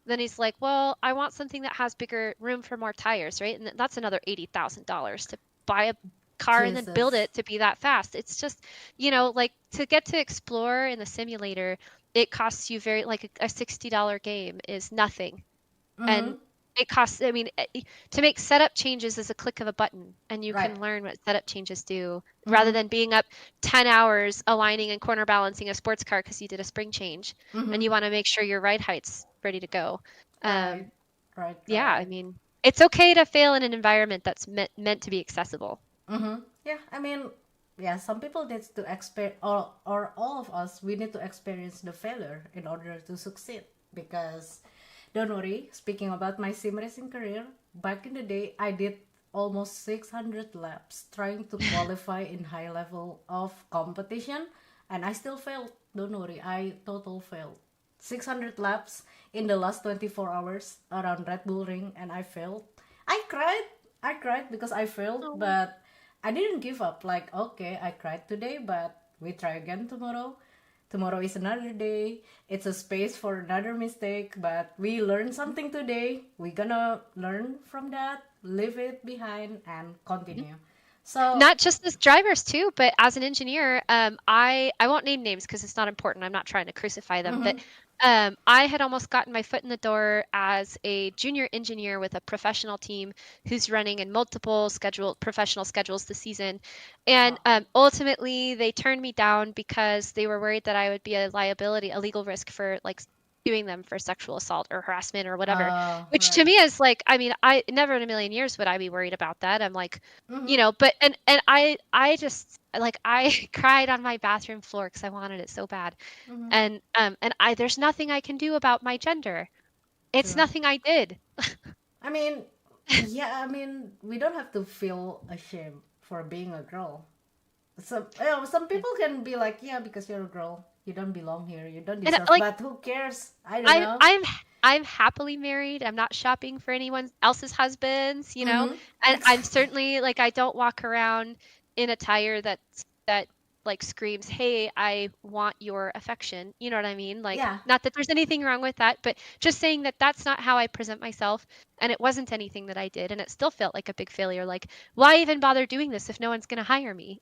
S3: then he's like, well, I want something that has bigger room for more tires, right? And that's another $80,000 to buy a car and then build
S2: Jesus.
S3: it to be that fast. It's just, like to get to explore in the simulator, it costs you like a $60 game is nothing.
S2: Mm-hmm.
S3: And it costs, I mean, to make setup changes is a click of a button, and you
S2: Right.
S3: can learn what setup changes do rather
S2: Mm-hmm.
S3: than being up 10 hours aligning and corner balancing a sports car because you did a spring change and
S2: Mm-hmm.
S3: you want to make sure your ride height's ready to go.
S2: Right.
S3: Um,
S2: Right.
S3: yeah,
S2: Right.
S3: I mean, it's okay to fail in an environment that's meant to be accessible.
S2: Mm-hmm. Yeah. yeah, some people need to experience, or all of us, we need to experience the failure in order to succeed. Because don't worry, speaking about my sim racing career, back in the day I did almost 600 laps trying to qualify in high level of competition, and I still failed. Don't worry, I total failed. 600 laps in the last 24 hours around Red Bull Ring, and I failed. I cried. I cried because I failed,
S3: Oh.
S2: but I didn't give up. Like, okay, I cried today, but we try again tomorrow. Tomorrow is another day. It's a space for another mistake, but we learned something today. We're gonna learn from that, leave it behind, and continue. So,
S3: Not just as drivers too, but as an engineer, I won't name names because it's not important. I'm not trying to crucify them, but I had almost gotten my foot in the door as a junior engineer with a professional team who's running in multiple professional schedules this season, and
S2: wow.
S3: ultimately they turned me down because they were worried that I would be a liability, a legal risk for like doing them for sexual assault or harassment or whatever. Which to
S2: Right.
S3: me is like, I mean, I never in a million years would I be worried about that. I'm like,
S2: Mm-hmm.
S3: but and I just like I cried on my bathroom floor because I wanted it so bad.
S2: Mm-hmm.
S3: And I there's nothing I can do about my gender. It's
S2: True.
S3: nothing I did.
S2: I mean, yeah, I mean, we don't have to feel ashamed for being a girl. Some people can be like, yeah, because you're a girl, you don't belong here, you don't
S3: And
S2: deserve.
S3: like
S2: But who cares? I don't
S3: I
S2: know.
S3: I'm I'm happily married. I'm not shopping for anyone else's husbands.
S2: Mm-hmm.
S3: And I'm
S2: Exactly.
S3: certainly like I don't walk around in attire that like screams, "Hey, I want your affection." You know what I mean? Like
S2: Yeah.
S3: not that there's anything wrong with that, but just saying that that's not how I present myself and it wasn't anything that I did and it still felt like a big failure. Like why even bother doing this if no one's going to hire me?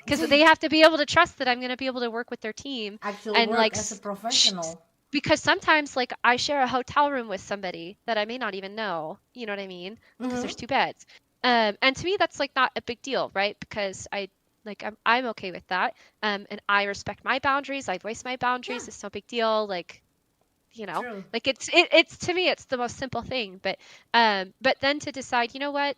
S3: Because they have to be able to trust that I'm going to be able to work with their team
S2: Actual
S3: and
S2: work
S3: like
S2: as a professional.
S3: because sometimes like I share a hotel room with somebody that I may not even know, you know what I mean? Because
S2: Mm-hmm.
S3: there's two beds. And to me that's like not a big deal, right? Because I'm okay with that. And I respect my boundaries. I voice my
S2: Yeah.
S3: boundaries. It's no big deal. Like,
S2: True.
S3: like it's to me it's the most simple thing. But then to decide, you know what?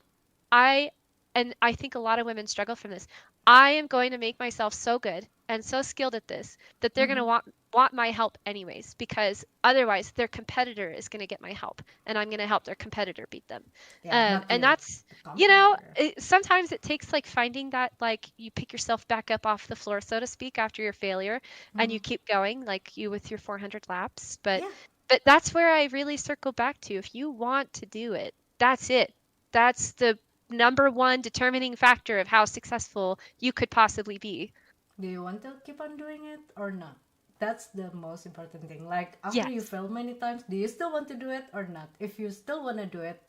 S3: I and I think a lot of women struggle from this. I am going to make myself so good and so skilled at this that they're going
S2: Mm-hmm.
S3: to want my help anyways because otherwise their competitor is going to get my help and I'm going to help their competitor beat them.
S2: Yeah, not
S3: And
S2: you,
S3: that's
S2: the competitor.
S3: sometimes it takes like finding that like you pick yourself back up off the floor so to speak after your failure and
S2: Mm-hmm.
S3: you keep going like you with your 400 laps but
S2: Yeah.
S3: but that's where I really circle back to if you want to do it that's it. That's the number one determining factor of how successful you could possibly be.
S2: Do you want to keep on doing it or not? That's the most important thing. Like, after you
S3: Yes.
S2: fail many times, do you still want to do it or not? If you still want to do it,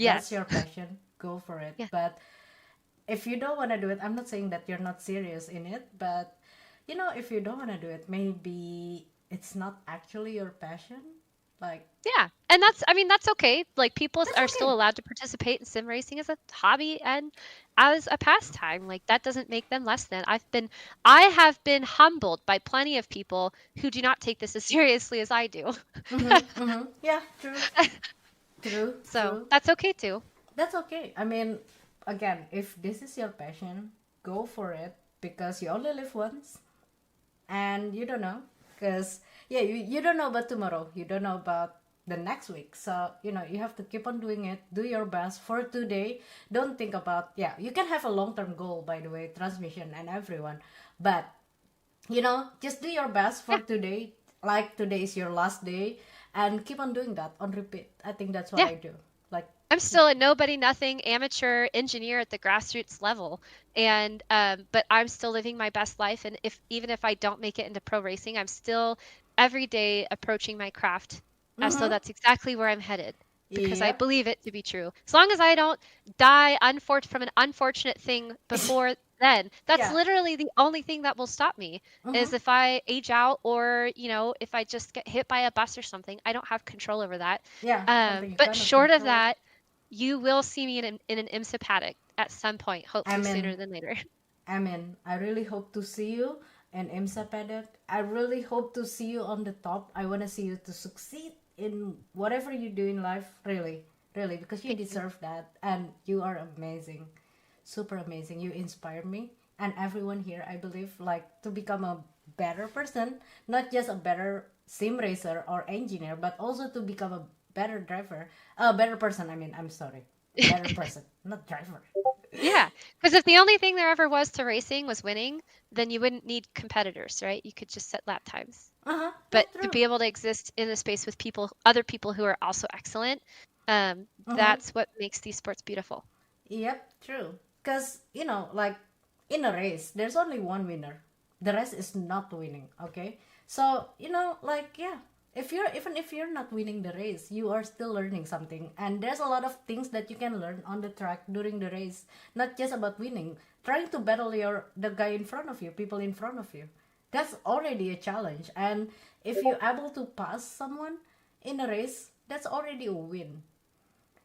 S2: that's
S3: Yes.
S2: your passion. Go for it.
S3: Yeah.
S2: But if you don't want to do it, I'm not saying that you're not serious in it, but if you don't want to do it, maybe it's not actually your passion. Like,
S3: Yeah. And I mean, that's okay. Like, people
S2: that's
S3: are still
S2: okay.
S3: allowed to participate in sim racing as a hobby and as a pastime. Like, that doesn't make them less than. I have been humbled by plenty of people who do not take this as seriously as I do.
S2: Mm-hmm, mm-hmm. Yeah, true, true,
S3: So
S2: true.
S3: that's okay too.
S2: That's okay. I mean, again, if this is your passion, go for it because you only live once and you don't know. Because, yeah, you don't know about tomorrow, you don't know about the next week. So, you have to keep on doing it. Do your best for today. Don't think about, yeah, you can have a long term goal, by the way, transmission and everyone. But, just do your best for
S3: Yeah.
S2: today. Like today is your last day and keep on doing that on repeat. I think that's what
S3: Yeah.
S2: I do. Like,
S3: I'm still a nobody nothing amateur engineer at the grassroots level. And but I'm still living my best life and if even if I don't make it into pro racing, I'm still every day approaching my craft as though
S2: mm-hmm.
S3: that's exactly where I'm headed because I
S2: Yep.
S3: believe it to be true. As long as I don't die from an unfortunate thing before then, that's
S2: Yeah.
S3: literally the only thing that will stop me
S2: Mm-hmm.
S3: is if I age out or, if I just get hit by a bus or something. I don't have control over that.
S2: Yeah. Something you
S3: But
S2: cannot
S3: short of
S2: control.
S3: that, you will see me in an IMSA paddock at some point, hopefully
S2: Amen.
S3: sooner than later.
S2: Amen. I really hope to see you in IMSA paddock. I really hope to see you on the top. I want to see you to succeed in whatever you do in life. Really. Really. Because you
S3: Thank you.
S2: deserve that. And you are amazing. Super amazing. You inspire me. and everyone here, I believe, like to become a better person, not just a better sim racer or engineer, but also to become a better driver, a better person. I mean, I'm sorry, better person, not driver.
S3: Yeah, because if the only thing there ever was to racing was winning, then you wouldn't need competitors, right? You could just set lap times.
S2: Yeah,
S3: But to
S2: true.
S3: be able to exist in a space with people, other people who are also excellent,
S2: Mm-hmm.
S3: that's what makes these sports beautiful.
S2: Yep, true. Because, like in a race, there's only one winner. The rest is not winning, okay? So, like, yeah, even if you're not winning the race, you are still learning something. And there's a lot of things that you can learn on the track during the race, not just about winning. Trying to battle the guy in front of you, people in front of you. That's already a challenge. And if you're able to pass someone in a race, that's already a win.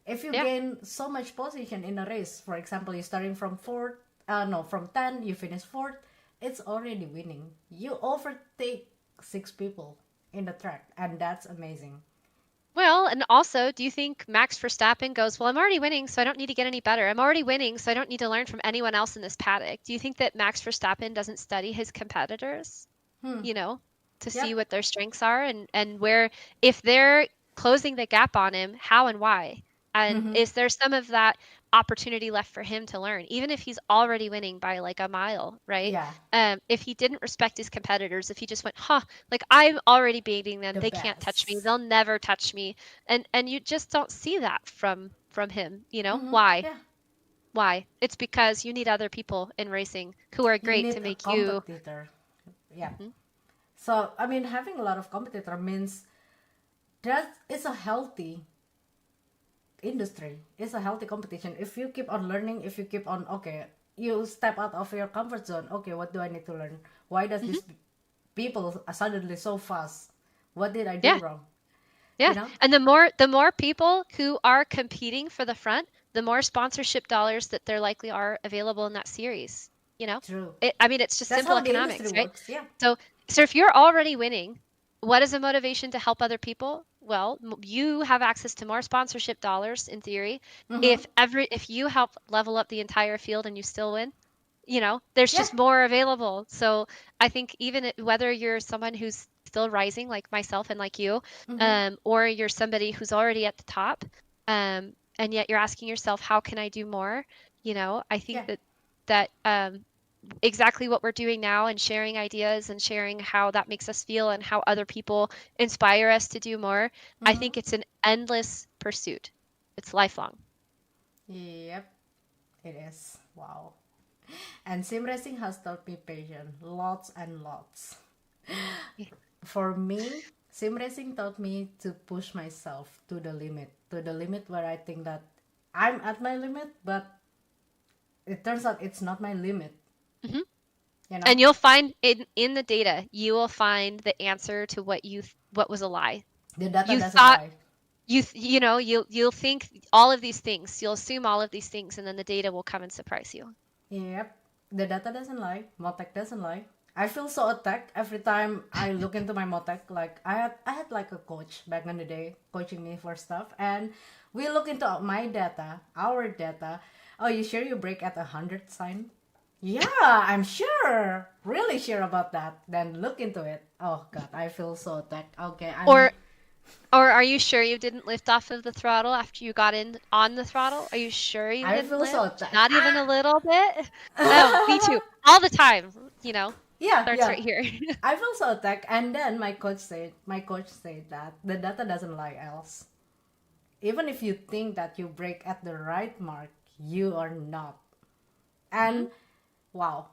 S2: If you
S3: Yeah.
S2: gain so much position in a race, for example, you're starting from fourth, no, from 10, you finish fourth, it's already winning. You overtake 6 people in the track, and that's amazing.
S3: Well, and also, do you think Max Verstappen goes, well, I'm already winning, so I don't need to get any better. I'm already winning, so I don't need to learn from anyone else in this paddock. Do you think that Max Verstappen doesn't study his competitors,
S2: Hmm.
S3: you know, to see
S2: Yep.
S3: what their strengths are and where, if they're closing the gap on him, how and why? And
S2: Mm-hmm.
S3: is there some of that opportunity left for him to learn, even if he's already winning by like a mile, right?
S2: Yeah.
S3: If he didn't respect his competitors, if he just went, huh, like I'm already beating them,
S2: The
S3: they can't touch me,
S2: best.
S3: they'll never touch me, and you just don't see that from him,
S2: Mm-hmm.
S3: Why?
S2: Yeah.
S3: Why? It's because you need other people in racing who are
S2: You
S3: great
S2: need
S3: to
S2: a
S3: make you.
S2: competitor. Yeah.
S3: Mhm.
S2: So, I mean, having a lot of competitor means that it's a healthy industry. It's a healthy competition. If you keep on learning, if you keep on, okay, you step out of your comfort zone. Okay, what do I need to learn? Why does
S3: Mhm.
S2: this people are suddenly so fast? What did I do
S3: Yeah.
S2: wrong?
S3: Yeah.
S2: You know?
S3: And the more people who are competing for the front, the more sponsorship dollars that there likely are available in that series, you know?
S2: True.
S3: I mean, it's just
S2: That's
S3: simple
S2: how the industry
S3: economics, right?
S2: works. Yeah.
S3: So so if you're already winning, what is a motivation to help other people? Well, you have access to more sponsorship dollars in theory.
S2: Mm-hmm.
S3: If you help level up the entire field and you still win, there's
S2: Yeah.
S3: just more available. So I think even whether you're someone who's still rising like myself and like you,
S2: Mm-hmm.
S3: or you're somebody who's already at the top, and yet you're asking yourself, how can I do more? I think
S2: Yeah.
S3: that exactly what we're doing now and sharing ideas and sharing how that makes us feel and how other people inspire us to do more. I
S2: Mm-hmm.
S3: think it's an endless pursuit. It's lifelong.
S2: Yep. It is. Wow. And sim racing has taught me patience, lots and lots.
S3: Yeah.
S2: For me, sim racing taught me to push myself to the limit where I think that I'm at my limit, but it turns out it's not my limit,
S3: Mhm.
S2: you know?
S3: And you'll find in the data, you will find the answer to what was a lie.
S2: The data
S3: You
S2: doesn't
S3: thought
S2: lie.
S3: you'll think all of these things. You'll assume all of these things, and then the data will come and surprise you.
S2: Yep. The data doesn't lie. Motec doesn't lie. I feel so attacked every time I look into my Motec. Like I had like a coach back in the day coaching me for stuff, and we look into my data, our data. Oh, you sure you break at 100 sign? Yeah, I'm sure. Really sure about that. Then look into it. Oh God, I feel so attacked. Okay,
S3: Or or are you sure you didn't lift off of the throttle after you got in on the throttle? Are you sure you
S2: I
S3: didn't
S2: feel so
S3: lift?
S2: attacked.
S3: Not even a little bit? Oh, me too. All the time,
S2: Yeah,
S3: starts
S2: yeah.
S3: right here.
S2: I feel so attacked. And then my coach said that the data doesn't lie, else. Even if you think that you break at the right mark, you are not.
S3: Mhm.
S2: And wow,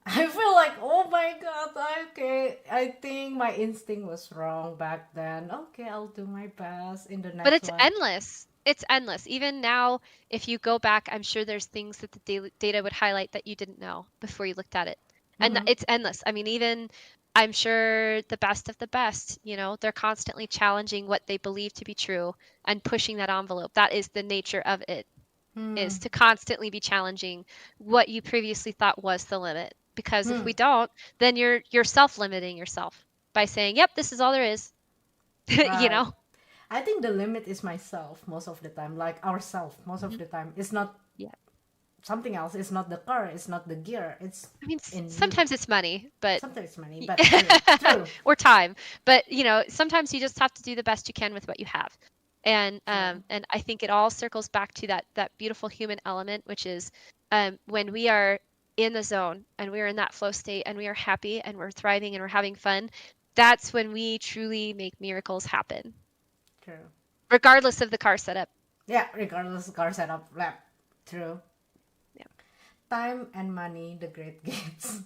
S2: I feel like, oh my god, okay, I think my instinct was wrong back then. Okay, I'll do my best in the
S3: But
S2: next
S3: it's
S2: one.
S3: endless. It's endless. Even now, if you go back, I'm sure there's things that the data would highlight that you didn't know before you looked at it. And
S2: Mm-hmm.
S3: it's endless. I mean, even I'm sure the best of the best, they're constantly challenging what they believe to be true and pushing that envelope. That is the nature of it,
S2: Hmm.
S3: is to constantly be challenging what you previously thought was the limit. Because if
S2: Hmm.
S3: we don't, then you're self-limiting yourself by saying, "Yep, this is all there is." you
S2: Right.
S3: know?
S2: I think the limit is myself most of the time, like ourself most of
S3: Mhm.
S2: the time. It's not
S3: Yeah.
S2: something else. It's not the car, it's not the gear, it's
S3: I mean,
S2: in you.
S3: sometimes it's money, but
S2: Sometimes money, but true, true,
S3: or time. But sometimes you just have to do the best you can with what you have.
S2: true.
S3: And I think it all circles back to that beautiful human element, which is when we are in the zone and we're in that flow state and we are happy and we're thriving and we're having fun. That's when we truly make miracles happen,
S2: True.
S3: regardless of the car setup.
S2: Yeah, regardless of car setup, yeah, true.
S3: Yeah.
S2: Time and money, the great gifts.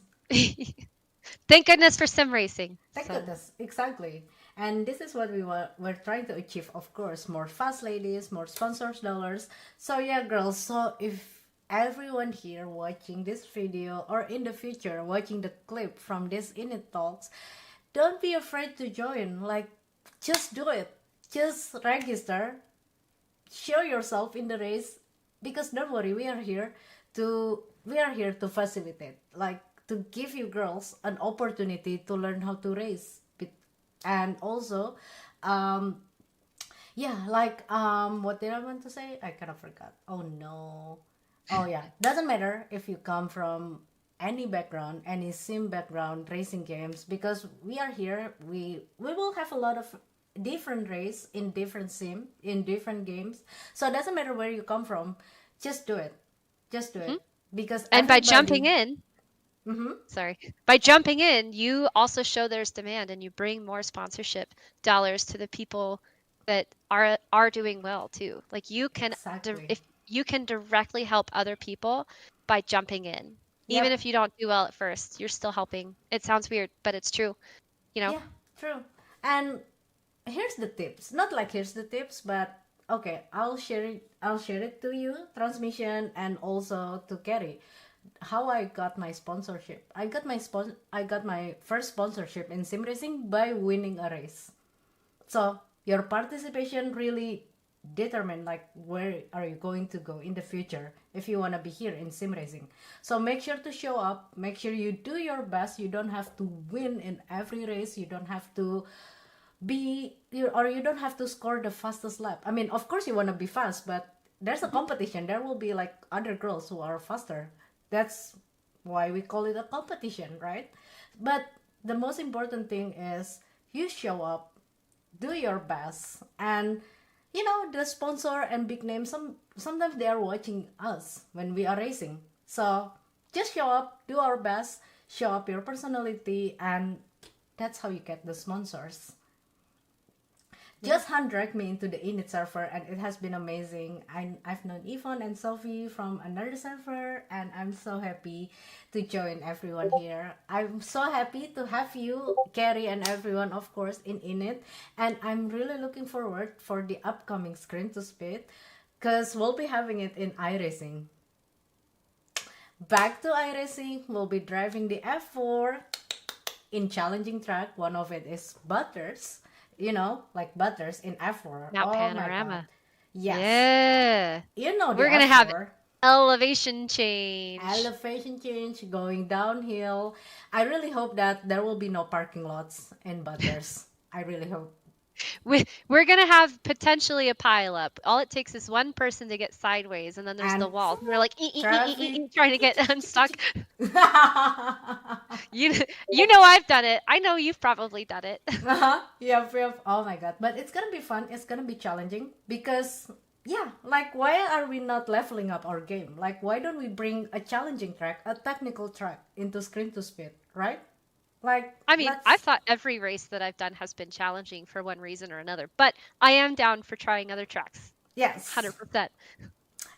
S3: Thank goodness for sim racing.
S2: Thank
S3: So
S2: goodness, exactly. And this is what we're trying to achieve, of course. More fast ladies, more sponsors dollars. So yeah, girls. So if everyone here watching this video or in the future watching the clip from this INIT Talks, don't be afraid to join. Like, just do it. Just register. Show yourself in the race, because don't worry, we are here to facilitate, like to give you girls an opportunity to learn how to race. And also, um yeah, like, what did I want to say? I kind of forgot. Oh no. Oh yeah, doesn't matter if you come from any background, any sim background, racing games, because we are here. We will have a lot of different race in different sim, in different games. So it doesn't matter where you come from. Just do it. Just do
S3: mhm.
S2: it, because
S3: And by jumping
S2: everybody.
S3: in,
S2: Mm-hmm.
S3: sorry, by jumping in, you also show there's demand and you bring more sponsorship dollars to the people that are doing well too. Like
S2: Exactly.
S3: if you can directly help other people by jumping in. Even
S2: Yep.
S3: if you don't do well at first, you're still helping. It sounds weird, but it's true, you know.
S2: Yeah. True. And here's the tips. Not like here's the tips, but okay, I'll share it to you, transmission, and also to Keri. How I got my sponsorship. I got my first sponsorship in sim racing by winning a race. So your participation really determine like where are you going to go in the future if you want to be here in sim racing. So make sure to show up, make sure you do your best. You don't have to win in every race, you don't have to you don't have to score the fastest lap. I mean, of course you want to be fast, but there's a
S3: Mhm.
S2: competition. There will be like other girls who are faster. That's why we call it a competition, right? But the most important thing is you show up, do your best, and the sponsor and big names, sometimes they are watching us when we are racing. So just show up, do our best, show up your personality, and that's how you get the sponsors.
S3: Yeah.
S2: Just hand dragged me into the INIT server, and it has been amazing. I've known Yvonne and Sophie from another server, and I'm so happy to join everyone here. I'm so happy to have you, Keri, and everyone, of course, in INIT. And I'm really looking forward for the upcoming Screen to Speed, because we'll be having it in iRacing. Back to iRacing, we'll be driving the F4 in challenging track. One of it is Butters, like Butters in F4.
S3: Mount
S2: Oh my god.
S3: Panorama.
S2: Yes.
S3: Yeah.
S2: You know the
S3: We're gonna have
S2: F4.
S3: elevation change.
S2: Elevation change, going downhill. I really hope that there will be no parking lots in Butters. I really hope.
S3: We're gonna have potentially a pile up. All it takes is one person to get sideways, and then there's the
S2: And
S3: wall. We're like
S2: traffic.
S3: trying to get unstuck. You I've done it. I know you've probably done it.
S2: Uh-huh. Yep, yep. Oh my god. But it's gonna be fun. It's gonna be challenging because, yeah, like, why are we not leveling up our game? Like, why don't we bring a challenging track, a technical track into Screen to Speed, right? Like,
S3: I mean, I
S2: let's.
S3: thought every race that I've done has been challenging for one reason or another, but I am down for trying other tracks.
S2: Yes.
S3: 100%.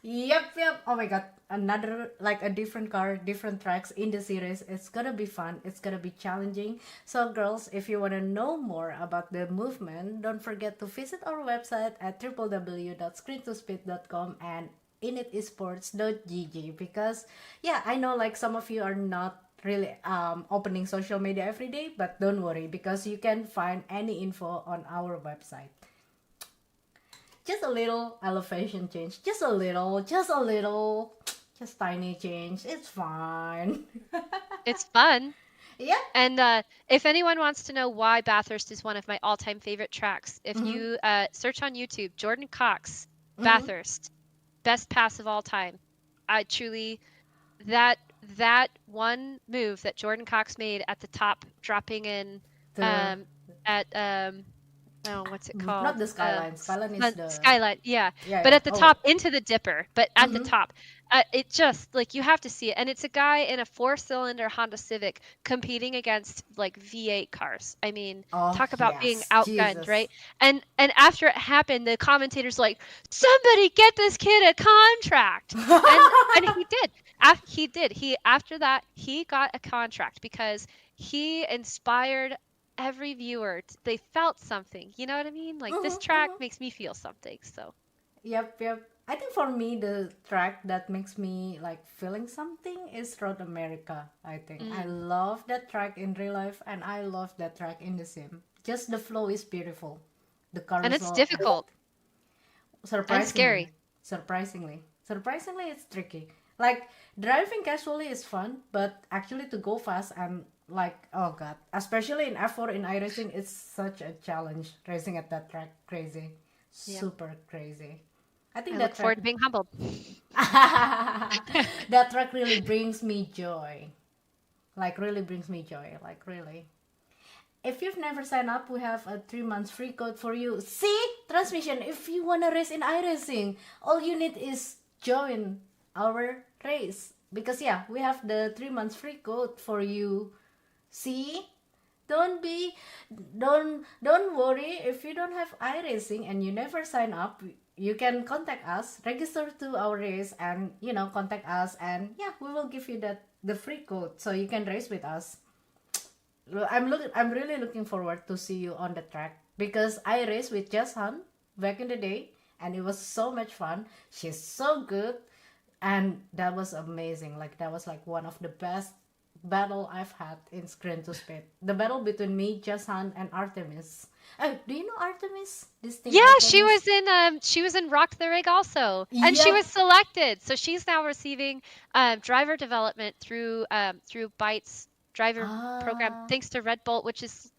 S2: Yep, yep. Oh my god. Another, like, a different car, different tracks in the series. It's gonna be fun. It's gonna be challenging. So, girls, if you want to know more about the movement, don't forget to visit our website at www.screentospeed.com and initesports.gg, because, yeah, I know, like, some of you are not really opening social media every day, but don't worry, because you can find any info on our website. Just a little elevation change, just tiny change, it's fine.
S3: It's fun.
S2: Yeah.
S3: And if anyone wants to know why Bathurst is one of my all-time favorite tracks, if
S2: Mm-hmm.
S3: you search on YouTube, Jordan Cox,
S2: Mm-hmm.
S3: Bathurst, best pass of all time. I truly that that one move that Jordan Cox made at the top, dropping in
S2: The
S3: um at oh, what's it
S2: not
S3: called?
S2: the skyline. Skyline is the
S3: Skylight, yeah.
S2: yeah
S3: But
S2: yeah.
S3: at the
S2: Oh.
S3: top into the dipper, but at the
S2: Mm-hmm.
S3: top. It just like you have to see it. And it's a guy in a four-cylinder Honda Civic competing against like V8 cars. I mean,
S2: Oh
S3: talk about being
S2: yes,
S3: outgunned,
S2: Jesus.
S3: right? And after it happened, the commentators like, somebody get this kid a contract. And he did. He did. He after that he got a contract because he inspired every viewer. They felt something. You know what I mean? Like this
S2: Mm-hmm,
S3: track
S2: mm-hmm.
S3: makes me feel something. So,
S2: Yep, yep. I think for me, the track that makes me like feeling something is Road America. I think I
S3: mm.
S2: love that track in real life, and I love that track in the sim. Just the flow is beautiful, the
S3: And it's
S2: carousel, and
S3: difficult and
S2: surprisingly,
S3: scary.
S2: surprisingly, it's tricky. Like driving casually is fun, but actually to go fast and like oh god, especially in F4 in iRacing, it's such a challenge racing at that track. Crazy,
S3: Yep.
S2: super crazy. I think
S3: I
S2: that
S3: look forward
S2: track
S3: to being humbled.
S2: that track really brings me joy. Like really brings me joy. Like really. If you've never signed up, we have a 3 months free code for you. See? Transmission, if you wanna race in iRacing, all you need is join our race. Because yeah, we have the 3 months free code for you. See? Don't be don't worry if you don't have iRacing and you never sign up. You can contact us, register to our race, and contact us, and yeah, we will give you the free code so you can race with us. I'm really looking forward to see you on the track because I raced with Jess Han back in the day, and it was so much fun. She's so good, and that was amazing. Like that was like one of the best battle I've had in Screen to Speed. The battle between me, Jess Han, and Artemis. Oh, do you know Artemis? This thing
S3: Yeah,
S2: Artemis.
S3: she was in Rock the Rig also, and she
S2: Yep.
S3: was selected. So she's now receiving driver development through Byte's driver program,
S2: Ah.
S3: thanks to Red Bolt, which is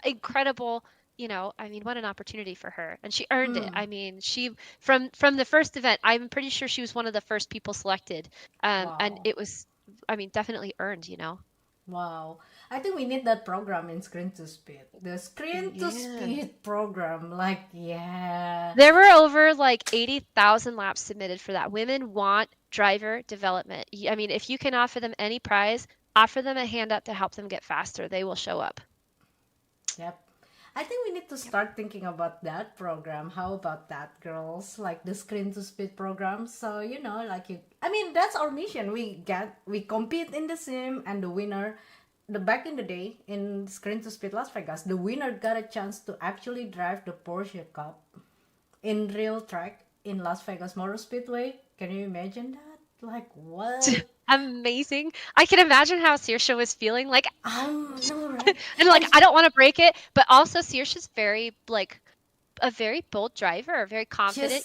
S3: incredible. I mean, what an opportunity for her, and she earned it.
S2: Mm.
S3: I mean, she from the first event, I'm pretty sure she was one of the first people selected, and
S2: Wow.
S3: it was, I mean, definitely earned.
S2: Wow. I think we need that program in Screen to Speed. The Screen to
S3: Yeah.
S2: Speed program. Like, yeah.
S3: There were over like 80,000 laps submitted for that. Women want driver development. I mean, if you can offer them any prize, offer them a hand up to help them get faster. They will show up.
S2: Yep. I think we need to
S3: Yep.
S2: start thinking about that program. How about that, girls? Like the Screen to Speed program. So, like I mean, that's our mission. We compete in the sim, and the winner, the back in the day in Screen to Speed Las Vegas, the winner got a chance to actually drive the Porsche Cup in real track in Las Vegas Motor Speedway. Can you imagine that? Like what?
S3: Amazing. I can imagine how Saoirse was feeling like,
S2: No, right?
S3: and like,
S2: And
S3: I don't want to break it, but also Saoirse's very like a very bold driver, very confident.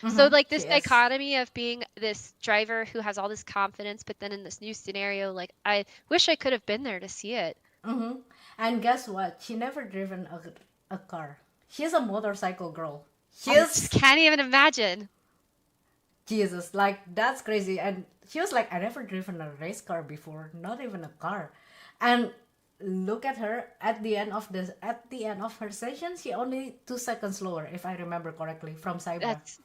S2: she's,
S3: So like
S2: she
S3: this
S2: is.
S3: dichotomy of being this driver who has all this confidence, but then in this new scenario, like I wish I could have been there to see it.
S2: Mm-hmm. And guess what? She never driven a car. She's a motorcycle girl.
S3: I just
S2: She's
S3: can't even imagine.
S2: Jesus. Like that's crazy. And she was like, I never driven a race car before, not even a car. And look at her at the end of her session. She only 2 seconds slower, if I remember correctly, from Saibra.
S3: That's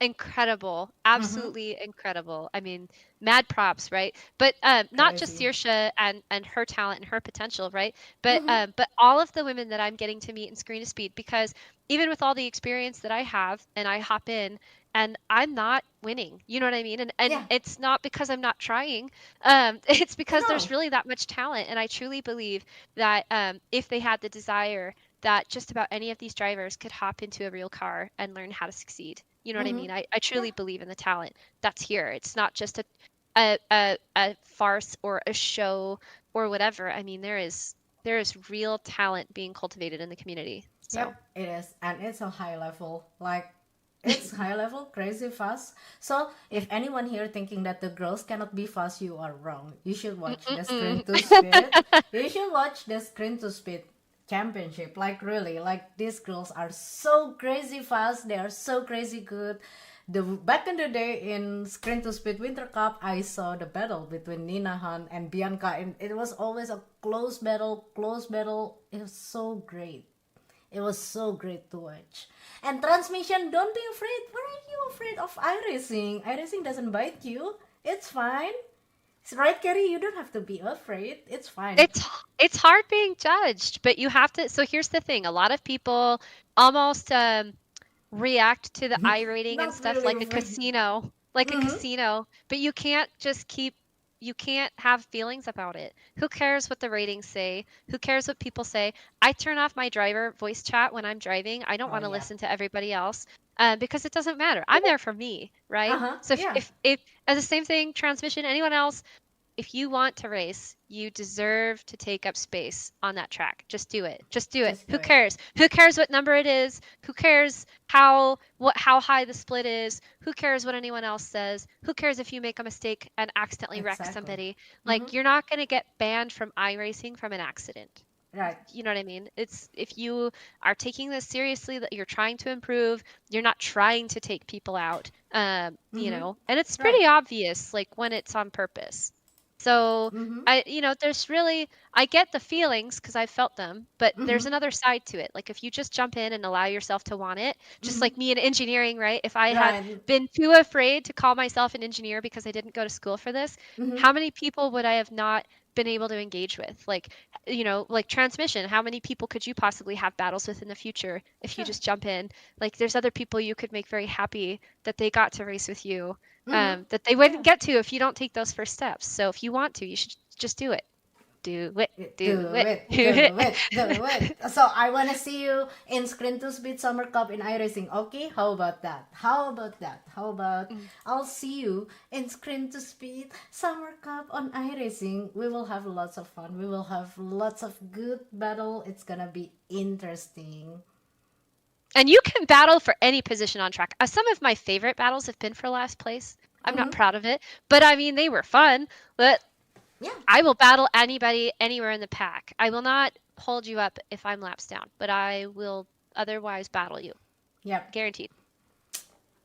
S3: incredible.
S2: Mm-hmm.
S3: Absolutely incredible. I mean, mad props, right? But not just
S2: Crazy.
S3: Saoirse and her talent and her potential, right? But
S2: Mm-hmm.
S3: all of the women that I'm getting to meet in Screen to Speed, because even with all the experience that I have, and I hop in and I'm not winning. You know what I mean? And
S2: Yeah.
S3: it's not because I'm not trying. It's because there's
S2: No.
S3: really that much talent, and I truly believe that if they had the desire, that just about any of these drivers could hop into a real car and learn how to succeed. You know what I
S2: Mm-hmm.
S3: mean? I
S2: Yeah.
S3: truly believe in the talent that's here. It's not just a farce or a show or whatever. I mean, there is real talent being cultivated in the community. So,
S2: Yep, it is, and it's a high level. Like, it's high level, crazy fast. So, if anyone here thinking that the girls cannot be fast, you are wrong. You should watch the Screen
S3: mm-mm-mm.
S2: to Speed. You should watch the Screen to Speed championship. Like, really, like these girls are so crazy fast. They are so crazy good. The back in the day in Screen to Speed Winter Cup, I saw the battle between Nina Han and Bianca, and it was always a close battle, close battle. It was so great. It was so great to watch. And transmission, don't be afraid. Why are you afraid of iRacing? iRacing doesn't bite you. It's fine. Right, Keri? You don't have to be afraid. It's fine.
S3: It's hard being judged, but you have to. So here's the thing: a lot of people almost react to the iRating and
S2: Not
S3: stuff
S2: really
S3: like a
S2: afraid.
S3: casino, but you can't just you can't have feelings about it. Who cares what the ratings say? Who cares what people say? I turn off my driver voice chat when I'm driving. I don't
S2: Oh,
S3: want to
S2: yeah.
S3: listen to everybody else because it doesn't matter. I'm there for me, right?
S2: Uh-huh.
S3: So
S2: Yeah.
S3: if as the same thing, transmission, anyone else, if you want to race, you deserve to take up space on that track. Just do it. Just do it.
S2: Just do
S3: Who
S2: it.
S3: cares? Who cares what number it is? Who cares how high the split is? Who cares what anyone else says? Who cares if you make a mistake and accidentally wreck
S2: Exactly.
S3: somebody?
S2: Mm-hmm.
S3: Like you're not going to get banned from iRacing from an accident.
S2: Right.
S3: You know what I mean? It's if you are taking this seriously, that you're trying to improve, you're not trying to take people out.
S2: Mm-hmm.
S3: And it's
S2: Right.
S3: pretty obvious like when it's on purpose. So
S2: Mm-hmm.
S3: there's really, I get the feelings because I felt them, but there's
S2: Mm-hmm.
S3: another side to it. Like if you just jump in and allow yourself to want it, just
S2: Mm-hmm.
S3: like me in engineering, right? If I had
S2: Right.
S3: been too afraid to call myself an engineer because I didn't go to school for this,
S2: Mm-hmm.
S3: how many people would I have not been able to engage with? Like, like transmission, how many people could you possibly have battles with in the future if you
S2: Sure.
S3: just jump in? Like there's other people you could make very happy that they got to race with you
S2: Mm-hmm.
S3: that they
S2: Yeah.
S3: wouldn't get to if you don't take those first steps. So if you want to, you should just do it. Do it. Do
S2: Do
S3: it.
S2: it,
S3: Do
S2: do
S3: it.
S2: it, do it. So I wanna see you in Screen to Speed Summer Cup in iRacing. Okay, how about that? How about that? How about
S3: Mm.
S2: I'll see you in Screen to Speed Summer Cup on iRacing. We will have lots of fun. We will have lots of good battle. It's gonna be interesting.
S3: And you can battle for any position on track. Some of my favorite battles have been for last place. I'm not
S2: Mm-hmm.
S3: proud of it, but I mean, they were fun. But
S2: Yeah.
S3: I will battle anybody anywhere in the pack. I will not hold you up if I'm laps down, but I will otherwise battle you.
S2: Yep.
S3: Guaranteed.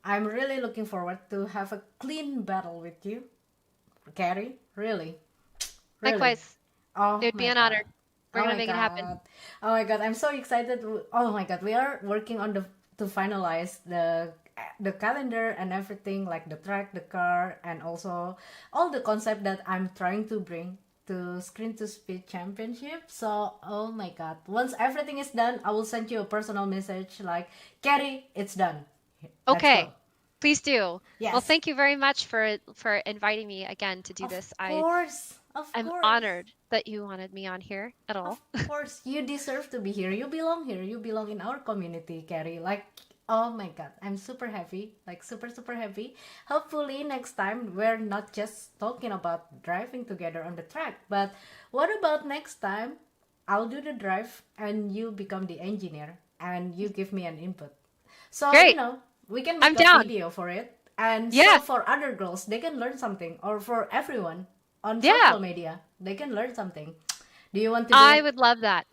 S2: I'm really looking forward to have a clean battle with you, Keri. Really, really.
S3: Likewise,
S2: Oh
S3: it would be
S2: my
S3: an
S2: god.
S3: honor. We're
S2: Oh
S3: gonna
S2: my
S3: make it happen.
S2: god. Oh my god. I'm so excited. Oh my god. We are working on the to finalize the calendar and everything, like the track, the car, and also all the concept that I'm trying to bring to Screen to Speed Championship. So, oh my god. Once everything is done, I will send you a personal message like, "Keri, it's done. Let's
S3: Okay,
S2: go."
S3: please do. Well,
S2: Yes.
S3: thank you very much for inviting me again to do
S2: Of
S3: this.
S2: course. Of
S3: I'm
S2: course.
S3: honored that you wanted me on here at
S2: Of
S3: all.
S2: course, you deserve to be here. You belong here. You belong in our community, Keri. Like, oh my god, I'm super happy. Like, super, super happy. Hopefully, next time we're not just talking about driving together on the track, but what about next time? I'll do the drive and you become the engineer and you give me an input. So,
S3: Great.
S2: we can
S3: I'm
S2: make a
S3: down.
S2: video for it. And so
S3: Yeah.
S2: for other girls, they can learn something. Or for everyone on
S3: Yeah.
S2: social media, they can learn something. Do you want to do
S3: I
S2: it?
S3: would love that.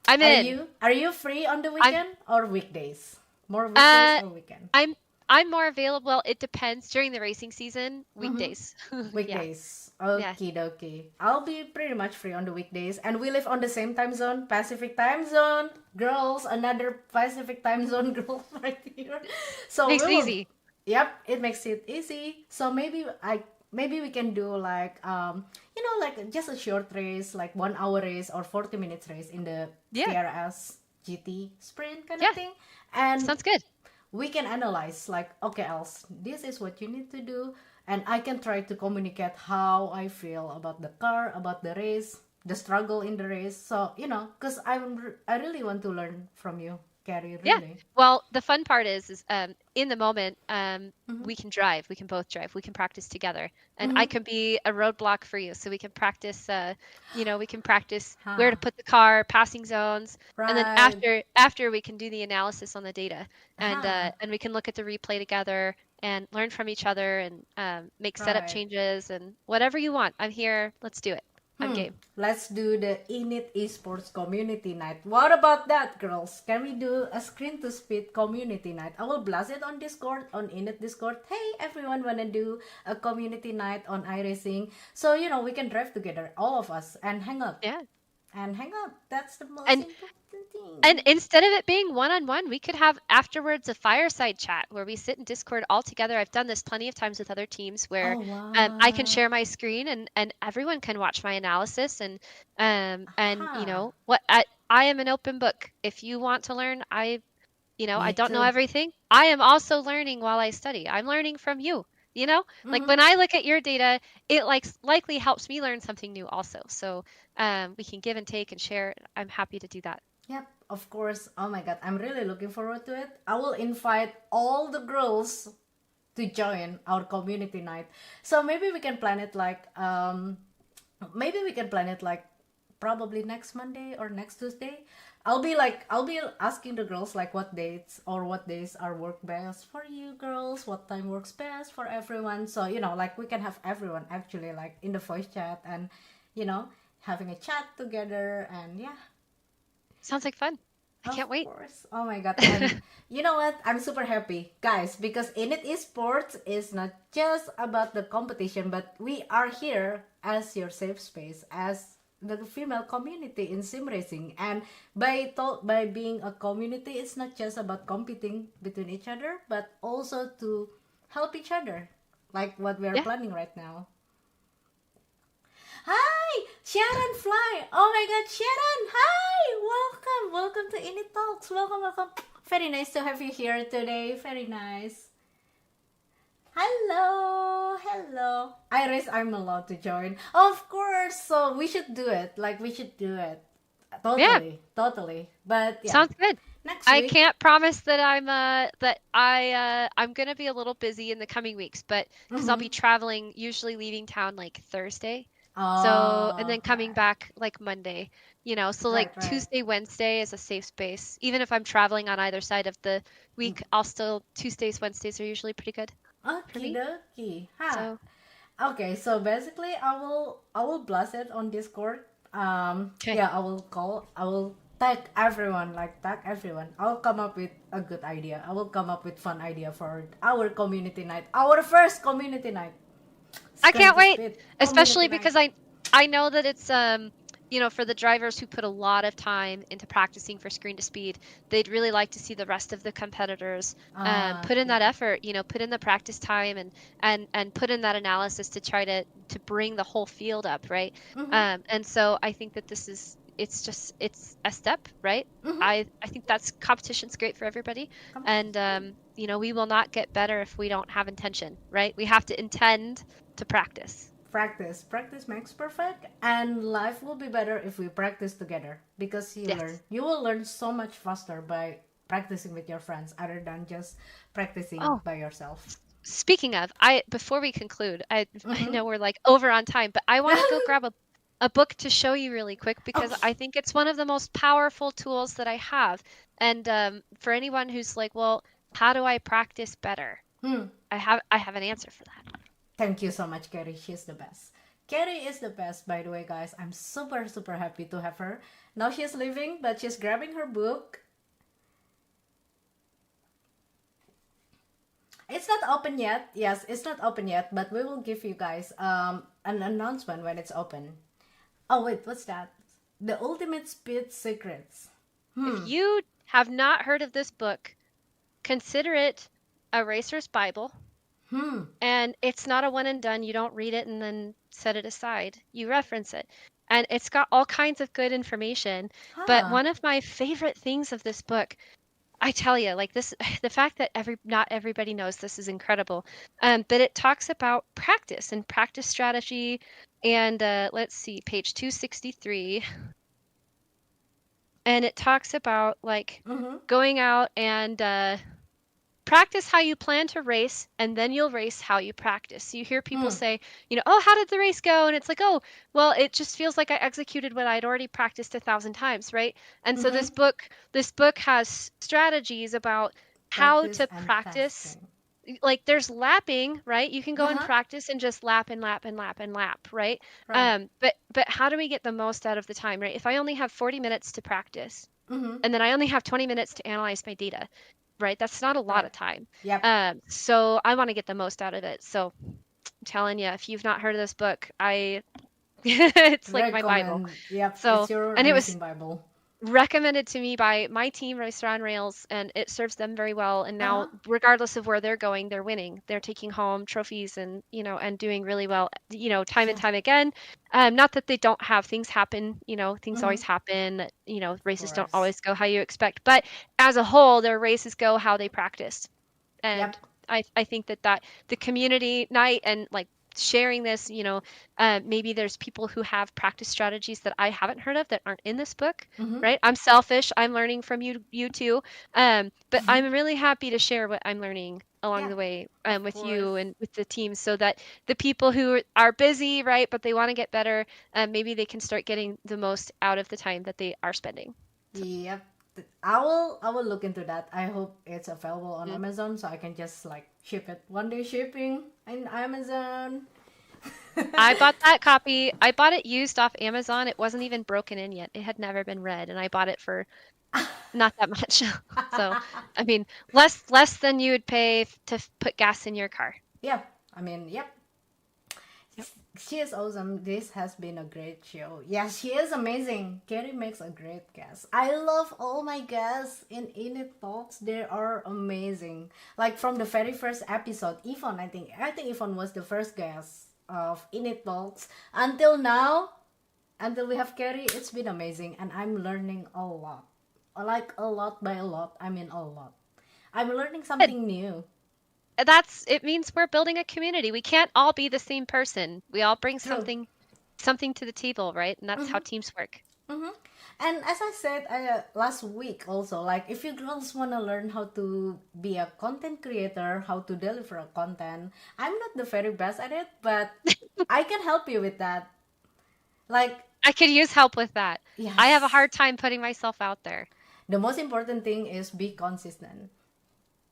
S3: I'm
S2: Are
S3: in.
S2: you free on the
S3: I'm
S2: weekend or weekdays? More weekdays
S3: uh
S2: or weekend?
S3: I'm I'm more available. Well, it depends during the racing season,
S2: Mm-hmm.
S3: weekdays. Yeah.
S2: Weekdays.
S3: Yeah.
S2: Okie dokie. I'll be pretty much free on the weekdays. And we live on the same time zone, Pacific time zone. Girls, another Pacific time zone girls right here. So
S3: Makes
S2: we
S3: it
S2: will,
S3: easy.
S2: yep, it makes it easy. So maybe we can do like like just a short race, like 1 hour race or 40 minutes race in the
S3: Yeah.
S2: TRS GT sprint kind of
S3: Yeah.
S2: thing. And
S3: Sounds good.
S2: we can analyze like, okay, else this is what you need to do, and I can try to communicate how I feel about the car, about the race, the struggle in the race. So because I really want to learn from you, Keri.
S3: Yeah.
S2: Really.
S3: Well, the fun part is in the moment,
S2: Mm-hmm.
S3: we can drive. We can both drive. We can practice together, and I
S2: Mm-hmm.
S3: can be a roadblock for you. So we can practice. We can practice where to
S2: Ha.
S3: put the car, passing zones, and then
S2: Right.
S3: after we can do the analysis on the data,
S2: Ha.
S3: and we can look at the replay together and learn from each other and make setup
S2: Right.
S3: changes and whatever you want. I'm here. Let's do it. I'm game.
S2: Let's do the INIT Esports Community Night. What about that, girls? Can we do a screen to speed community night? I will blast it on Discord, on INIT Discord. Hey, everyone wanna do a community night on iRacing? So, we can drive together, all of us, and hang out.
S3: Yeah.
S2: That's the most
S3: And
S2: important thing.
S3: And instead of it being one-on-one, we could have afterwards a fireside chat where we sit in Discord all together. I've done this plenty of times with other teams where
S2: Oh,
S3: I can
S2: wow.
S3: share my screen and everyone can watch my analysis and
S2: Aha.
S3: I am an open book. If you want to learn, I
S2: Me
S3: don't know
S2: too.
S3: everything. I am also learning while I study. I'm learning from you. Like
S2: Mm-hmm.
S3: when I look at your data, it likely helps me learn something new also. So we can give and take and share. I'm happy to do that.
S2: Yep, of course. Oh my god, I'm really looking forward to it. I will invite all the girls to join our community night. So maybe we can plan it like probably next Monday or next Tuesday. I'll be asking the girls like what dates or what days are work best for you girls, what time works best for everyone. So, like we can have everyone actually like in the voice chat and you know having a chat together and yeah.
S3: Sounds like fun. I
S2: Of
S3: can't wait.
S2: course. Oh my god. And you know what? I'm super happy, guys, because INIT Esports is not just about the competition, but we are here as your safe space, as the female community in sim racing. And by being a community, it's not just about competing between each other, but also to help each other, like what we are
S3: Yeah.
S2: planning right now. Hi, Sharon Fly. Oh my God, Sharon. Hi, welcome to INIT Talks. Welcome. Very nice to have you here today. Very nice. Hello. Iris, I'm allowed to join. Of course. So we should do it. Like we should do it.
S3: Yeah.
S2: Totally. But yeah,
S3: Sounds good.
S2: next
S3: I
S2: week.
S3: can't promise that I'm gonna be a little busy in the coming weeks, but because I'll
S2: Mm-hmm.
S3: be traveling, usually leaving town like Thursday. So, and
S2: Oh,
S3: then coming
S2: right.
S3: back like Monday, so like
S2: Right.
S3: Tuesday, Wednesday is a safe space. Even if I'm traveling on either side of the week, Tuesdays, Wednesdays are usually pretty good for
S2: Okie
S3: me.
S2: dokie. Ha.
S3: So,
S2: Okay, so basically, I will blast it on Discord.
S3: okay.
S2: Yeah, I will tag everyone. I'll come up with a good idea. I will come up with fun idea for our community night, our first community night,
S3: I
S2: screen
S3: can't
S2: to
S3: wait,
S2: speed community
S3: especially
S2: night.
S3: because I know that it's for the drivers who put a lot of time into practicing for screen to speed, they'd really like to see the rest of the competitors put in
S2: Yeah.
S3: that effort, put in the practice time and put in that analysis to try to bring the whole field up, right?
S2: Mhm.
S3: And so I think that it's a step, right?
S2: Mhm.
S3: I think that's competition's great for everybody. And
S2: Competition.
S3: we will not get better if we don't have intention, right? We have to intend to practice.
S2: Practice makes perfect, and life will be better if we practice together because
S3: Yes.
S2: you will learn so much faster by practicing with your friends other than just practicing
S3: Oh,
S2: by yourself.
S3: speaking of, I before we conclude, I
S2: Mm-hmm.
S3: know we're like over on time, but I want to go grab a book to show you really quick because
S2: Okay.
S3: I think it's one of the most powerful tools that I have. And for anyone who's like, well, how do I practice better?
S2: Hmm.
S3: I have an answer for that.
S2: Thank you so much, Keri. She's the best. Keri is the best, by the way, guys. I'm super happy to have her. Now she's leaving, but she's grabbing her book. It's not open yet. Yes, it's not open yet, but we will give you guys an announcement when it's open. Oh wait, what's that? The Ultimate Speed Secrets.
S3: If you have not heard of this book, consider it a racer's Bible. And it's not a one and done. You don't read it and then set it aside. You reference it. And it's got all kinds of good information. But
S2: Huh.
S3: one of my favorite things of this book, I tell you, like this, the fact that not everybody knows this is incredible. But it talks about practice and practice strategy. And let's see, page 263. And it talks about like
S2: Mm-hmm.
S3: going out and practice how you plan to race and then you'll race how you practice. So you hear people say, oh, how did the race go? And it's like, oh, well, it just feels like I executed what I'd already practiced 1,000 times, right? And so
S2: Mm-hmm.
S3: this book has strategies about how
S2: Practice
S3: to
S2: and
S3: practice.
S2: testing.
S3: like there's lapping, right? You can go and
S2: Uh-huh.
S3: practice and just lap and lap and lap and lap, right?
S2: Right.
S3: But how do we get the most out of the time, right? If I only have 40 minutes to practice
S2: Mm-hmm.
S3: and then I only have 20 minutes to analyze my data, right? That's not a lot
S2: Right.
S3: of time.
S2: Yep.
S3: So I want to get the most out of it. So I'm telling you, if you've not heard of this book, I it's like my Bible.
S2: Recommend. Yep. It's
S3: So,
S2: your
S3: and it was
S2: racing Bible.
S3: recommended to me by my team, Racer on Rails, and it serves them very well. And now,
S2: Uh-huh.
S3: regardless of where they're going, they're winning. They're taking home trophies and, and doing really well, time and
S2: Yeah.
S3: time again. Not that they don't have things happen, things
S2: Mm-hmm.
S3: always happen,
S2: Of
S3: races don't
S2: course.
S3: always go how you expect, but as a whole, their races go how they practiced. And
S2: Yep.
S3: I think that the community night and like sharing this, maybe there's people who have practice strategies that I haven't heard of that aren't in this book,
S2: Mm-hmm.
S3: right? I'm selfish. I'm learning from you too. But I'm really happy to share what I'm learning along
S2: Yeah.
S3: the way
S2: Of
S3: with
S2: course.
S3: you and with the team so that the people who are busy, right, but they want to get better, maybe they can start getting the most out of the time that they are spending. So,
S2: Yep. I will look into that. I hope it's available on
S3: mm.
S2: Amazon so I can just like ship it. One day shipping in Amazon.
S3: I bought that copy. I bought it used off Amazon. It wasn't even broken in yet. It had never been read, and I bought it for not that much. So, I mean, less than you would pay to put gas in your car.
S2: Yep. I mean, yep.
S3: Yep.
S2: She is awesome. This has been a great show. Yeah, she is amazing. Keri makes a great guest. I love all my guests in INIT Talks. They are amazing. Like from the very first episode, Yvonne, I think Yvonne was the first guest of INIT Talks. Until now, until we have Keri, it's been amazing. And I'm learning a lot. Like a lot by a lot, I mean a lot. I'm learning
S3: Good.
S2: something new.
S3: It means we're building a community. We can't all be the same person. We all bring
S2: True.
S3: something to the table, right? And that's how teams work.
S2: Mm-hmm. And as I said last week also, like if you girls want to learn how to be a content creator, how to deliver a content, I'm not the very best at it, but I can help you with that. Like,
S3: I could use help with that. I have a
S2: yes,
S3: hard time putting myself out there.
S2: the most important thing is be consistent.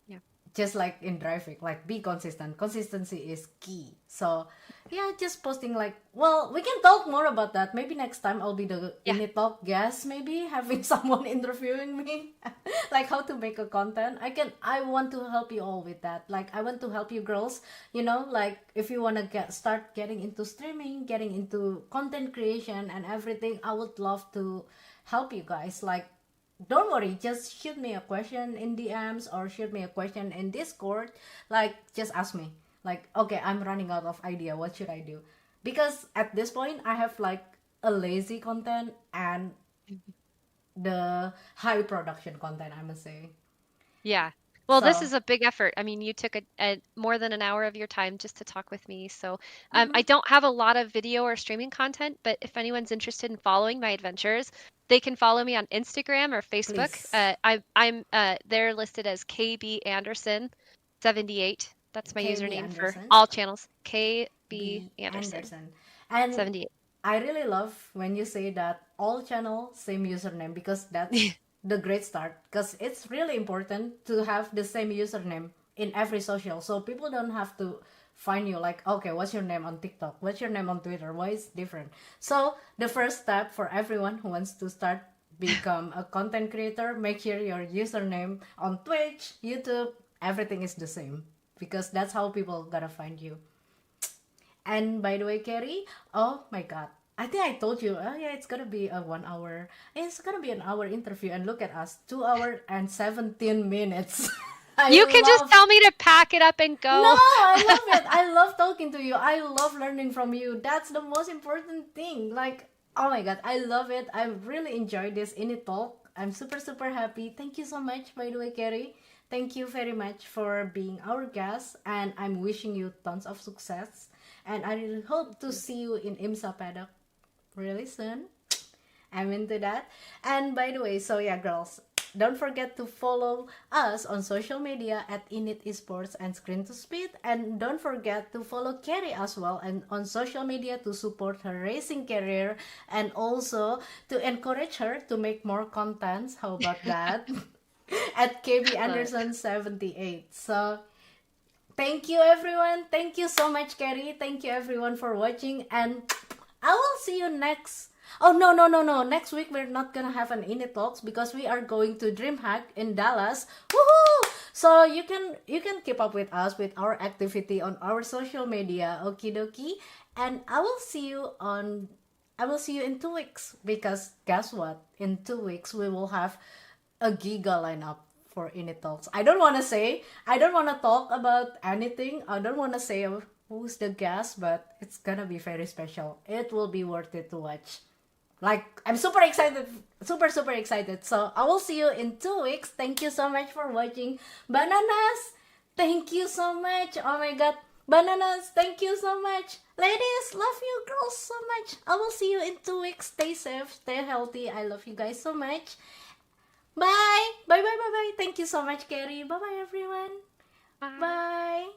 S3: Yeah.
S2: Just like in driving, like be consistent. Consistency is key. So yeah, just posting like, well, we can talk more about that. Maybe next time I'll be the
S3: Yeah.
S2: INIT Talk guest, maybe having someone interviewing me. Like how to make a content. I want to help you all with that. Like I want to help you girls, like if you want to start getting into streaming, getting into content creation and everything, I would love to help you guys. Like don't worry, just shoot me a question in DMs or shoot me a question in Discord. Like, just ask me. Like, okay, I'm running out of idea. What should I do? Because at this point, I have like a lazy content and the high production content, I must say.
S3: Yeah. Well, this
S2: So,
S3: is a big effort. I mean, you took a more than an hour of your time just to talk with me. So,
S2: mm-hmm.
S3: I don't have a lot of video or streaming content, but if anyone's interested in following my adventures, they can follow me on Instagram or Facebook.
S2: Please,
S3: I'm they're listed as KB Anderson 78. That's my
S2: KB
S3: username for
S2: Anderson,
S3: all channels. KB
S2: B
S3: Anderson
S2: Anderson. And
S3: 78.
S2: I really love when you say that all channel same username because that's the great start because it's really important to have the same username in every social so people don't have to find you like okay what's your name on TikTok, what's your name on Twitter, why is different. So the first step for everyone who wants to start become a content creator, make sure your username on Twitch, YouTube, everything is the same because that's how people gotta find you. And by the way, Keri, oh my God. I think I told you, oh yeah, it's gonna be a 1 hour. It's gonna be an hour interview, and look at us, 2 hour and 17 minutes. I
S3: You can just
S2: love.
S3: tell me to pack it up and
S2: No,
S3: go.
S2: I love it. I love talking to you. I love learning from you. That's the most important thing. Like, oh my God, I love it. I really enjoyed this INIT talk. I'm super super happy. Thank you so much, by the way, Keri. Thank you very much for being our guest, and I'm wishing you tons of success. And I really hope to see you in IMSA paddock really soon. I'm into that. And by the way, so yeah, girls, don't forget to follow us on social media at INIT Esports and Screen to Speed. And don't forget to follow Keri as well and on social media to support her racing career and also to encourage her to make more contents. How about that? At KB
S3: Love it.
S2: Anderson 78. So Thank you, everyone. Thank you so much, Keri. Thank you, everyone, for watching. And I will see you next. Oh, no, no, no, no. Next week, we're not going to have an INIT Talks because we are going to DreamHack in Dallas. Woohoo! So you can keep up with us with our activity on our social media. Okie dokie. And I will see you in 2 weeks because guess what? In 2 weeks, we will have a giga lineup for INIT Talks. I don't want to talk about anything. I don't want to say who's the guest, but it's gonna be very special. It will be worth it to watch. Like, I'm super excited, super, super excited. So I will see you in 2 weeks. Thank you so much for watching. Bananas, thank you so much. Oh my God. Bananas, thank you so much. Ladies, love you girls so much. I will see you in 2 weeks. Stay safe, stay healthy. I love you guys so much. Bye. Bye, bye, bye, bye. Thank you so much, Keri. Bye-bye, everyone. Bye.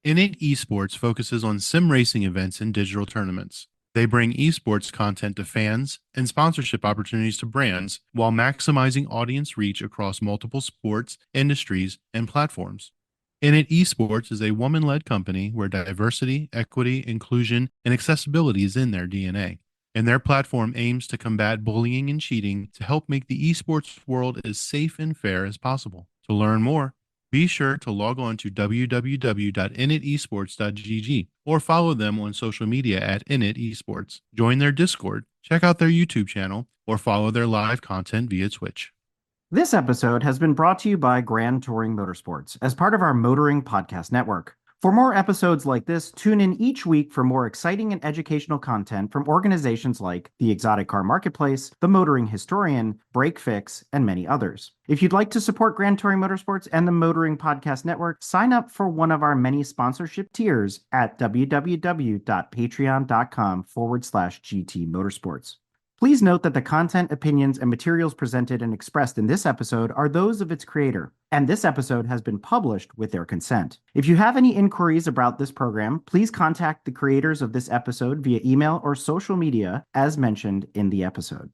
S1: INIT Esports focuses on sim racing events and digital tournaments. They bring esports content to fans and sponsorship opportunities to brands while maximizing audience reach across multiple sports, industries, and platforms. INIT Esports is a woman-led company where diversity, equity, inclusion, and accessibility is in their DNA. And their platform aims to combat bullying and cheating to help make the esports world as safe and fair as possible. To learn more, be sure to log on to www.initesports.gg or follow them on social media at INIT Esports. Join their Discord, check out their YouTube channel, or follow their live content via Twitch.
S4: This episode has been brought to you by Grand Touring Motorsports as part of our Motoring Podcast Network. For more episodes like this, tune in each week for more exciting and educational content from organizations like the Exotic Car Marketplace, the Motoring Historian, Break Fix, and many others. If you'd like to support Grand Touring Motorsports and the Motoring Podcast Network, sign up for one of our many sponsorship tiers at www.patreon.com/GT Motorsports. Please note that the content, opinions, and materials presented and expressed in this episode are those of its creator, and this episode has been published with their consent. If you have any inquiries about this program, please contact the creators of this episode via email or social media as mentioned in the episode.